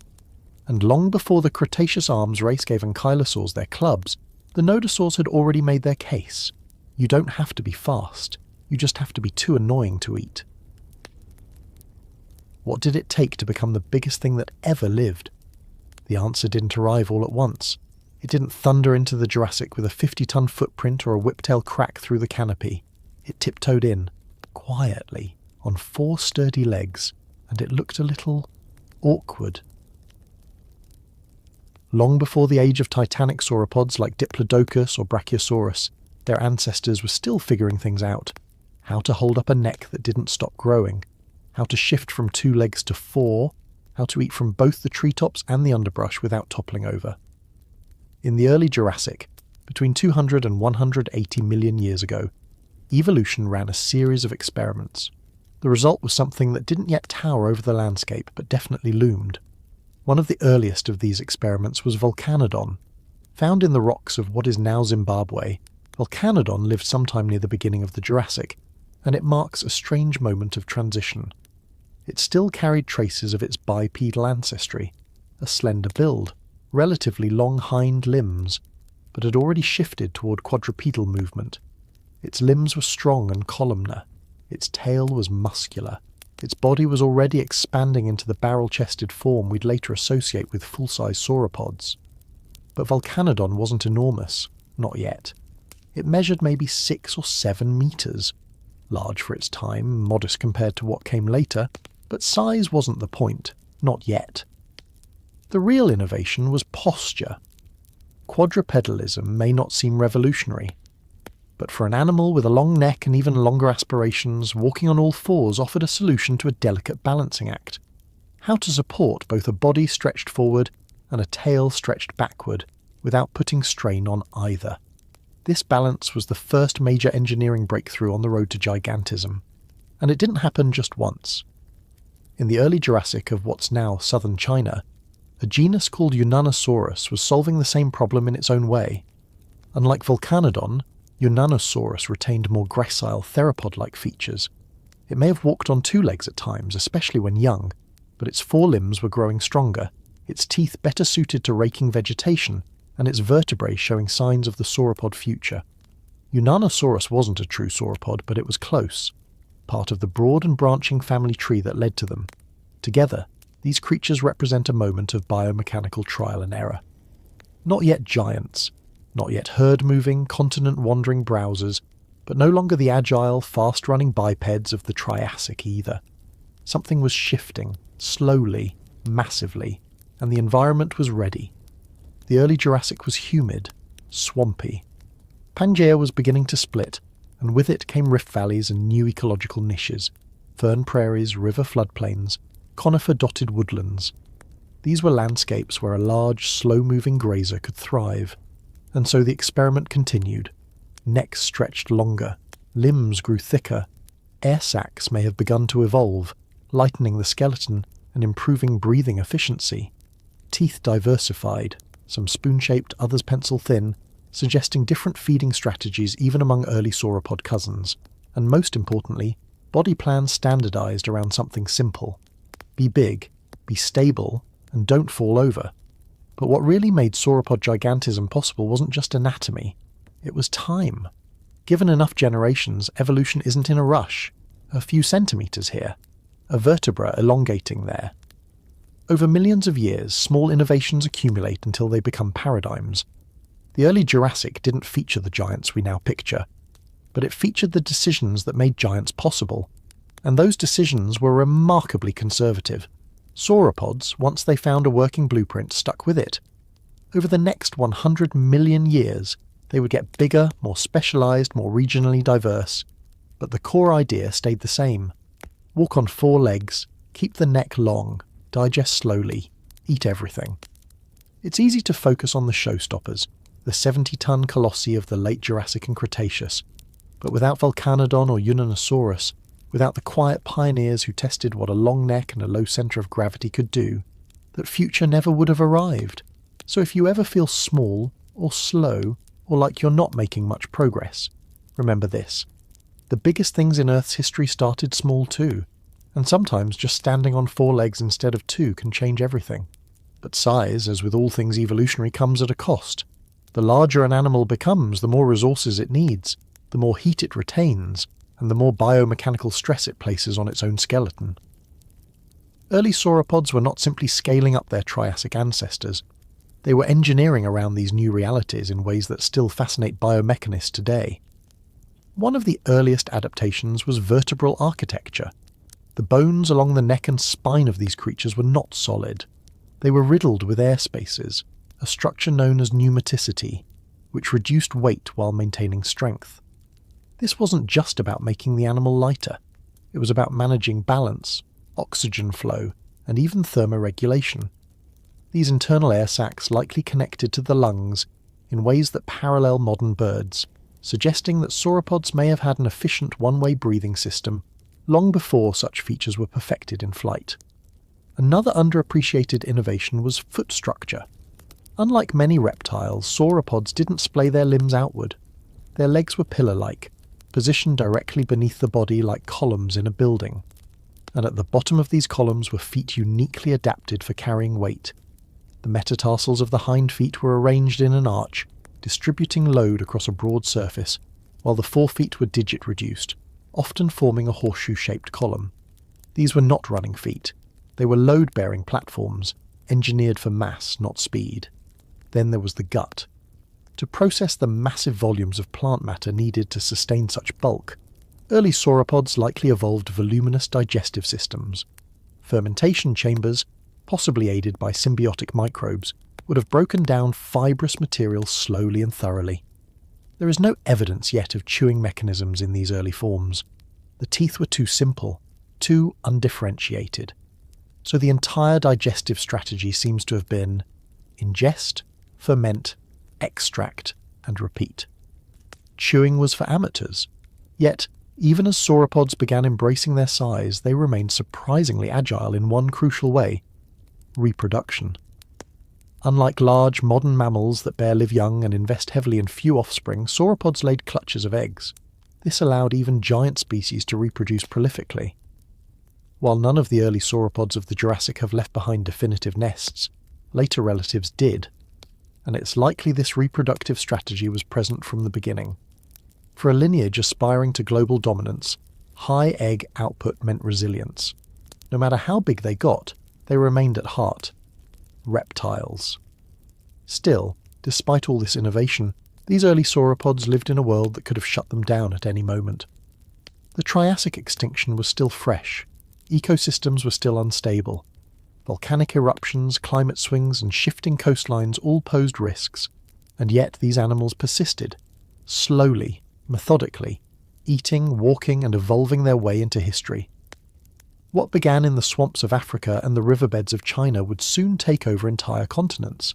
And long before the Cretaceous arms race gave ankylosaurs their clubs, the nodosaurs had already made their case. You don't have to be fast, you just have to be too annoying to eat. What did it take to become the biggest thing that ever lived? The answer didn't arrive all at once. It didn't thunder into the Jurassic with a 50-ton footprint or a whiptail crack through the canopy. It tiptoed in, quietly, on 4 sturdy legs, and it looked a little awkward. Long before the age of titanic sauropods like Diplodocus or Brachiosaurus, their ancestors were still figuring things out. How to hold up a neck that didn't stop growing, how to shift from 2 legs to 4, how to eat from both the treetops and the underbrush without toppling over. In the early Jurassic, between 200 and 180 million years ago, evolution ran a series of experiments. The result was something that didn't yet tower over the landscape, but definitely loomed. One of the earliest of these experiments was Volcanodon. Found in the rocks of what is now Zimbabwe, Volcanodon lived sometime near the beginning of the Jurassic, and it marks a strange moment of transition. It still carried traces of its bipedal ancestry, a slender build, relatively long hind limbs, but had already shifted toward quadrupedal movement. Its limbs were strong and columnar, its tail was muscular, its body was already expanding into the barrel-chested form we'd later associate with full-size sauropods. But Volcanodon wasn't enormous, not yet. It measured maybe 6 or 7 metres. Large for its time, modest compared to what came later, but size wasn't the point, not yet. The real innovation was posture. Quadrupedalism may not seem revolutionary, but for an animal with a long neck and even longer aspirations, walking on all fours offered a solution to a delicate balancing act. How to support both a body stretched forward and a tail stretched backward without putting strain on either. This balance was the first major engineering breakthrough on the road to gigantism, and it didn't happen just once. In the early Jurassic of what's now southern China, a genus called Unanosaurus was solving the same problem in its own way. Unlike Volcanodon, Unanosaurus retained more gracile theropod-like features. It may have walked on 2 legs at times, especially when young, but its 4 limbs were growing stronger, its teeth better suited to raking vegetation, and its vertebrae showing signs of the sauropod future. Unanosaurus wasn't a true sauropod, but it was close, part of the broad and branching family tree that led to them. Together, These creatures represent a moment of biomechanical trial and error. Not yet giants, not yet herd-moving, continent-wandering browsers, but no longer the agile, fast-running bipeds of the Triassic either. Something was shifting, slowly, massively, and the environment was ready. The early Jurassic was humid, swampy. Pangaea was beginning to split, and with it came rift valleys and new ecological niches, fern prairies, river floodplains, conifer-dotted woodlands. These were landscapes where a large, slow-moving grazer could thrive. And so the experiment continued. Necks stretched longer, limbs grew thicker, air sacs may have begun to evolve, lightening the skeleton and improving breathing efficiency. Teeth diversified, some spoon-shaped, others pencil-thin, suggesting different feeding strategies even among early sauropod cousins. And most importantly, body plans standardized around something simple. Be big, be stable, and don't fall over. But what really made sauropod gigantism possible wasn't just anatomy, it was time. Given enough generations, evolution isn't in a rush. A few centimetres here, a vertebra elongating there. Over millions of years, small innovations accumulate until they become paradigms. The early Jurassic didn't feature the giants we now picture, but it featured the decisions that made giants possible. And those decisions were remarkably conservative. Sauropods, once they found a working blueprint, stuck with it. Over the next 100 million years, they would get bigger, more specialised, more regionally diverse. But the core idea stayed the same. Walk on 4 legs, keep the neck long, digest slowly, eat everything. It's easy to focus on the showstoppers, the 70-ton colossi of the late Jurassic and Cretaceous. But without Volcanodon or Unanosaurus, without the quiet pioneers who tested what a long neck and a low centre of gravity could do, that future never would have arrived. So if you ever feel small, or slow, or like you're not making much progress, remember this. The biggest things in Earth's history started small too, and sometimes just standing on 4 legs instead of 2 can change everything. But size, as with all things evolutionary, comes at a cost. The larger an animal becomes, the more resources it needs, the more heat it retains, and the more biomechanical stress it places on its own skeleton. Early sauropods were not simply scaling up their Triassic ancestors. They were engineering around these new realities in ways that still fascinate biomechanists today. One of the earliest adaptations was vertebral architecture. The bones along the neck and spine of these creatures were not solid. They were riddled with air spaces, a structure known as pneumaticity, which reduced weight while maintaining strength. This wasn't just about making the animal lighter. It was about managing balance, oxygen flow, and even thermoregulation. These internal air sacs likely connected to the lungs in ways that parallel modern birds, suggesting that sauropods may have had an efficient one-way breathing system long before such features were perfected in flight. Another underappreciated innovation was foot structure. Unlike many reptiles, sauropods didn't splay their limbs outward. Their legs were pillar-like, positioned directly beneath the body like columns in a building. And at the bottom of these columns were feet uniquely adapted for carrying weight. The metatarsals of the hind feet were arranged in an arch, distributing load across a broad surface, while the forefeet were digit-reduced, often forming a horseshoe-shaped column. These were not running feet. They were load-bearing platforms, engineered for mass, not speed. Then there was the gut. To process the massive volumes of plant matter needed to sustain such bulk, early sauropods likely evolved voluminous digestive systems. Fermentation chambers, possibly aided by symbiotic microbes, would have broken down fibrous material slowly and thoroughly. There is no evidence yet of chewing mechanisms in these early forms. The teeth were too simple, too undifferentiated. So the entire digestive strategy seems to have been ingest, ferment, extract, and repeat. Chewing was for amateurs. Yet, even as sauropods began embracing their size, they remained surprisingly agile in one crucial way: reproduction. Unlike large, modern mammals that bear live young and invest heavily in few offspring, sauropods laid clutches of eggs. This allowed even giant species to reproduce prolifically. While none of the early sauropods of the Jurassic have left behind definitive nests, later relatives did, and it's likely this reproductive strategy was present from the beginning. For a lineage aspiring to global dominance, high egg output meant resilience. No matter how big they got, they remained at heart reptiles. Still, despite all this innovation, these early sauropods lived in a world that could have shut them down at any moment. The Triassic extinction was still fresh, ecosystems were still unstable. Volcanic eruptions, climate swings, and shifting coastlines all posed risks, and yet these animals persisted, slowly, methodically, eating, walking, and evolving their way into history. What began in the swamps of Africa and the riverbeds of China would soon take over entire continents.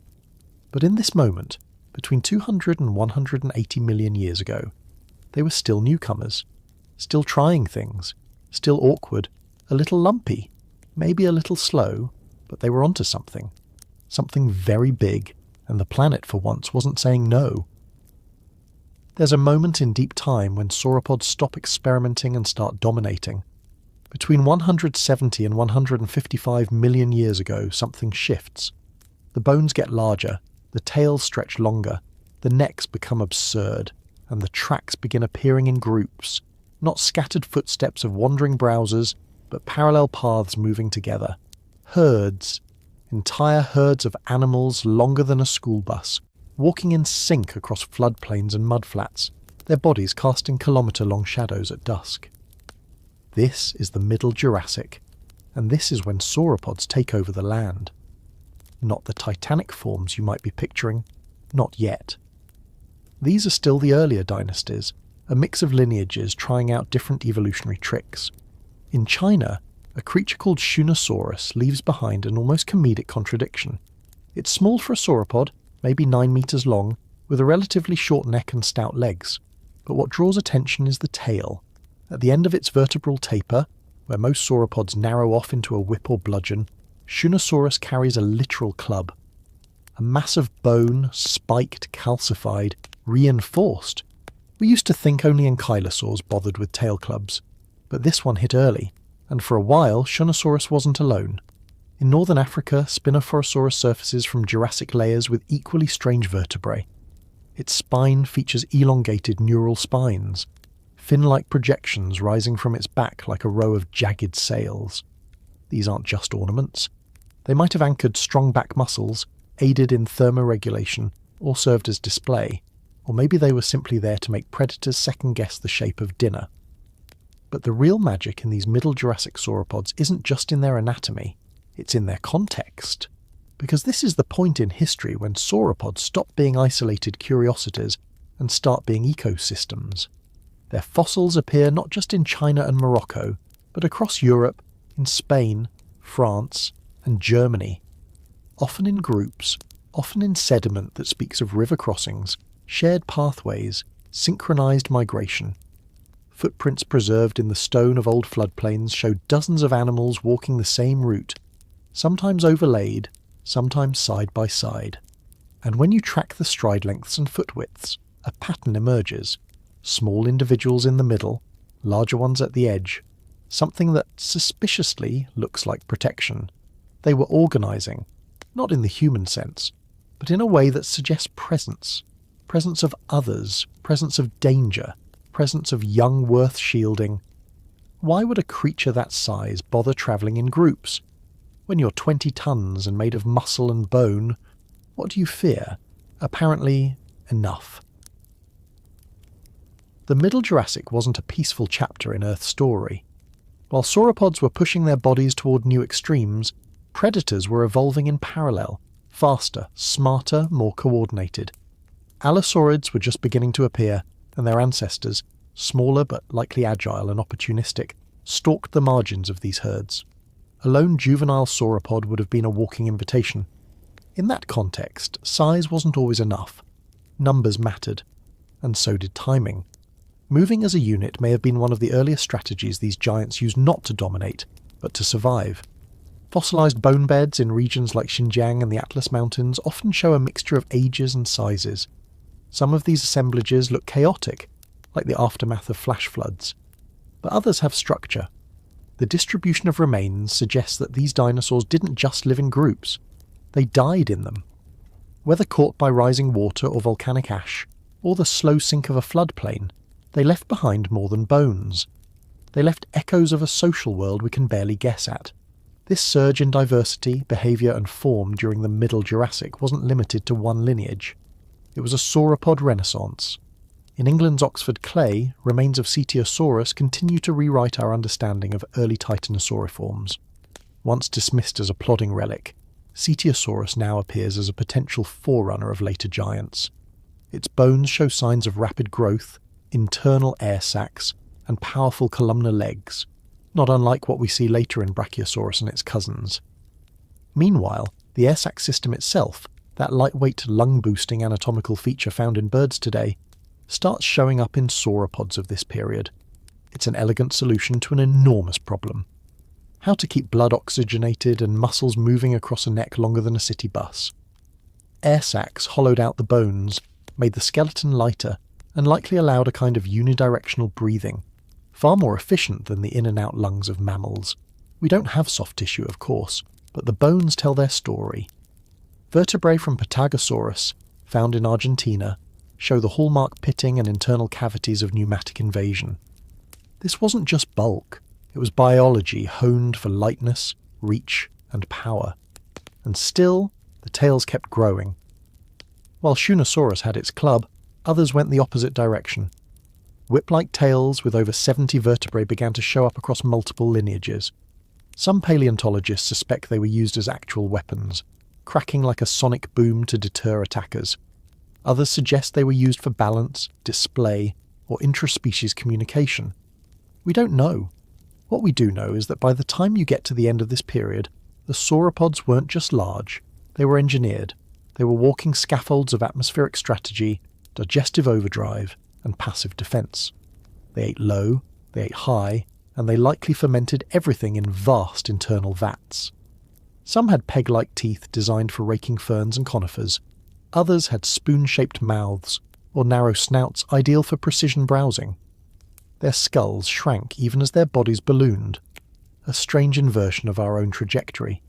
But in this moment, between 200 and 180 million years ago, they were still newcomers, still trying things, still awkward, a little lumpy, maybe a little slow, but they were onto something very big, and the planet for once wasn't saying no. There's a moment in deep time when sauropods stop experimenting and start dominating. Between 170 and 155 million years ago, something shifts. The bones get larger, the tails stretch longer, the necks become absurd, and the tracks begin appearing in groups, not scattered footsteps of wandering browsers, but parallel paths moving together. Herds, entire herds of animals longer than a school bus, walking in sync across floodplains and mudflats, their bodies casting kilometre-long shadows at dusk. This is the Middle Jurassic, and this is when sauropods take over the land. Not the titanic forms you might be picturing, not yet. These are still the earlier dynasties, a mix of lineages trying out different evolutionary tricks. In China, a creature called Stegosaurus leaves behind an almost comedic contradiction. It's small for a sauropod, maybe 9 meters long, with a relatively short neck and stout legs. But what draws attention is the tail. At the end of its vertebral taper, where most sauropods narrow off into a whip or bludgeon, Stegosaurus carries a literal club. A mass of bone, spiked, calcified, reinforced. We used to think only ankylosaurs bothered with tail clubs, but this one hit early. And for a while, Stegosaurus wasn't alone. In northern Africa, Spinosaurus surfaces from Jurassic layers with equally strange vertebrae. Its spine features elongated neural spines, fin-like projections rising from its back like a row of jagged sails. These aren't just ornaments. They might have anchored strong back muscles, aided in thermoregulation, or served as display, or maybe they were simply there to make predators second-guess the shape of dinner. But the real magic in these Middle Jurassic sauropods isn't just in their anatomy, it's in their context. Because this is the point in history when sauropods stop being isolated curiosities and start being ecosystems. Their fossils appear not just in China and Morocco, but across Europe, in Spain, France, and Germany. Often in groups, often in sediment that speaks of river crossings, shared pathways, synchronized migration. Footprints preserved in the stone of old floodplains show dozens of animals walking the same route, sometimes overlaid, sometimes side by side. And when you track the stride lengths and foot widths, a pattern emerges. Small individuals in the middle, larger ones at the edge, something that suspiciously looks like protection. They were organising, not in the human sense, but in a way that suggests presence. Presence of others, presence of danger, presence of young worth shielding. Why would a creature that size bother travelling in groups? When you're 20 tons and made of muscle and bone, what do you fear? Apparently, enough. The Middle Jurassic wasn't a peaceful chapter in Earth's story. While sauropods were pushing their bodies toward new extremes, predators were evolving in parallel, faster, smarter, more coordinated. Allosaurids were just beginning to appear, and their ancestors, smaller but likely agile and opportunistic, stalked the margins of these herds. A lone juvenile sauropod would have been a walking invitation. In that context, size wasn't always enough. Numbers mattered, and so did timing. Moving as a unit may have been one of the earliest strategies these giants used not to dominate, but to survive. Fossilized bone beds in regions like Xinjiang and the Atlas Mountains often show a mixture of ages and sizes. Some of these assemblages look chaotic, like the aftermath of flash floods, but others have structure. The distribution of remains suggests that these dinosaurs didn't just live in groups, they died in them. Whether caught by rising water or volcanic ash, or the slow sink of a floodplain, they left behind more than bones. They left echoes of a social world we can barely guess at. This surge in diversity, behaviour and form during the Middle Jurassic wasn't limited to one lineage. It was a sauropod renaissance. In England's Oxford clay, remains of Stegosaurus continue to rewrite our understanding of early titanosauriforms. Once dismissed as a plodding relic, Stegosaurus now appears as a potential forerunner of later giants. Its bones show signs of rapid growth, internal air sacs, and powerful columnar legs, not unlike what we see later in Brachiosaurus and its cousins. Meanwhile, the air sac system itself, that lightweight lung-boosting anatomical feature found in birds today, starts showing up in sauropods of this period. It's an elegant solution to an enormous problem. How to keep blood oxygenated and muscles moving across a neck longer than a city bus. Air sacs hollowed out the bones, made the skeleton lighter, and likely allowed a kind of unidirectional breathing, far more efficient than the in-and-out lungs of mammals. We don't have soft tissue, of course, but the bones tell their story. Vertebrae from Patagosaurus, found in Argentina, show the hallmark pitting and internal cavities of pneumatic invasion. This wasn't just bulk, it was biology honed for lightness, reach, and power. And still, the tails kept growing. While Shunnosaurus had its club, others went the opposite direction. Whip-like tails with over 70 vertebrae began to show up across multiple lineages. Some paleontologists suspect they were used as actual weapons, cracking like a sonic boom to deter attackers. Others suggest they were used for balance, display, or intraspecies communication. We don't know. What we do know is that by the time you get to the end of this period, the sauropods weren't just large, they were engineered. They were walking scaffolds of atmospheric strategy, digestive overdrive, and passive defense. They ate low, they ate high, and they likely fermented everything in vast internal vats. Some had peg-like teeth designed for raking ferns and conifers. Others had spoon-shaped mouths, or narrow snouts ideal for precision browsing. Their skulls shrank even as their bodies ballooned, a strange inversion of our own trajectory.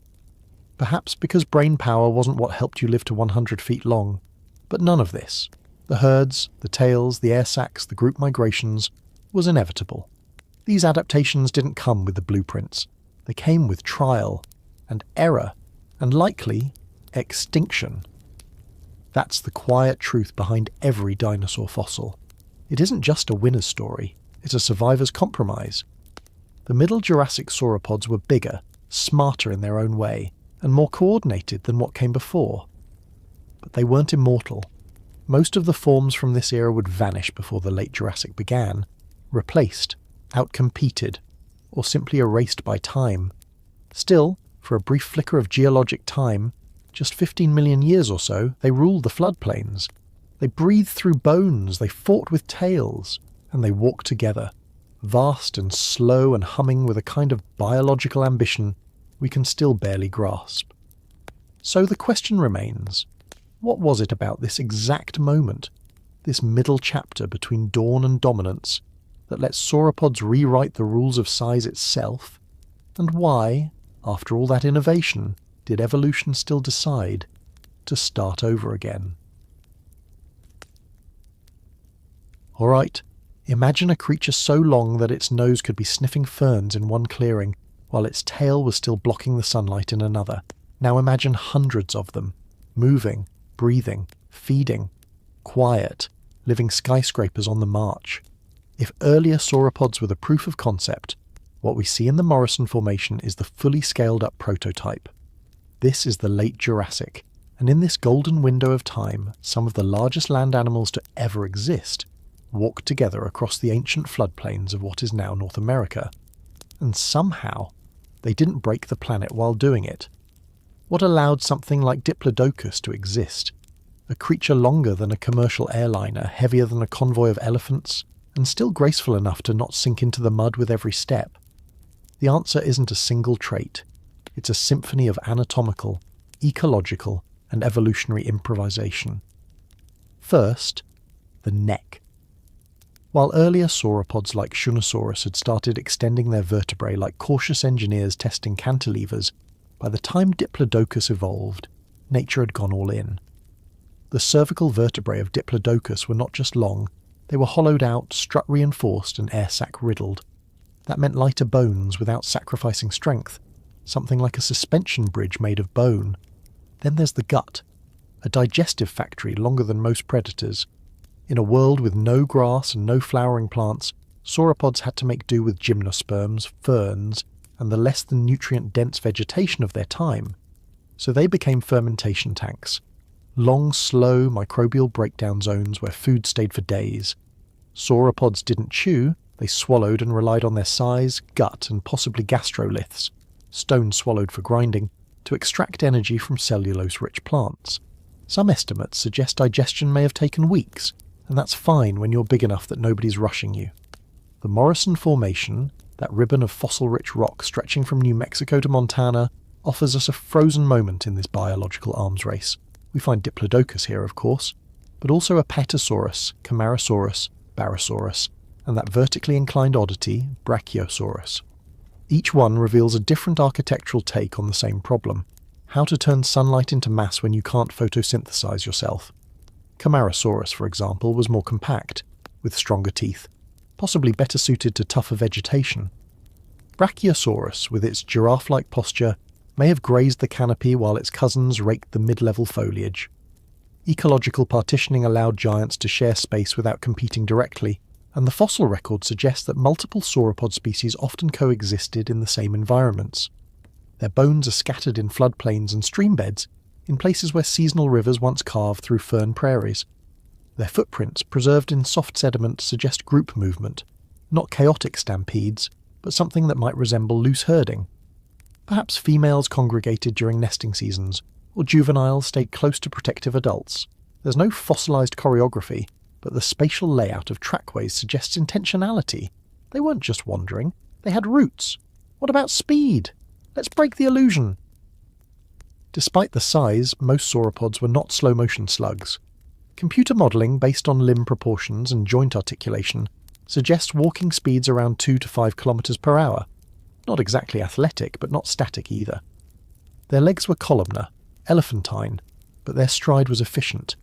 Perhaps because brain power wasn't what helped you live to 100 feet long, but none of this, the herds, the tails, the air sacs, the group migrations, was inevitable. These adaptations didn't come with the blueprints. They came with trial, and error, and likely, extinction. That's the quiet truth behind every dinosaur fossil. It isn't just a winner's story, it's a survivor's compromise. The Middle Jurassic sauropods were bigger, smarter in their own way, and more coordinated than what came before. But they weren't immortal. Most of the forms from this era would vanish before the late Jurassic began, replaced, outcompeted, or simply erased by time. Still, for a brief flicker of geologic time, just 15 million years or so, they ruled the floodplains. They breathed through bones, they fought with tails, and they walked together, vast and slow and humming with a kind of biological ambition we can still barely grasp. So the question remains, what was it about this exact moment, this middle chapter between dawn and dominance, that let sauropods rewrite the rules of size itself? And why, after all that innovation, did evolution still decide to start over again? Alright, imagine a creature so long that its nose could be sniffing ferns in one clearing, while its tail was still blocking the sunlight in another. Now imagine hundreds of them, moving, breathing, feeding, quiet, living skyscrapers on the march. If earlier sauropods were the proof of concept, what we see in the Morrison Formation is the fully scaled-up prototype. This is the late Jurassic, and in this golden window of time, some of the largest land animals to ever exist walked together across the ancient floodplains of what is now North America. And somehow, they didn't break the planet while doing it. What allowed something like Diplodocus to exist? A creature longer than a commercial airliner, heavier than a convoy of elephants, and still graceful enough to not sink into the mud with every step? The answer isn't a single trait. It's a symphony of anatomical, ecological, and evolutionary improvisation. First, the neck. While earlier sauropods like Shunnosaurus had started extending their vertebrae like cautious engineers testing cantilevers, by the time Diplodocus evolved, nature had gone all in. The cervical vertebrae of Diplodocus were not just long, they were hollowed out, strut-reinforced and air-sac riddled. That meant lighter bones without sacrificing strength, something like a suspension bridge made of bone. Then there's the gut, a digestive factory longer than most predators. In a world with no grass and no flowering plants, sauropods had to make do with gymnosperms, ferns, and the less than nutrient-dense vegetation of their time. So they became fermentation tanks, long, slow microbial breakdown zones where food stayed for days. Sauropods didn't chew, they swallowed and relied on their size, gut, and possibly gastroliths, stones swallowed for grinding, to extract energy from cellulose-rich plants. Some estimates suggest digestion may have taken weeks, and that's fine when you're big enough that nobody's rushing you. The Morrison Formation, that ribbon of fossil-rich rock stretching from New Mexico to Montana, offers us a frozen moment in this biological arms race. We find Diplodocus here, of course, but also Apatosaurus, Camarasaurus, Barosaurus, and that vertically inclined oddity, Brachiosaurus. Each one reveals a different architectural take on the same problem: how to turn sunlight into mass when you can't photosynthesize yourself. Camarasaurus, for example, was more compact, with stronger teeth, possibly better suited to tougher vegetation. Brachiosaurus, with its giraffe-like posture, may have grazed the canopy while its cousins raked the mid-level foliage. Ecological partitioning allowed giants to share space without competing directly, and the fossil record suggests that multiple sauropod species often coexisted in the same environments. Their bones are scattered in floodplains and streambeds, in places where seasonal rivers once carved through fern prairies. Their footprints, preserved in soft sediment, suggest group movement, not chaotic stampedes, but something that might resemble loose herding. Perhaps females congregated during nesting seasons, or juveniles stayed close to protective adults. There's no fossilized choreography, but the spatial layout of trackways suggests intentionality. They weren't just wandering, they had roots. What about speed? Let's break the illusion. Despite the size, most sauropods were not slow-motion slugs. Computer modelling based on limb proportions and joint articulation suggests walking speeds around 2 to 5 kilometers per hour. Not exactly athletic, but not static either. Their legs were columnar, elephantine, but their stride was efficient.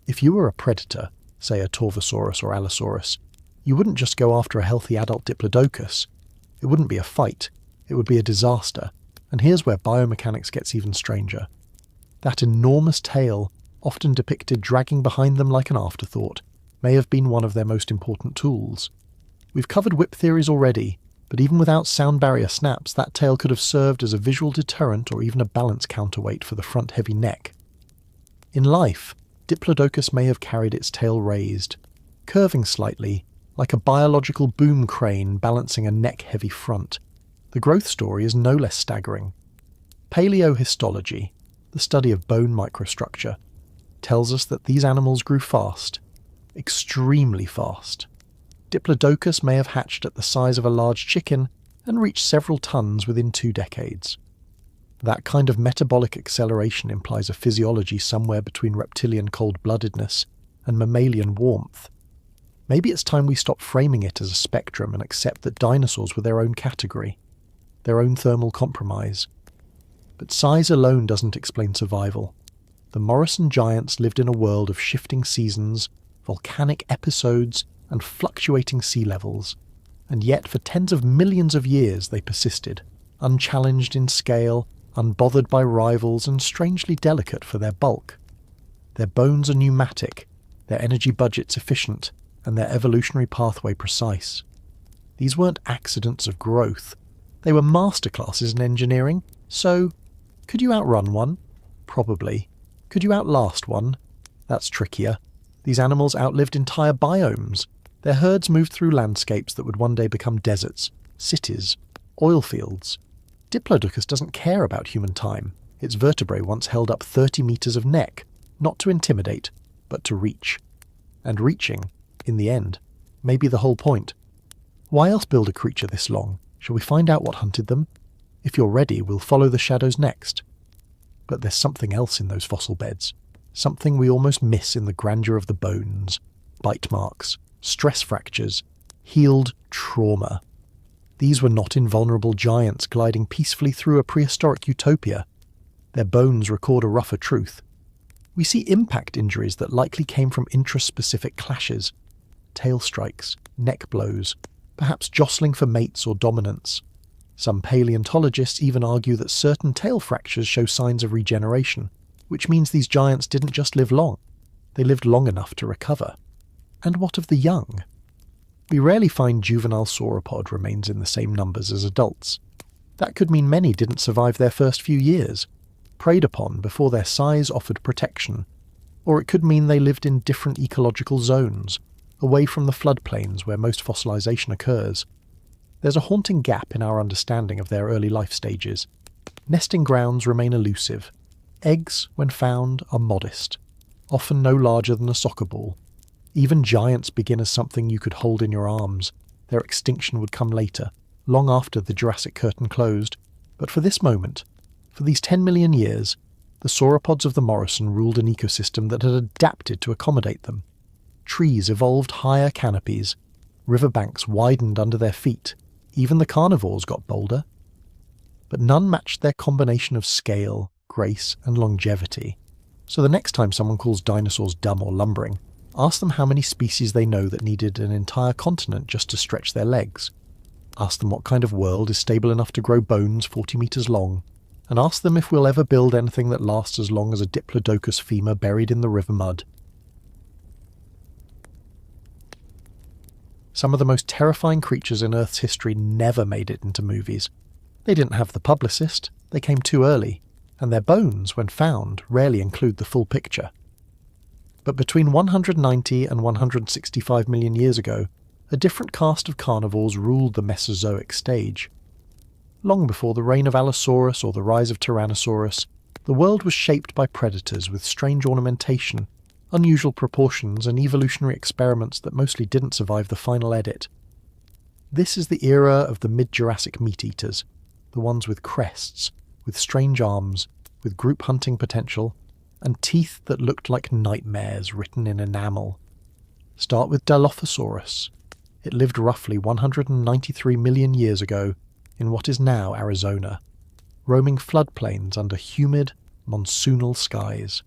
If you were a predator, say a Torvosaurus or Allosaurus, you wouldn't just go after a healthy adult Diplodocus. It wouldn't be a fight, it would be a disaster. And here's where biomechanics gets even stranger. That enormous tail, often depicted dragging behind them like an afterthought, may have been one of their most important tools. We've covered whip theories already, but even without sound barrier snaps, that tail could have served as a visual deterrent or even a balance counterweight for the front-heavy neck. In life, Diplodocus may have carried its tail raised, curving slightly, like a biological boom crane balancing a neck-heavy front. The growth story is no less staggering. Paleohistology, the study of bone microstructure, tells us that these animals grew fast, extremely fast. Diplodocus may have hatched at the size of a large chicken and reached several tons within 2 decades. That kind of metabolic acceleration implies a physiology somewhere between reptilian cold-bloodedness and mammalian warmth. Maybe it's time we stop framing it as a spectrum and accept that dinosaurs were their own category, their own thermal compromise. But size alone doesn't explain survival. The Morrison giants lived in a world of shifting seasons, volcanic episodes, and fluctuating sea levels, and yet for tens of millions of years they persisted, unchallenged in scale, unbothered by rivals, and strangely delicate for their bulk. Their bones are pneumatic, their energy budgets efficient, and their evolutionary pathway precise. These weren't accidents of growth. They were masterclasses in engineering, so could you outrun one? Probably. Could you outlast one? That's trickier. These animals outlived entire biomes. Their herds moved through landscapes that would one day become deserts, cities, oil fields. Diplodocus doesn't care about human time. Its vertebrae once held up 30 meters of neck, not to intimidate, but to reach. And reaching, in the end, may be the whole point. Why else build a creature this long? Shall we find out what hunted them? If you're ready, we'll follow the shadows next. But there's something else in those fossil beds. Something we almost miss in the grandeur of the bones. Bite marks, stress fractures, healed trauma. These were not invulnerable giants gliding peacefully through a prehistoric utopia. Their bones record a rougher truth. We see impact injuries that likely came from intraspecific clashes. Tail strikes, neck blows, perhaps jostling for mates or dominance. Some paleontologists even argue that certain tail fractures show signs of regeneration, which means these giants didn't just live long, they lived long enough to recover. And what of the young? We rarely find juvenile sauropod remains in the same numbers as adults. That could mean many didn't survive their first few years, preyed upon before their size offered protection, or it could mean they lived in different ecological zones, away from the floodplains where most fossilization occurs. There's a haunting gap in our understanding of their early life stages. Nesting grounds remain elusive. Eggs, when found, are modest, often no larger than a soccer ball. Even giants begin as something you could hold in your arms. Their extinction would come later, long after the Jurassic curtain closed. But for this moment, for these 10 million years, the sauropods of the Morrison ruled an ecosystem that had adapted to accommodate them. Trees evolved higher canopies, riverbanks widened under their feet, even the carnivores got bolder. But none matched their combination of scale, grace, and longevity. So the next time someone calls dinosaurs dumb or lumbering, ask them how many species they know that needed an entire continent just to stretch their legs. Ask them what kind of world is stable enough to grow bones 40 meters long, and ask them if we'll ever build anything that lasts as long as a Diplodocus femur buried in the river mud. Some of the most terrifying creatures in Earth's history never made it into movies. They didn't have the publicist, they came too early, and their bones, when found, rarely include the full picture. But between 190 and 165 million years ago, a different caste of carnivores ruled the Mesozoic stage. Long before the reign of Allosaurus or the rise of Tyrannosaurus, the world was shaped by predators with strange ornamentation, unusual proportions, and evolutionary experiments that mostly didn't survive the final edit. This is the era of the mid-Jurassic meat-eaters, the ones with crests, with strange arms, with group hunting potential, and teeth that looked like nightmares written in enamel. Start with Dilophosaurus. It lived roughly 193 million years ago in what is now Arizona, roaming floodplains under humid, monsoonal skies.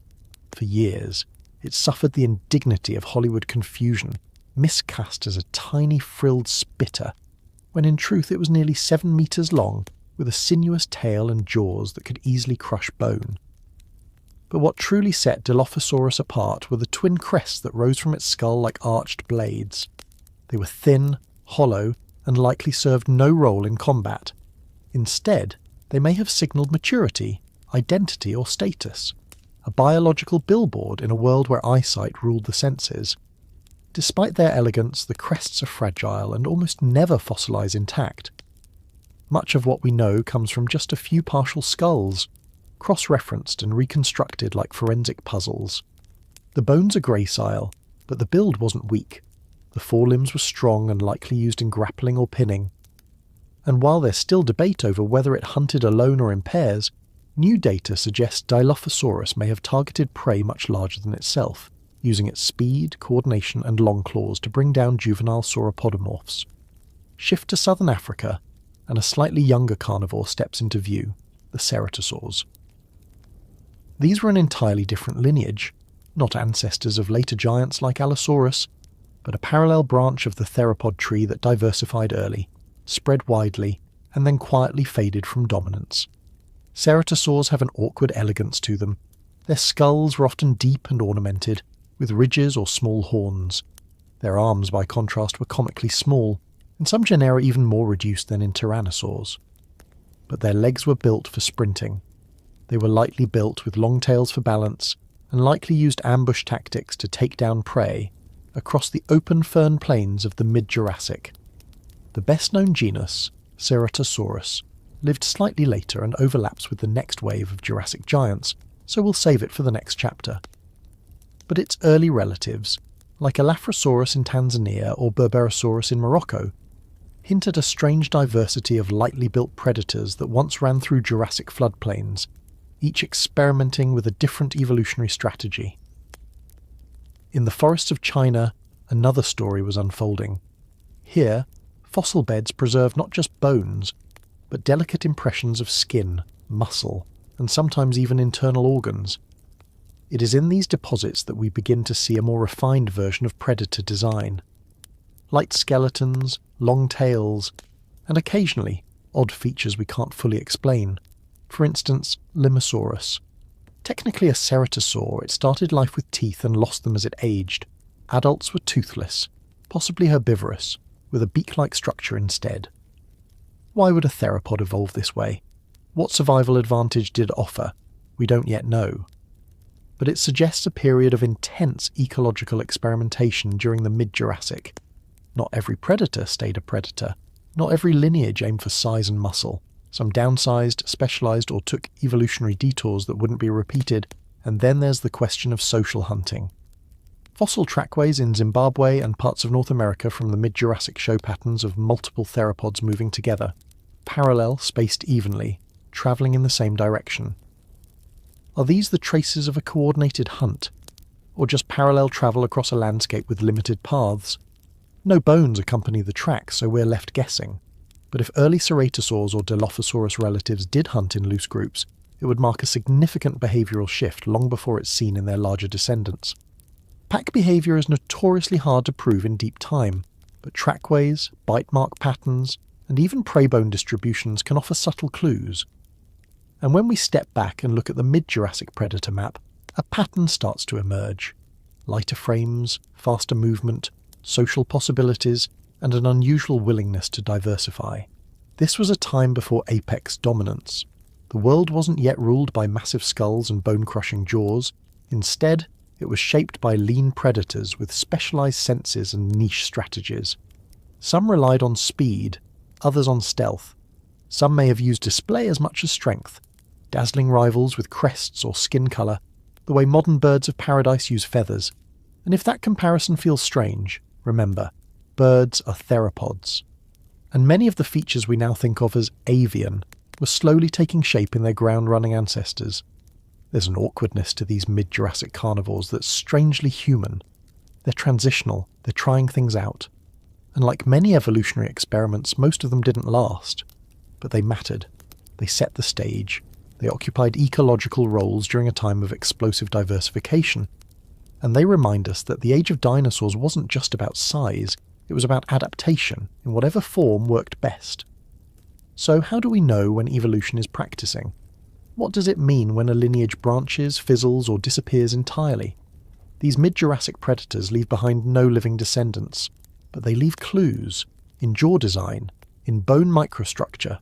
For years, it suffered the indignity of Hollywood confusion, miscast as a tiny frilled spitter, when in truth it was nearly 7 meters long, with a sinuous tail and jaws that could easily crush bone. But what truly set Dilophosaurus apart were the twin crests that rose from its skull like arched blades. They were thin, hollow, and likely served no role in combat. Instead, they may have signalled maturity, identity, or status, a biological billboard in a world where eyesight ruled the senses. Despite their elegance, the crests are fragile and almost never fossilise intact. Much of what we know comes from just a few partial skulls, cross-referenced and reconstructed like forensic puzzles. The bones are gracile, but the build wasn't weak. The forelimbs were strong and likely used in grappling or pinning. And while there's still debate over whether it hunted alone or in pairs, new data suggests Dilophosaurus may have targeted prey much larger than itself, using its speed, coordination, and long claws to bring down juvenile sauropodomorphs. Shift to southern Africa, and a slightly younger carnivore steps into view, the ceratosaurs. These were an entirely different lineage, not ancestors of later giants like Allosaurus, but a parallel branch of the theropod tree that diversified early, spread widely, and then quietly faded from dominance. Ceratosaurs have an awkward elegance to them. Their skulls were often deep and ornamented, with ridges or small horns. Their arms, by contrast, were comically small, in some genera even more reduced than in tyrannosaurs. But their legs were built for sprinting. They were lightly built with long tails for balance, and likely used ambush tactics to take down prey across the open fern plains of the mid-Jurassic. The best-known genus, Ceratosaurus, lived slightly later and overlaps with the next wave of Jurassic giants, so we'll save it for the next chapter. But its early relatives, like Elaphrosaurus in Tanzania or Berberosaurus in Morocco, hint at a strange diversity of lightly built predators that once ran through Jurassic floodplains, each experimenting with a different evolutionary strategy. In the forests of China, another story was unfolding. Here, fossil beds preserve not just bones, but delicate impressions of skin, muscle, and sometimes even internal organs. It is in these deposits that we begin to see a more refined version of predator design. Light skeletons, long tails, and occasionally, odd features we can't fully explain. For instance, Limosaurus. Technically a ceratosaur, it started life with teeth and lost them as it aged. Adults were toothless, possibly herbivorous, with a beak-like structure instead. Why would a theropod evolve this way? What survival advantage did it offer? We don't yet know. But it suggests a period of intense ecological experimentation during the mid-Jurassic. Not every predator stayed a predator. Not every lineage aimed for size and muscle. Some downsized, specialised, or took evolutionary detours that wouldn't be repeated, and then there's the question of social hunting. Fossil trackways in Zimbabwe and parts of North America from the mid-Jurassic show patterns of multiple theropods moving together, parallel, spaced evenly, travelling in the same direction. Are these the traces of a coordinated hunt, or just parallel travel across a landscape with limited paths? No bones accompany the tracks, so we're left guessing. But if early ceratosaurs or Dilophosaurus relatives did hunt in loose groups, it would mark a significant behavioural shift long before it's seen in their larger descendants. Pack behaviour is notoriously hard to prove in deep time, but trackways, bite mark patterns, and even prey bone distributions can offer subtle clues. And when we step back and look at the mid-Jurassic predator map, a pattern starts to emerge. Lighter frames, faster movement, social possibilities, and an unusual willingness to diversify. This was a time before apex dominance. The world wasn't yet ruled by massive skulls and bone-crushing jaws. Instead, it was shaped by lean predators with specialised senses and niche strategies. Some relied on speed, others on stealth. Some may have used display as much as strength, dazzling rivals with crests or skin colour, the way modern birds of paradise use feathers. And if that comparison feels strange, remember, birds are theropods. And many of the features we now think of as avian were slowly taking shape in their ground-running ancestors. There's an awkwardness to these mid-Jurassic carnivores that's strangely human. They're transitional, they're trying things out. And like many evolutionary experiments, most of them didn't last. But they mattered. They set the stage. They occupied ecological roles during a time of explosive diversification. And they remind us that the age of dinosaurs wasn't just about size, it was about adaptation in whatever form worked best. So how do we know when evolution is practicing? What does it mean when a lineage branches, fizzles, or disappears entirely? These mid-Jurassic predators leave behind no living descendants, but they leave clues in jaw design, in bone microstructure,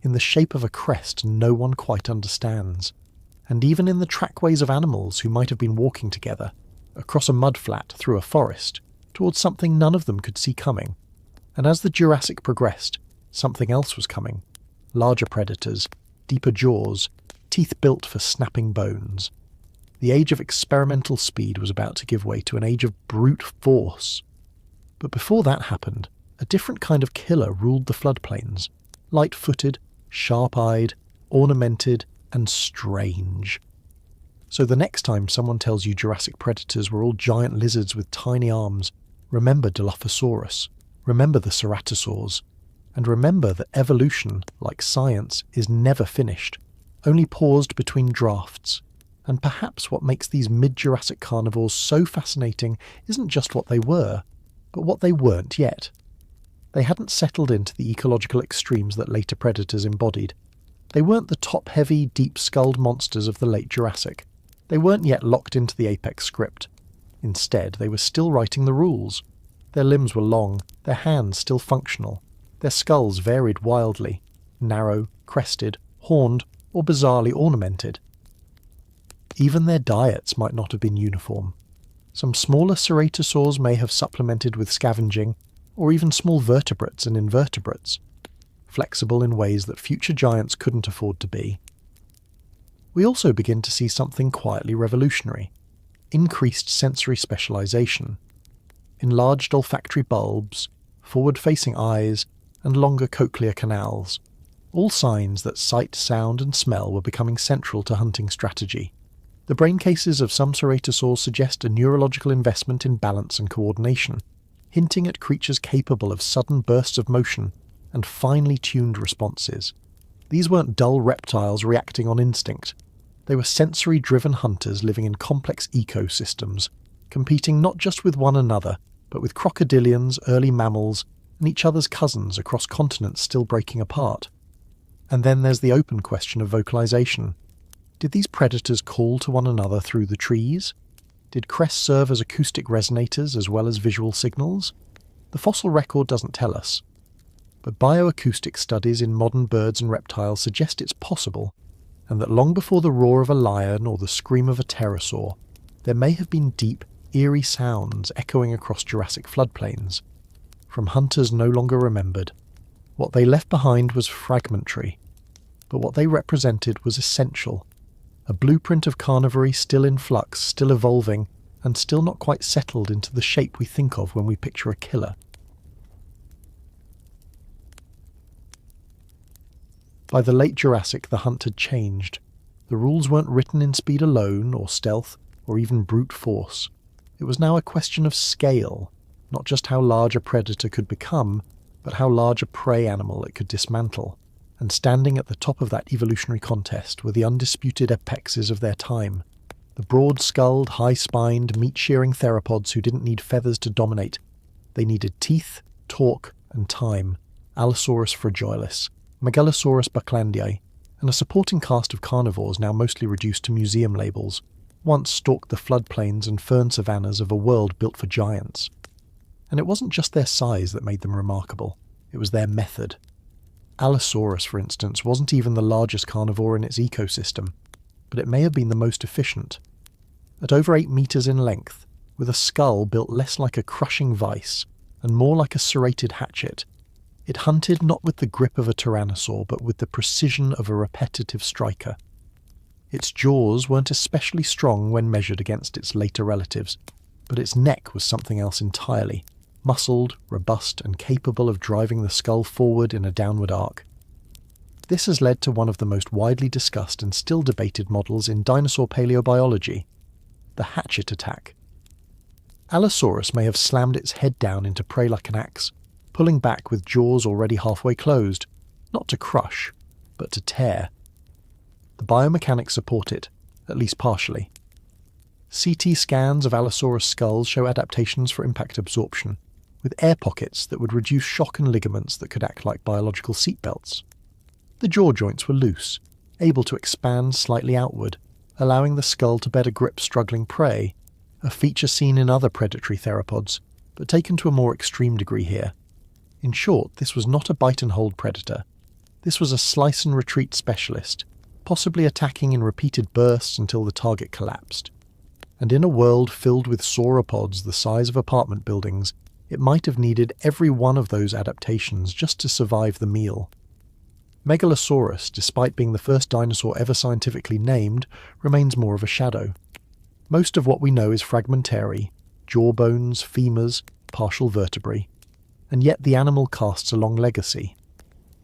in the shape of a crest no one quite understands, and even in the trackways of animals who might have been walking together, across a mudflat through a forest, towards something none of them could see coming. And as the Jurassic progressed, something else was coming. Larger predators, deeper jaws, teeth built for snapping bones. The age of experimental speed was about to give way to an age of brute force. But before that happened, a different kind of killer ruled the floodplains. Light-footed, sharp-eyed, ornamented, and strange. So the next time someone tells you Jurassic predators were all giant lizards with tiny arms, remember Dilophosaurus, remember the ceratosaurs, and remember that evolution, like science, is never finished, only paused between drafts. And perhaps what makes these mid-Jurassic carnivores so fascinating isn't just what they were, but what they weren't yet. They hadn't settled into the ecological extremes that later predators embodied. They weren't the top-heavy, deep-skulled monsters of the late Jurassic. They weren't yet locked into the apex script. Instead, they were still writing the rules. Their limbs were long, their hands still functional. Their skulls varied wildly, narrow, crested, horned, or bizarrely ornamented. Even their diets might not have been uniform. Some smaller ceratosaurs may have supplemented with scavenging, or even small vertebrates and invertebrates, flexible in ways that future giants couldn't afford to be. We also begin to see something quietly revolutionary: increased sensory specialization. Enlarged olfactory bulbs, forward-facing eyes, and longer cochlear canals, all signs that sight, sound, and smell were becoming central to hunting strategy. The brain cases of some ceratosaurs suggest a neurological investment in balance and coordination, hinting at creatures capable of sudden bursts of motion and finely tuned responses. These weren't dull reptiles reacting on instinct. They were sensory-driven hunters living in complex ecosystems, competing not just with one another, but with crocodilians, early mammals, and each other's cousins across continents still breaking apart. And then there's the open question of vocalization. Did these predators call to one another through the trees? Did crests serve as acoustic resonators as well as visual signals? The fossil record doesn't tell us. But bioacoustic studies in modern birds and reptiles suggest it's possible, and that long before the roar of a lion or the scream of a pterosaur, there may have been deep, eerie sounds echoing across Jurassic floodplains, from hunters no longer remembered. What they left behind was fragmentary, but what they represented was essential. A blueprint of carnivory still in flux, still evolving, and still not quite settled into the shape we think of when we picture a killer. By the late Jurassic, the hunt had changed. The rules weren't written in speed alone, or stealth, or even brute force. It was now a question of scale, not just how large a predator could become, but how large a prey animal it could dismantle. And standing at the top of that evolutionary contest were the undisputed apexes of their time. The broad-skulled, high-spined, meat-shearing theropods who didn't need feathers to dominate. They needed teeth, torque, and time. Allosaurus fragilis, Megalosaurus bucklandiae, and a supporting cast of carnivores now mostly reduced to museum labels, once stalked the floodplains and fern savannas of a world built for giants. And it wasn't just their size that made them remarkable, it was their method. Allosaurus, for instance, wasn't even the largest carnivore in its ecosystem, but it may have been the most efficient. At over 8 meters in length, with a skull built less like a crushing vice and more like a serrated hatchet, it hunted not with the grip of a tyrannosaur, but with the precision of a repetitive striker. Its jaws weren't especially strong when measured against its later relatives, but its neck was something else entirely, muscled, robust, and capable of driving the skull forward in a downward arc. This has led to one of the most widely discussed and still debated models in dinosaur paleobiology, the hatchet attack. Allosaurus may have slammed its head down into prey like an axe, pulling back with jaws already halfway closed, not to crush, but to tear. The biomechanics support it, at least partially. CT scans of Allosaurus skulls show adaptations for impact absorption, with air pockets that would reduce shock and ligaments that could act like biological seatbelts. The jaw joints were loose, able to expand slightly outward, allowing the skull to better grip struggling prey, a feature seen in other predatory theropods, but taken to a more extreme degree here. In short, this was not a bite-and-hold predator. This was a slice-and-retreat specialist, possibly attacking in repeated bursts until the target collapsed. And in a world filled with sauropods the size of apartment buildings, it might have needed every one of those adaptations just to survive the meal. Megalosaurus, despite being the first dinosaur ever scientifically named, remains more of a shadow. Most of what we know is fragmentary, jawbones, femurs, partial vertebrae, and yet the animal casts a long legacy.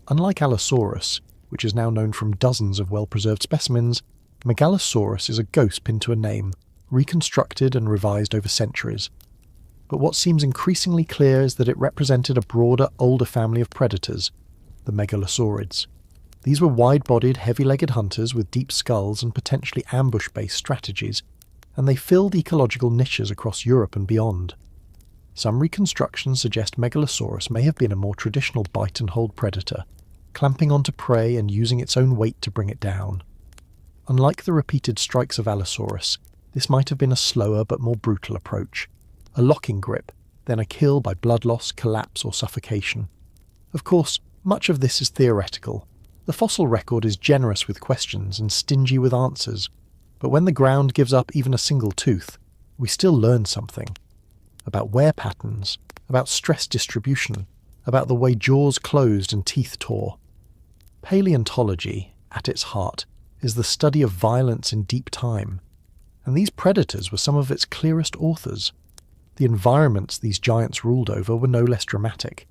Unlike Allosaurus, which is now known from dozens of well-preserved specimens, Megalosaurus is a ghost pinned to a name, reconstructed and revised over centuries. But what seems increasingly clear is that it represented a broader, older family of predators, the megalosaurids. These were wide-bodied, heavy-legged hunters with deep skulls and potentially ambush-based strategies, and they filled ecological niches across Europe and beyond. Some reconstructions suggest Megalosaurus may have been a more traditional bite-and-hold predator, clamping onto prey and using its own weight to bring it down. Unlike the repeated strikes of Allosaurus, this might have been a slower but more brutal approach, a locking grip, then a kill by blood loss, collapse, or suffocation. Of course, much of this is theoretical. The fossil record is generous with questions and stingy with answers, but when the ground gives up even a single tooth, we still learn something. About wear patterns, about stress distribution, about the way jaws closed and teeth tore. Paleontology, at its heart, is the study of violence in deep time, and these predators were some of its clearest authors. The environments these giants ruled over were no less dramatic.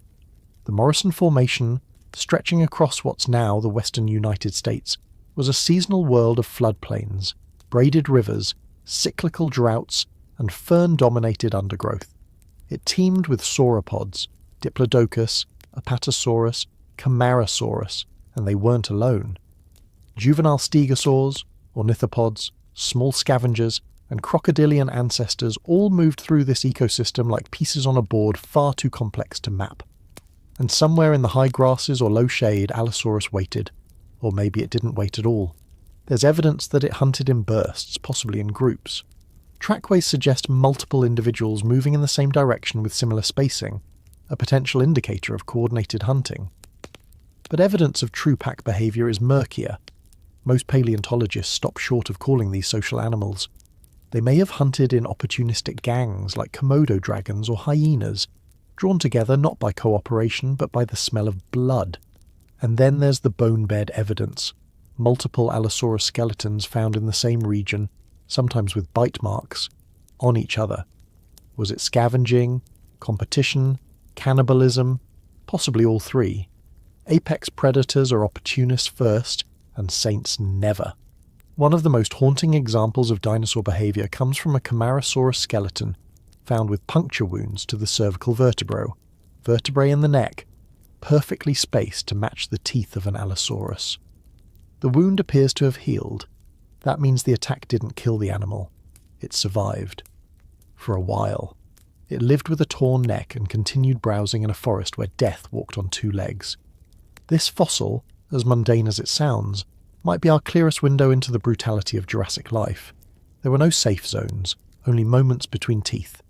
The Morrison Formation, stretching across what's now the western United States, was a seasonal world of floodplains, braided rivers, cyclical droughts, and fern-dominated undergrowth. It teemed with sauropods, Diplodocus, Apatosaurus, Camarasaurus, and they weren't alone. Juvenile stegosaurs, ornithopods, small scavengers, and crocodilian ancestors all moved through this ecosystem like pieces on a board far too complex to map. And somewhere in the high grasses or low shade, Allosaurus waited, Or maybe it didn't wait at all. There's evidence that it hunted in bursts, possibly in groups. Trackways suggest multiple individuals moving in the same direction with similar spacing, a potential indicator of coordinated hunting. But evidence of true pack behaviour is murkier. Most paleontologists stop short of calling these social animals. They may have hunted in opportunistic gangs like Komodo dragons or hyenas, drawn together not by cooperation but by the smell of blood. And then there's the bone bed evidence. Multiple Allosaurus skeletons found in the same region, sometimes with bite marks, on each other. Was it scavenging, competition, cannibalism? Possibly all three. Apex predators are opportunists first, and saints never. One of the most haunting examples of dinosaur behaviour comes from a Camarasaurus skeleton found with puncture wounds to the cervical vertebrae in the neck, perfectly spaced to match the teeth of an Allosaurus. The wound appears to have healed. That means the attack didn't kill the animal. It survived. For a while. It lived with a torn neck and continued browsing in a forest where death walked on two legs. This fossil, as mundane as it sounds, might be our clearest window into the brutality of Jurassic life. There were no safe zones, only moments between teeth.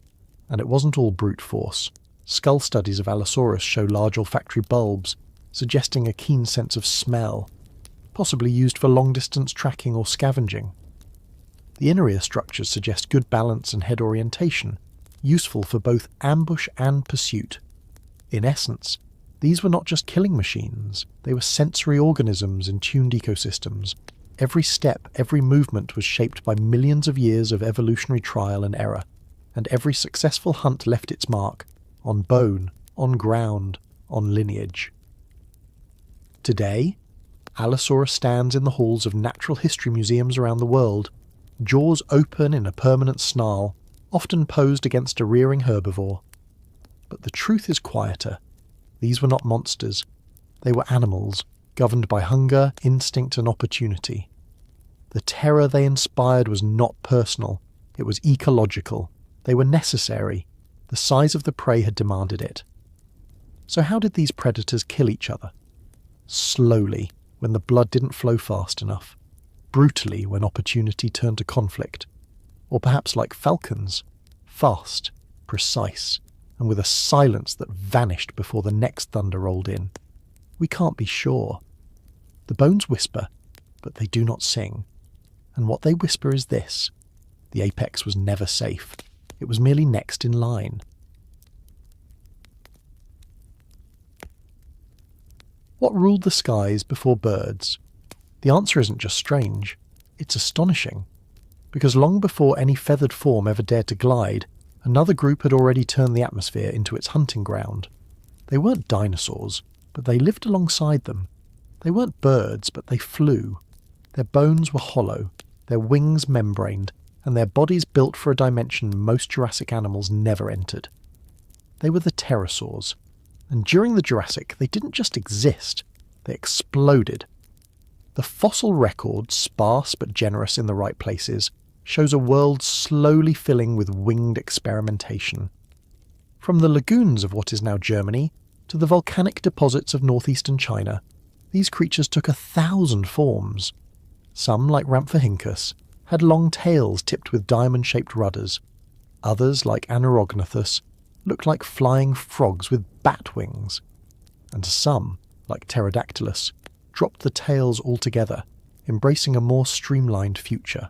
And it wasn't all brute force. Skull studies of Allosaurus show large olfactory bulbs, suggesting a keen sense of smell, possibly used for long-distance tracking or scavenging. The inner ear structures suggest good balance and head orientation, useful for both ambush and pursuit. In essence, these were not just killing machines, they were sensory organisms in tuned ecosystems. Every step, every movement was shaped by millions of years of evolutionary trial and error, and every successful hunt left its mark, on bone, on ground, on lineage. Today, Allosaurus stands in the halls of natural history museums around the world, jaws open in a permanent snarl, often posed against a rearing herbivore. But the truth is quieter. These were not monsters. They were animals, governed by hunger, instinct and opportunity. The terror they inspired was not personal, it was ecological. They were necessary. The size of the prey had demanded it. So how did these predators kill each other? Slowly, when the blood didn't flow fast enough. Brutally, when opportunity turned to conflict. Or perhaps like falcons, fast, precise, and with a silence that vanished before the next thunder rolled in. We can't be sure. The bones whisper, but they do not sing. And what they whisper is this: the apex was never safe. It was merely next in line. What ruled the skies before birds? The answer isn't just strange, it's astonishing. Because long before any feathered form ever dared to glide, another group had already turned the atmosphere into its hunting ground. They weren't dinosaurs, but they lived alongside them. They weren't birds, but they flew. Their bones were hollow, their wings membraned, and their bodies built for a dimension most Jurassic animals never entered. They were the pterosaurs, and during the Jurassic they didn't just exist, they exploded. The fossil record, sparse but generous in the right places, shows a world slowly filling with winged experimentation. From the lagoons of what is now Germany to the volcanic deposits of northeastern China, these creatures took 1,000 forms. Some, like Rhamphorhynchus, had long tails tipped with diamond-shaped rudders. Others, like Anorognathus, looked like flying frogs with bat wings. And some, like Pterodactylus, dropped the tails altogether, embracing a more streamlined future.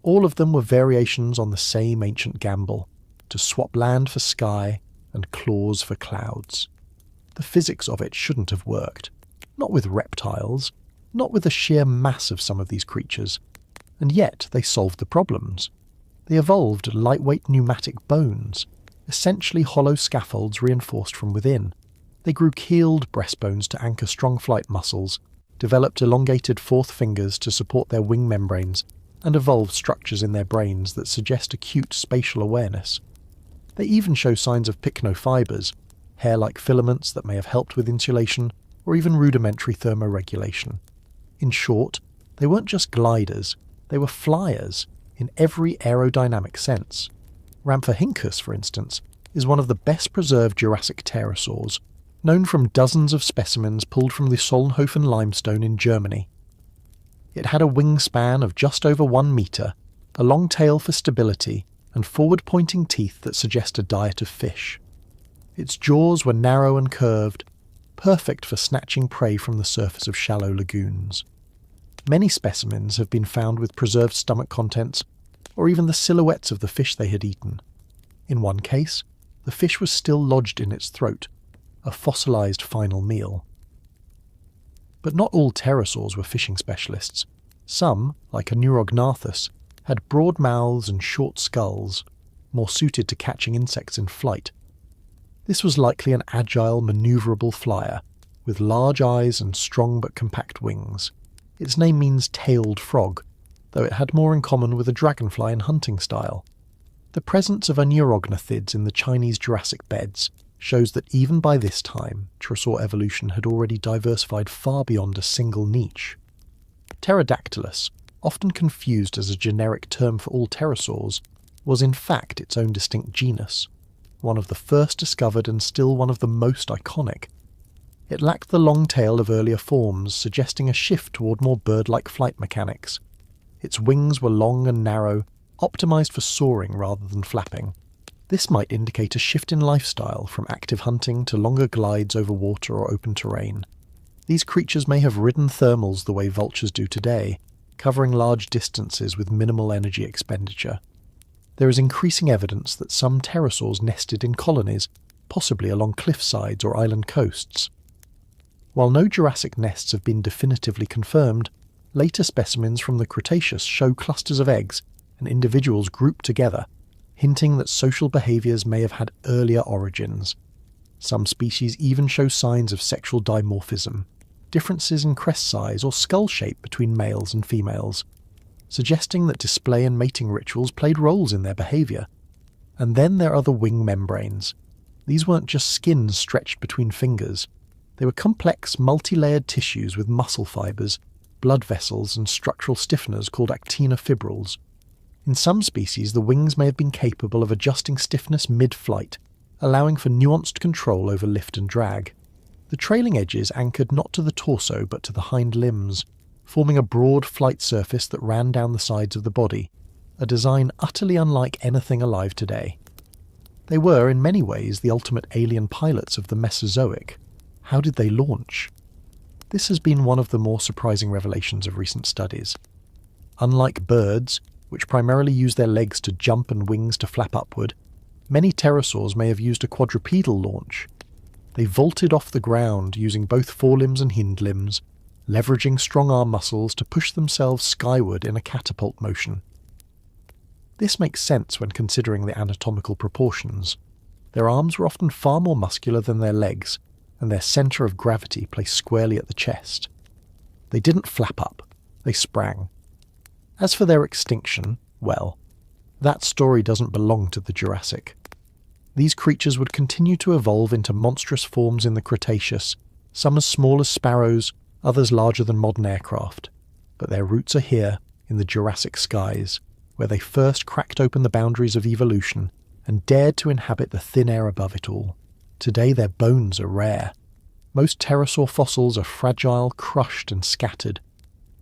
All of them were variations on the same ancient gamble, to swap land for sky and claws for clouds. The physics of it shouldn't have worked. Not with reptiles, not with the sheer mass of some of these creatures. And yet they solved the problems. They evolved lightweight pneumatic bones, essentially hollow scaffolds reinforced from within. They grew keeled breastbones to anchor strong flight muscles, developed elongated fourth fingers to support their wing membranes, and evolved structures in their brains that suggest acute spatial awareness. They even show signs of pycnofibers, hair-like filaments that may have helped with insulation, or even rudimentary thermoregulation. In short, they weren't just gliders, they were flyers, in every aerodynamic sense. Rhamphorhynchus, for instance, is one of the best preserved Jurassic pterosaurs, known from dozens of specimens pulled from the Solnhofen limestone in Germany. It had a wingspan of just over 1 metre, a long tail for stability, and forward-pointing teeth that suggest a diet of fish. Its jaws were narrow and curved, perfect for snatching prey from the surface of shallow lagoons. Many specimens have been found with preserved stomach contents, or even the silhouettes of the fish they had eaten. In one case, the fish was still lodged in its throat, a fossilised final meal. But not all pterosaurs were fishing specialists. Some, like a Neurognathus, had broad mouths and short skulls, more suited to catching insects in flight. This was likely an agile, manoeuvrable flyer, with large eyes and strong but compact wings. Its name means tailed frog, though it had more in common with a dragonfly in hunting style. The presence of neurognathids in the Chinese Jurassic beds shows that even by this time, pterosaur evolution had already diversified far beyond a single niche. Pterodactylus, often confused as a generic term for all pterosaurs, was in fact its own distinct genus, one of the first discovered and still one of the most iconic. It lacked the long tail of earlier forms, suggesting a shift toward more bird-like flight mechanics. Its wings were long and narrow, optimized for soaring rather than flapping. This might indicate a shift in lifestyle from active hunting to longer glides over water or open terrain. These creatures may have ridden thermals the way vultures do today, covering large distances with minimal energy expenditure. There is increasing evidence that some pterosaurs nested in colonies, possibly along cliffsides or island coasts. While no Jurassic nests have been definitively confirmed, later specimens from the Cretaceous show clusters of eggs and individuals grouped together, hinting that social behaviours may have had earlier origins. Some species even show signs of sexual dimorphism, differences in crest size or skull shape between males and females, suggesting that display and mating rituals played roles in their behaviour. And then there are the wing membranes. These weren't just skins stretched between fingers. They were complex, multi-layered tissues with muscle fibres, blood vessels and structural stiffeners called actinofibrils. In some species, the wings may have been capable of adjusting stiffness mid-flight, allowing for nuanced control over lift and drag. The trailing edges anchored not to the torso but to the hind limbs, forming a broad flight surface that ran down the sides of the body, a design utterly unlike anything alive today. They were, in many ways, the ultimate alien pilots of the Mesozoic. How did they launch? This has been one of the more surprising revelations of recent studies. Unlike birds, which primarily use their legs to jump and wings to flap upward, many pterosaurs may have used a quadrupedal launch. They vaulted off the ground using both forelimbs and hind limbs, leveraging strong arm muscles to push themselves skyward in a catapult motion. This makes sense when considering the anatomical proportions. Their arms were often far more muscular than their legs, and their centre of gravity placed squarely at the chest. They didn't flap up, they sprang. As for their extinction, well, that story doesn't belong to the Jurassic. These creatures would continue to evolve into monstrous forms in the Cretaceous, some as small as sparrows, others larger than modern aircraft. But their roots are here, in the Jurassic skies, where they first cracked open the boundaries of evolution and dared to inhabit the thin air above it all. Today their bones are rare. Most pterosaur fossils are fragile, crushed and scattered.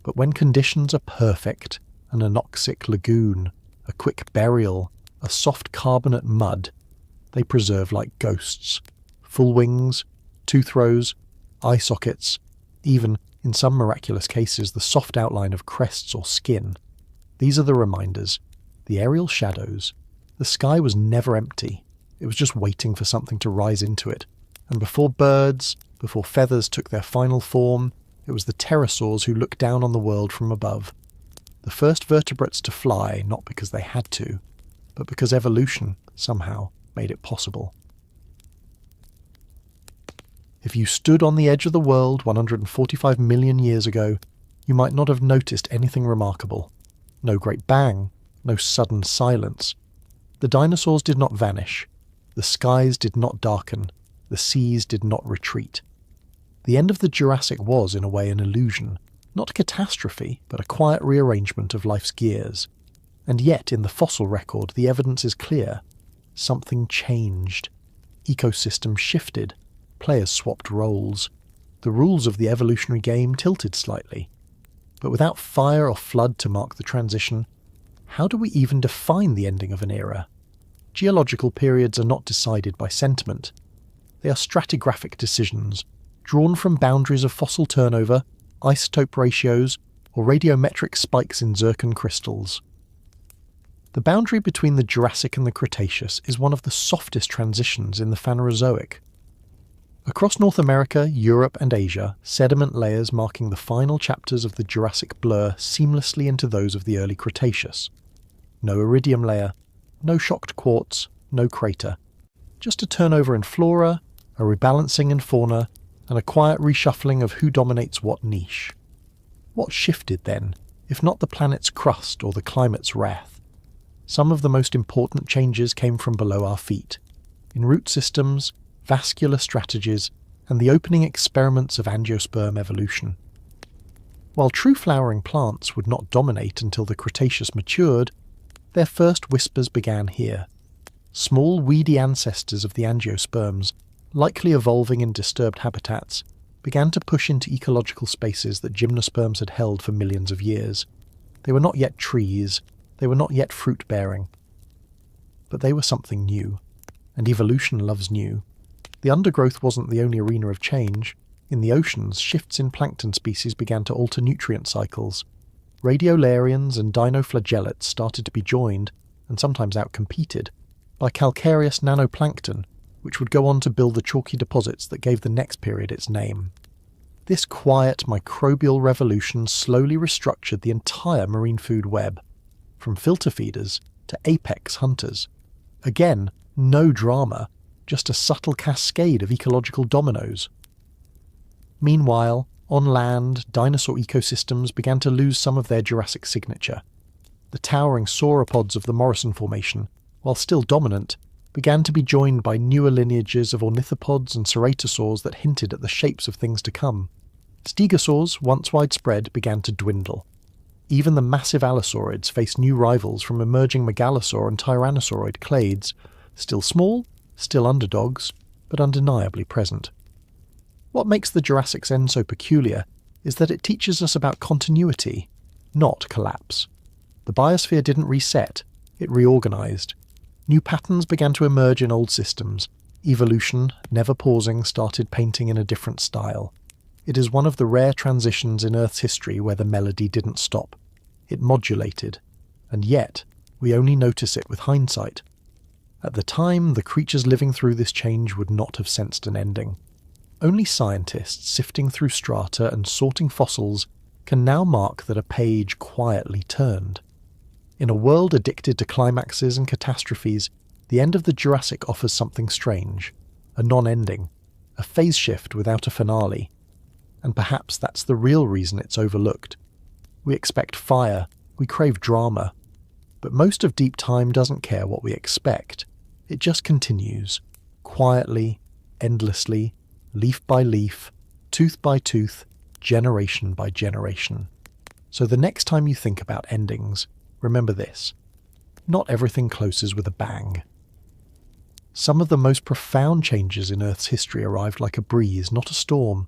But when conditions are perfect, an anoxic lagoon, a quick burial, a soft carbonate mud, they preserve like ghosts. Full wings, tooth rows, eye sockets, even, in some miraculous cases, the soft outline of crests or skin. These are the reminders, the aerial shadows. The sky was never empty. It was just waiting for something to rise into it. And before birds, before feathers took their final form, it was the pterosaurs who looked down on the world from above. The first vertebrates to fly, not because they had to, but because evolution, somehow, made it possible. If you stood on the edge of the world 145 million years ago, you might not have noticed anything remarkable. No great bang, no sudden silence. The dinosaurs did not vanish. The skies did not darken. The seas did not retreat. The end of the Jurassic was, in a way, an illusion. Not a catastrophe, but a quiet rearrangement of life's gears. And yet, in the fossil record, the evidence is clear. Something changed. Ecosystems shifted. Players swapped roles. The rules of the evolutionary game tilted slightly. But without fire or flood to mark the transition, how do we even define the ending of an era? Geological periods are not decided by sentiment. They are stratigraphic decisions, drawn from boundaries of fossil turnover, isotope ratios, or radiometric spikes in zircon crystals. The boundary between the Jurassic and the Cretaceous is one of the softest transitions in the Phanerozoic. Across North America, Europe and Asia, sediment layers marking the final chapters of the Jurassic blur seamlessly into those of the early Cretaceous. No iridium layer, no shocked quartz, no crater. Just a turnover in flora, a rebalancing in fauna, and a quiet reshuffling of who dominates what niche. What shifted then, if not the planet's crust or the climate's wrath? Some of the most important changes came from below our feet, in root systems, vascular strategies, and the opening experiments of angiosperm evolution. While true flowering plants would not dominate until the Cretaceous matured, their first whispers began here. Small weedy ancestors of the angiosperms, likely evolving in disturbed habitats, began to push into ecological spaces that gymnosperms had held for millions of years. They were not yet trees, they were not yet fruit-bearing. But they were something new, and evolution loves new. The undergrowth wasn't the only arena of change. In the oceans, shifts in plankton species began to alter nutrient cycles. Radiolarians and dinoflagellates started to be joined, and sometimes outcompeted, by calcareous nanoplankton, which would go on to build the chalky deposits that gave the next period its name. This quiet microbial revolution slowly restructured the entire marine food web, from filter feeders to apex hunters. Again, no drama, just a subtle cascade of ecological dominoes. Meanwhile, on land, dinosaur ecosystems began to lose some of their Jurassic signature. The towering sauropods of the Morrison Formation, while still dominant, began to be joined by newer lineages of ornithopods and ceratosaurs that hinted at the shapes of things to come. Stegosaurs, once widespread, began to dwindle. Even the massive allosaurids faced new rivals from emerging megalosaur and tyrannosauroid clades, still small, still underdogs, but undeniably present. What makes the Jurassic's end so peculiar is that it teaches us about continuity, not collapse. The biosphere didn't reset, it reorganized. New patterns began to emerge in old systems. Evolution, never pausing, started painting in a different style. It is one of the rare transitions in Earth's history where the melody didn't stop. It modulated, and yet we only notice it with hindsight. At the time, the creatures living through this change would not have sensed an ending. Only scientists sifting through strata and sorting fossils can now mark that a page quietly turned. In a world addicted to climaxes and catastrophes, the end of the Jurassic offers something strange, a non-ending, a phase shift without a finale. And perhaps that's the real reason it's overlooked. We expect fire, we crave drama, but most of deep time doesn't care what we expect. It just continues, quietly, endlessly, leaf by leaf, tooth by tooth, generation by generation. So the next time you think about endings, remember this: not everything closes with a bang. Some of the most profound changes in Earth's history arrived like a breeze, not a storm.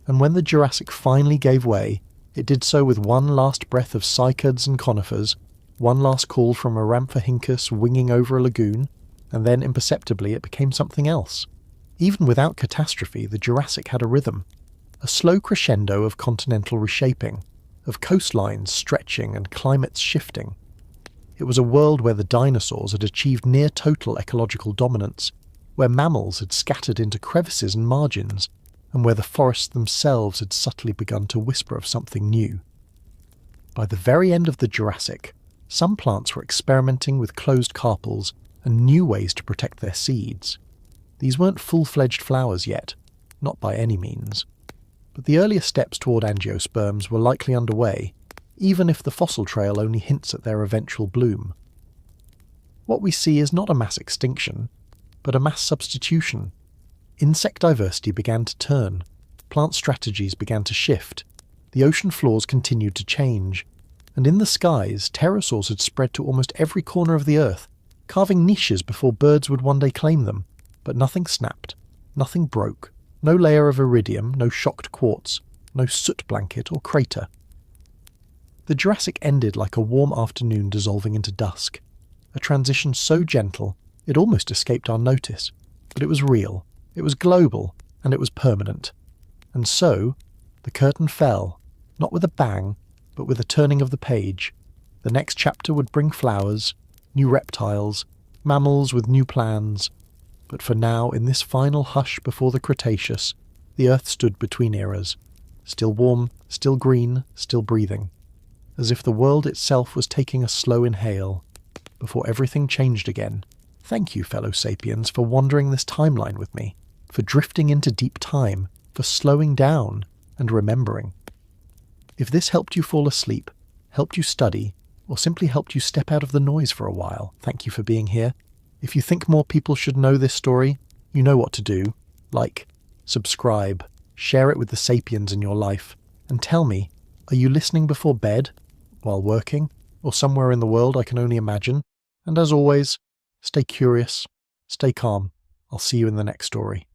And when the Jurassic finally gave way, it did so with one last breath of cycads and conifers, one last call from a Rhamphorhynchus winging over a lagoon, and then imperceptibly it became something else. Even without catastrophe, the Jurassic had a rhythm, a slow crescendo of continental reshaping, of coastlines stretching and climates shifting. It was a world where the dinosaurs had achieved near total ecological dominance, where mammals had scattered into crevices and margins, and where the forests themselves had subtly begun to whisper of something new. By the very end of the Jurassic, some plants were experimenting with closed carpels and new ways to protect their seeds. These weren't full-fledged flowers yet, not by any means. But the earliest steps toward angiosperms were likely underway, even if the fossil trail only hints at their eventual bloom. What we see is not a mass extinction, but a mass substitution. Insect diversity began to turn, plant strategies began to shift, the ocean floors continued to change, and in the skies, pterosaurs had spread to almost every corner of the Earth, carving niches before birds would one day claim them. But nothing snapped, nothing broke, No layer of iridium, no shocked quartz, no soot blanket or crater. The Jurassic ended like a warm afternoon dissolving into dusk, a transition so gentle it almost escaped our notice, but it was real, it was global, and it was permanent. And so, the curtain fell, not with a bang, but with a turning of the page. The next chapter would bring flowers, new reptiles, mammals with new plans. But for now, in this final hush before the Cretaceous, the Earth stood between eras, still warm, still green, still breathing, as if the world itself was taking a slow inhale, before everything changed again. Thank you, fellow sapiens, for wandering this timeline with me, for drifting into deep time, for slowing down and remembering. If this helped you fall asleep, helped you study, or simply helped you step out of the noise for a while, thank you for being here. If you think more people should know this story, you know what to do. Like, subscribe, share it with the sapiens in your life, and tell me, are you listening before bed, while working, or somewhere in the world I can only imagine? And as always, stay curious, stay calm. I'll see you in the next story.